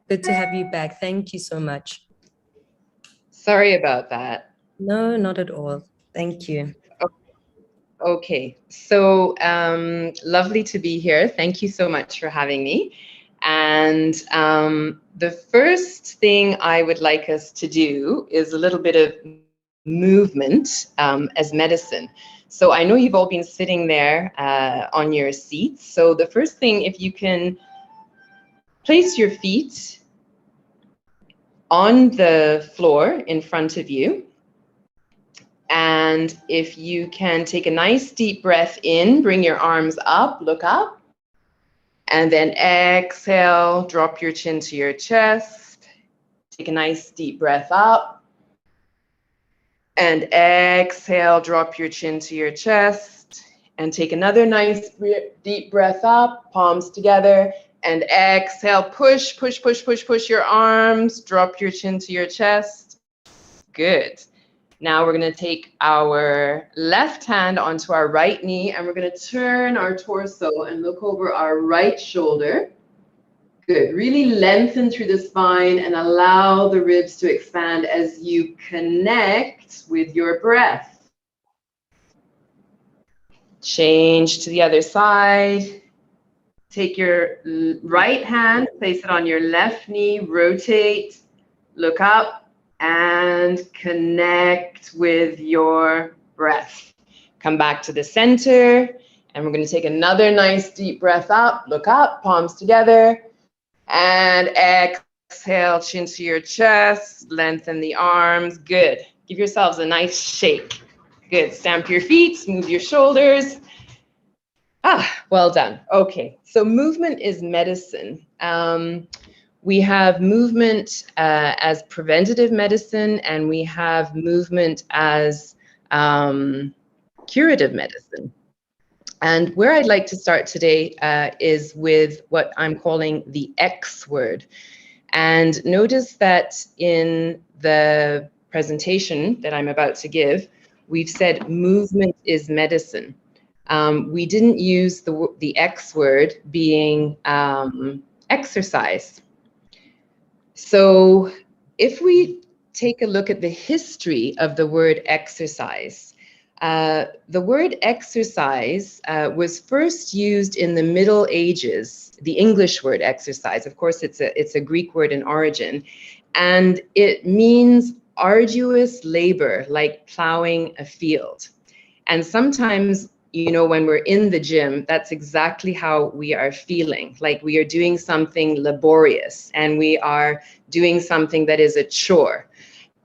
Good to have you back. Thank you so much. Sorry about that. No, not at all. Thank you. Okay, so lovely to be here. Thank you so much for having me. And the first thing I would like us to do is a little bit of movement as medicine. So I know you've all been sitting there on your seats. So the first thing, if you can place your feet on the floor in front of you. And if you can take a nice deep breath in, bring your arms up, look up. And then exhale, drop your chin to your chest. Take a nice deep breath up. And exhale, drop your chin to your chest. And take another nice deep breath up, palms together. And exhale, push, push, push, push, push your arms. Drop your chin to your chest. Good. Now we're going to take our left hand onto our right knee, and we're going to turn our torso and look over our right shoulder. Good. Really lengthen through the spine and allow the ribs to expand as you connect with your breath. Change to the other side. Take your right hand, place it on your left knee, rotate, look up. And connect with your breath. Come back to the center, and we're going to take another nice deep breath up, look up, palms together, and exhale, chin to your chest, lengthen the arms. Good. Give yourselves a nice shake. Good. Stamp your feet, smooth your shoulders. Well done. Okay, so movement is medicine. We have movement as preventative medicine, and we have movement as curative medicine. And where I'd like to start today is with what I'm calling the X word. And notice that in the presentation that I'm about to give, we've said movement is medicine. We didn't use the X word being exercise. So if we take a look at the history of the word exercise, the word exercise was first used in the Middle Ages, the English word exercise. Of course, it's a Greek word in origin, and it means arduous labor, like plowing a field. And sometimes, you know, when we're in the gym, that's exactly how we are feeling, like we are doing something laborious and we are doing something that is a chore.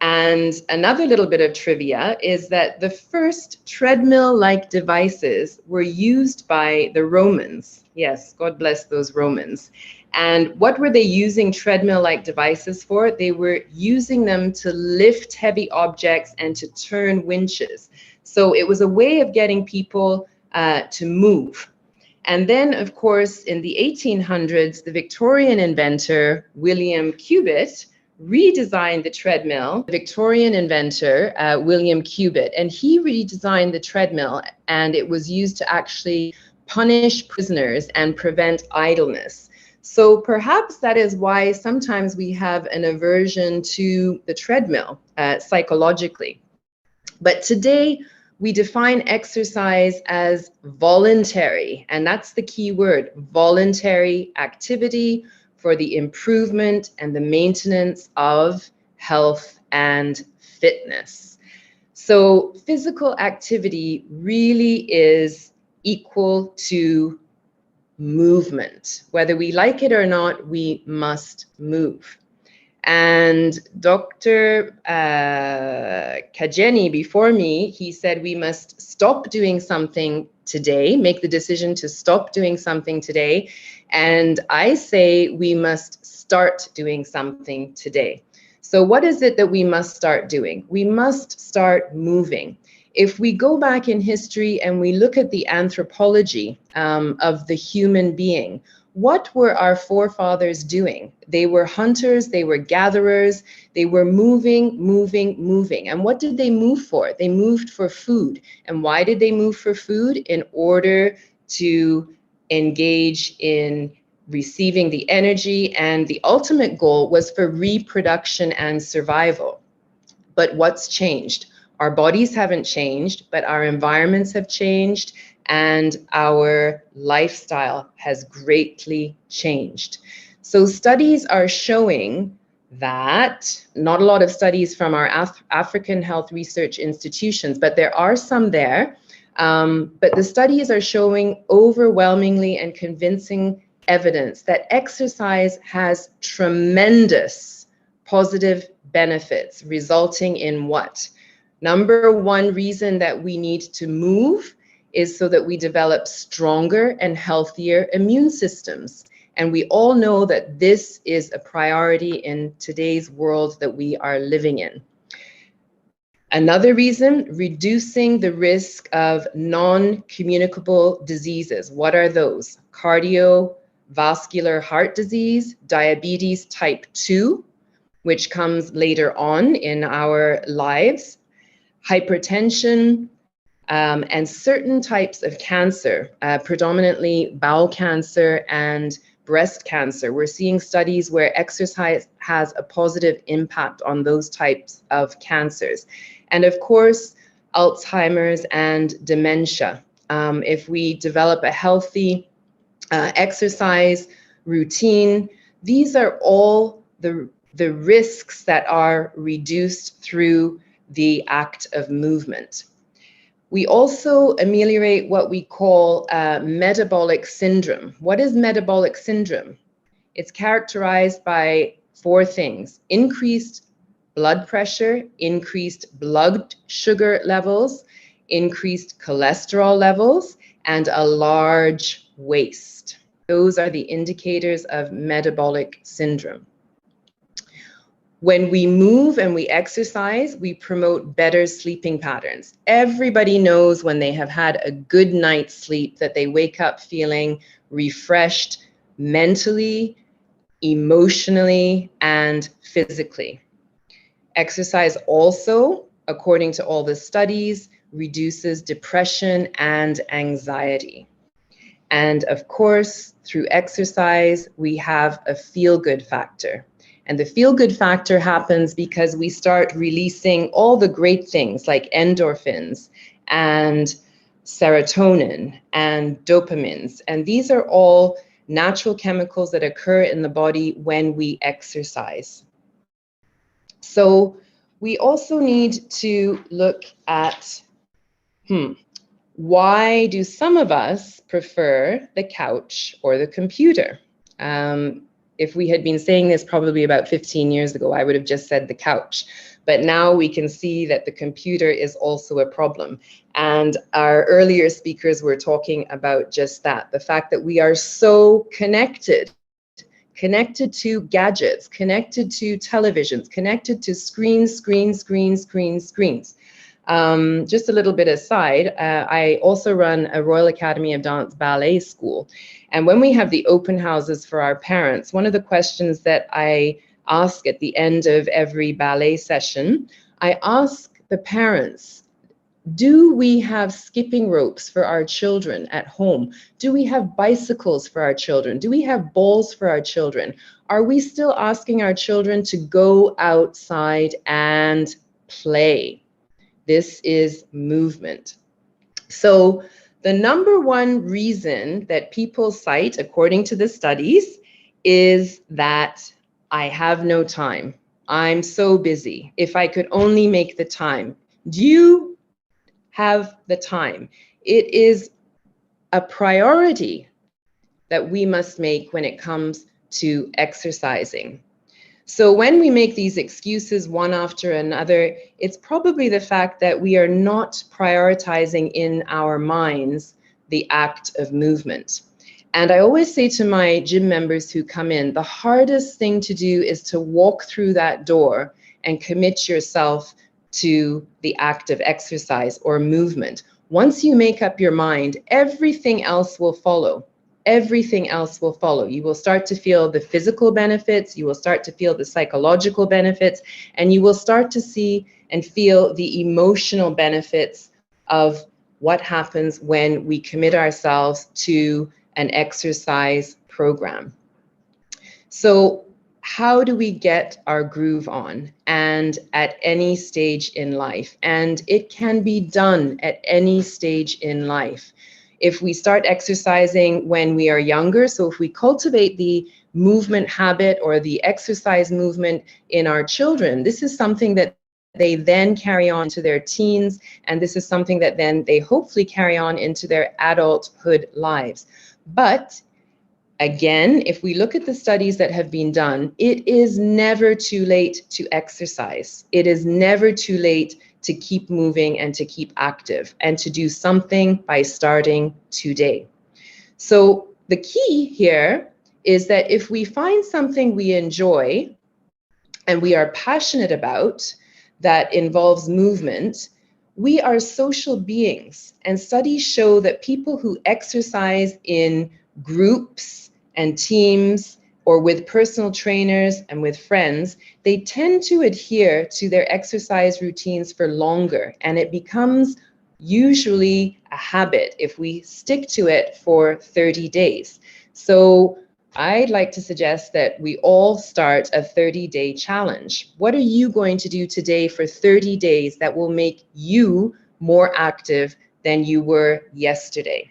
And another little bit of trivia is that the first treadmill-like devices were used by the Romans. Yes, God bless those Romans. And what were they using treadmill-like devices for? They were using them to lift heavy objects and to turn winches. So it was a way of getting people to move. And then, of course, in the 1800s, the Victorian inventor, William Cubitt, redesigned the treadmill. The Victorian inventor, William Cubitt, and he redesigned the treadmill, and it was used to actually punish prisoners and prevent idleness. So perhaps that is why sometimes we have an aversion to the treadmill psychologically. But today, we define exercise as voluntary, and that's the key word, voluntary activity for the improvement and the maintenance of health and fitness. So physical activity really is equal to movement. Whether we like it or not, we must move. And Dr. Kajeni before me, he said we must stop doing something today, make the decision to stop doing something today. And I say we must start doing something today. So what is it that we must start doing? We must start moving. If we go back in history and we look at the anthropology of the human being, what were our forefathers doing? They were hunters, they were gatherers, they were moving. And what did they move for? They moved for food. And why did they move for food? In order to engage in receiving the energy, and the ultimate goal was for reproduction and survival. But what's changed? Our bodies haven't changed, but our environments have changed, and our lifestyle has greatly changed. So studies are showing that, not a lot of studies from our African health research institutions, but there are some there, but the studies are showing overwhelmingly and convincing evidence that exercise has tremendous positive benefits, resulting in what? Number one reason that we need to move is so that we develop stronger and healthier immune systems. And we all know that this is a priority in today's world that we are living in. Another reason, reducing the risk of non-communicable diseases. What are those? Cardiovascular heart disease, diabetes type 2, which comes later on in our lives, hypertension, and certain types of cancer, predominantly bowel cancer and breast cancer. We're seeing studies where exercise has a positive impact on those types of cancers. And of course, Alzheimer's and dementia. If we develop a healthy exercise routine, these are all the risks that are reduced through the act of movement. We also ameliorate what we call metabolic syndrome. What is metabolic syndrome? It's characterized by 4 things: increased blood pressure, increased blood sugar levels, increased cholesterol levels, and a large waist. Those are the indicators of metabolic syndrome. When we move and we exercise, we promote better sleeping patterns. Everybody knows when they have had a good night's sleep that they wake up feeling refreshed mentally, emotionally, and physically. Exercise also, according to all the studies, reduces depression and anxiety. And of course, through exercise, we have a feel-good factor. And the feel-good factor happens because we start releasing all the great things like endorphins and serotonin and dopamines. And these are all natural chemicals that occur in the body when we exercise. So we also need to look at, why do some of us prefer the couch or the computer? If we had been saying this probably about 15 years ago, I would have just said the couch. But now we can see that the computer is also a problem. And our earlier speakers were talking about just that, the fact that we are so connected to gadgets, connected to televisions, connected to screens. Just a little bit aside, I also run a Royal Academy of Dance ballet school. And when we have the open houses for our parents, one of the questions that I ask at the end of every ballet session, I ask the parents, do we have skipping ropes for our children at home? Do we have bicycles for our children? Do we have balls for our children? Are we still asking our children to go outside and play? This is movement. So the number one reason that people cite, according to the studies, is that I have no time. I'm so busy. If I could only make the time. Do you have the time? It is a priority that we must make when it comes to exercising. So when we make these excuses one after another, it's probably the fact that we are not prioritizing in our minds the act of movement. And I always say to my gym members who come in, the hardest thing to do is to walk through that door and commit yourself to the act of exercise or movement. Once you make up your mind, everything else will follow. Everything else will follow. You will start to feel the physical benefits, you will start to feel the psychological benefits, and you will start to see and feel the emotional benefits of what happens when we commit ourselves to an exercise program. So how do we get our groove on, and at any stage in life? And it can be done at any stage in life. If we start exercising when we are younger, so if we cultivate the movement habit or the exercise movement in our children, this is something that they then carry on to their teens, and this is something that then they hopefully carry on into their adulthood lives. But again, if we look at the studies that have been done, it is never too late to exercise. It is never too late to keep moving and to keep active and to do something by starting today. So the key here is that if we find something we enjoy and we are passionate about that involves movement, we are social beings, and studies show that people who exercise in groups and teams or with personal trainers and with friends, they tend to adhere to their exercise routines for longer, and it becomes usually a habit if we stick to it for 30 days. So I'd like to suggest that we all start a 30-day challenge. What are you going to do today for 30 days that will make you more active than you were yesterday?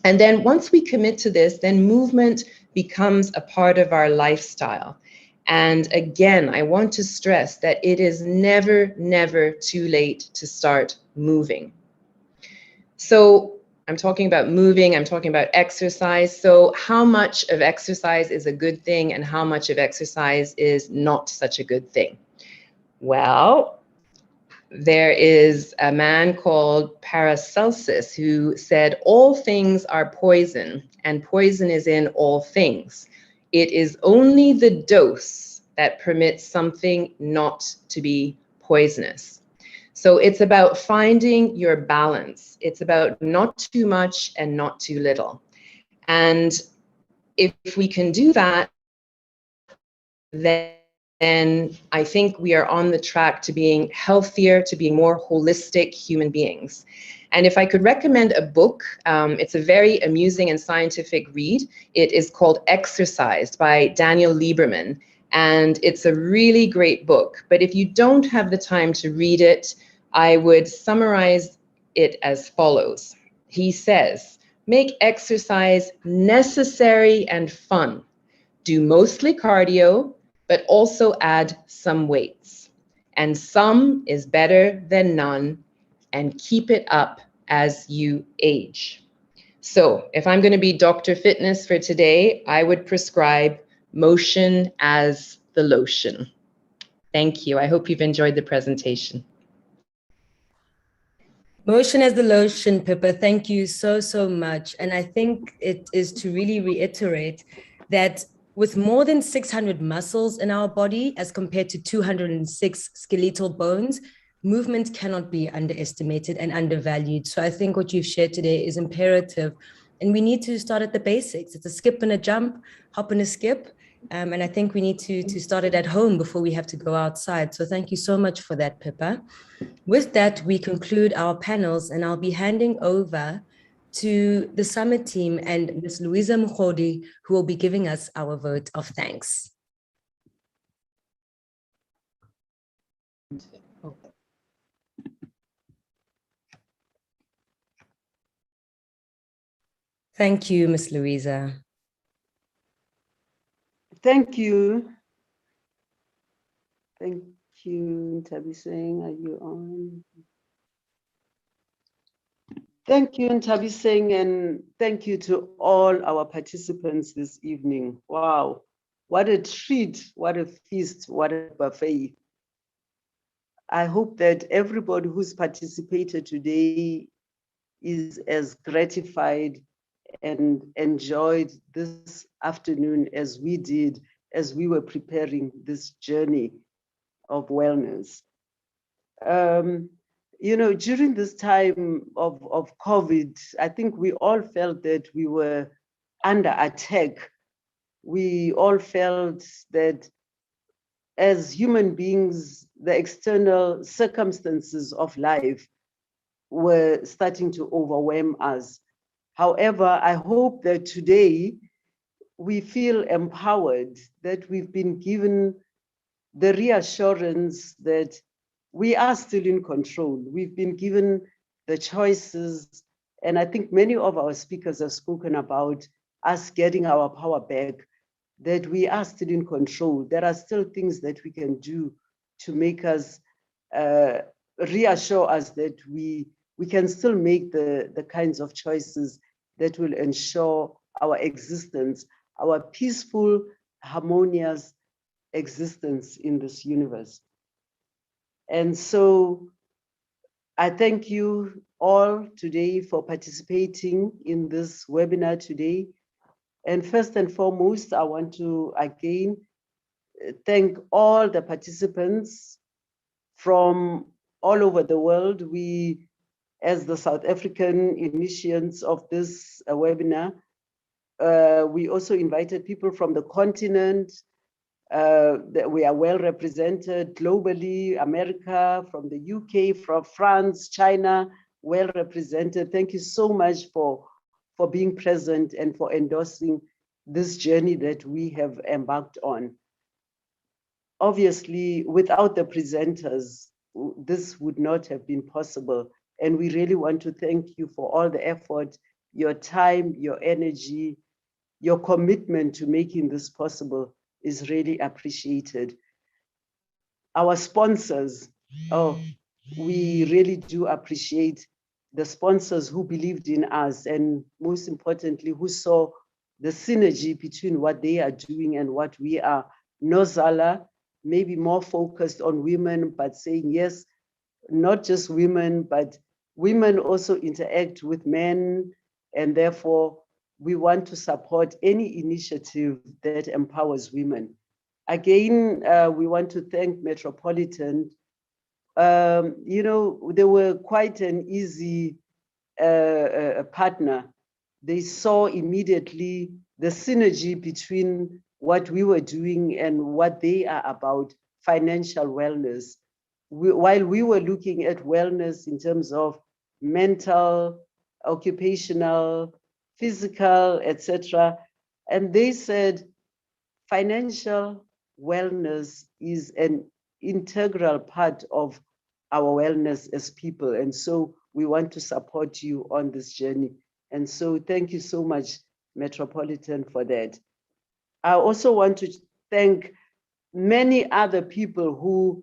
And then once we commit to this, then movement becomes a part of our lifestyle. And again, I want to stress that it is never, never too late to start moving. So I'm talking about moving, I'm talking about exercise. So how much of exercise is a good thing and how much of exercise is not such a good thing? Well, there is a man called Paracelsus who said, all things are poison, and poison is in all things. It is only the dose that permits something not to be poisonous. So it's about finding your balance. It's about not too much and not too little. And if we can do that, then I think we are on the track to being healthier, to being more holistic human beings. And if I could recommend a book, it's a very amusing and scientific read. It is called Exercised by Daniel Lieberman. And it's a really great book. But if you don't have the time to read it, I would summarize it as follows. He says, make exercise necessary and fun. Do mostly cardio, but also add some weights. And some is better than none, and keep it up as you age. So if I'm going to be Dr. Fitness for today, I would prescribe motion as the lotion. Thank you. I hope you've enjoyed the presentation. Motion as the lotion, Pippa. Thank you so, so much. And I think it is to really reiterate that with more than 600 muscles in our body as compared to 206 skeletal bones, movement cannot be underestimated and undervalued. So I think what you've shared today is imperative. And we need to start at the basics. It's a skip and a jump, hop and a skip. And I think we need to start it at home before we have to go outside. So thank you so much for that, Pippa. With that, we conclude our panels, and I'll be handing over to the summit team and Ms. Louisa Mkhodi, who will be giving us our vote of thanks. Thank you, Ms. Louisa. Thank you. Thank you, Ntabiseng. Are you on? Thank you, Ntabiseng, and thank you to all our participants this evening. Wow, what a treat, what a feast, what a buffet. I hope that everybody who's participated today is as gratified and enjoyed this afternoon as we did, as we were preparing this journey of wellness. You know, during this time of COVID, I think we all felt that we were under attack. We all felt that as human beings, the external circumstances of life were starting to overwhelm us. However, I hope that today we feel empowered, that we've been given the reassurance that we are still in control. We've been given the choices, and I think many of our speakers have spoken about us getting our power back, that we are still in control. There are still things that we can do to make us, reassure us that we can still make the kinds of choices that will ensure our existence, our peaceful, harmonious existence in this universe. And so I thank you all today for participating in this webinar today. And first and foremost, I want to again thank all the participants from all over the world. We, as the South African initiates of this webinar, we also invited people from the continent. That we are well represented globally, America, from the UK, from France, China, well represented. Thank you so much for being present and for endorsing this journey that we have embarked on. Obviously, without the presenters, this would not have been possible. And we really want to thank you for all the effort, your time, your energy, your commitment to making this possible is really appreciated. Our sponsors, we really do appreciate the sponsors who believed in us, and most importantly, who saw the synergy between what they are doing and what we are. Nozala, maybe more focused on women, but saying, yes, not just women, but women also interact with men, and therefore we want to support any initiative that empowers women. Again, we want to thank Metropolitan. You know, they were quite an easy partner. They saw immediately the synergy between what we were doing and what they are about, financial wellness. While we were looking at wellness in terms of mental, occupational, physical, etc., and they said financial wellness is an integral part of our wellness as people. And so we want to support you on this journey. And so thank you so much, Metropolitan, for that. I also want to thank many other people who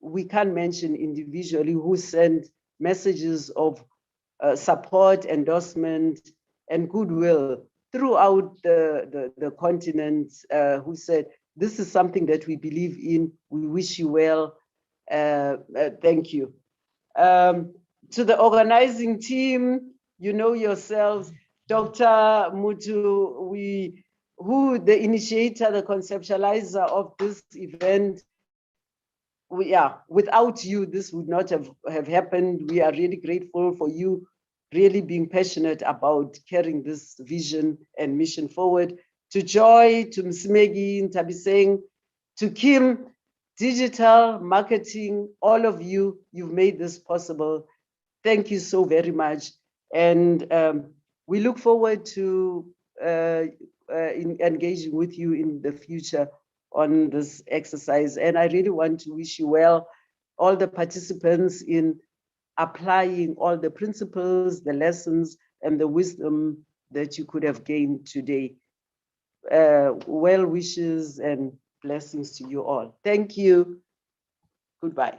we can't mention individually, who sent messages of support, endorsement, and goodwill throughout the continent, who said, this is something that we believe in, we wish you well, thank you. To the organizing team, you know yourselves, Dr. Mutu, who the initiator, the conceptualizer of this event, without you, this would not have happened. We are really grateful for you really being passionate about carrying this vision and mission forward. To Joy, to Msimegi, Tabiseng, to Kim, digital marketing, all of you, you've made this possible. Thank you so very much. And we look forward to engaging with you in the future on this exercise. And I really want to wish you well, all the participants, in applying all the principles, the lessons, and the wisdom that you could have gained today. Well wishes and blessings to you all. Thank you. Goodbye.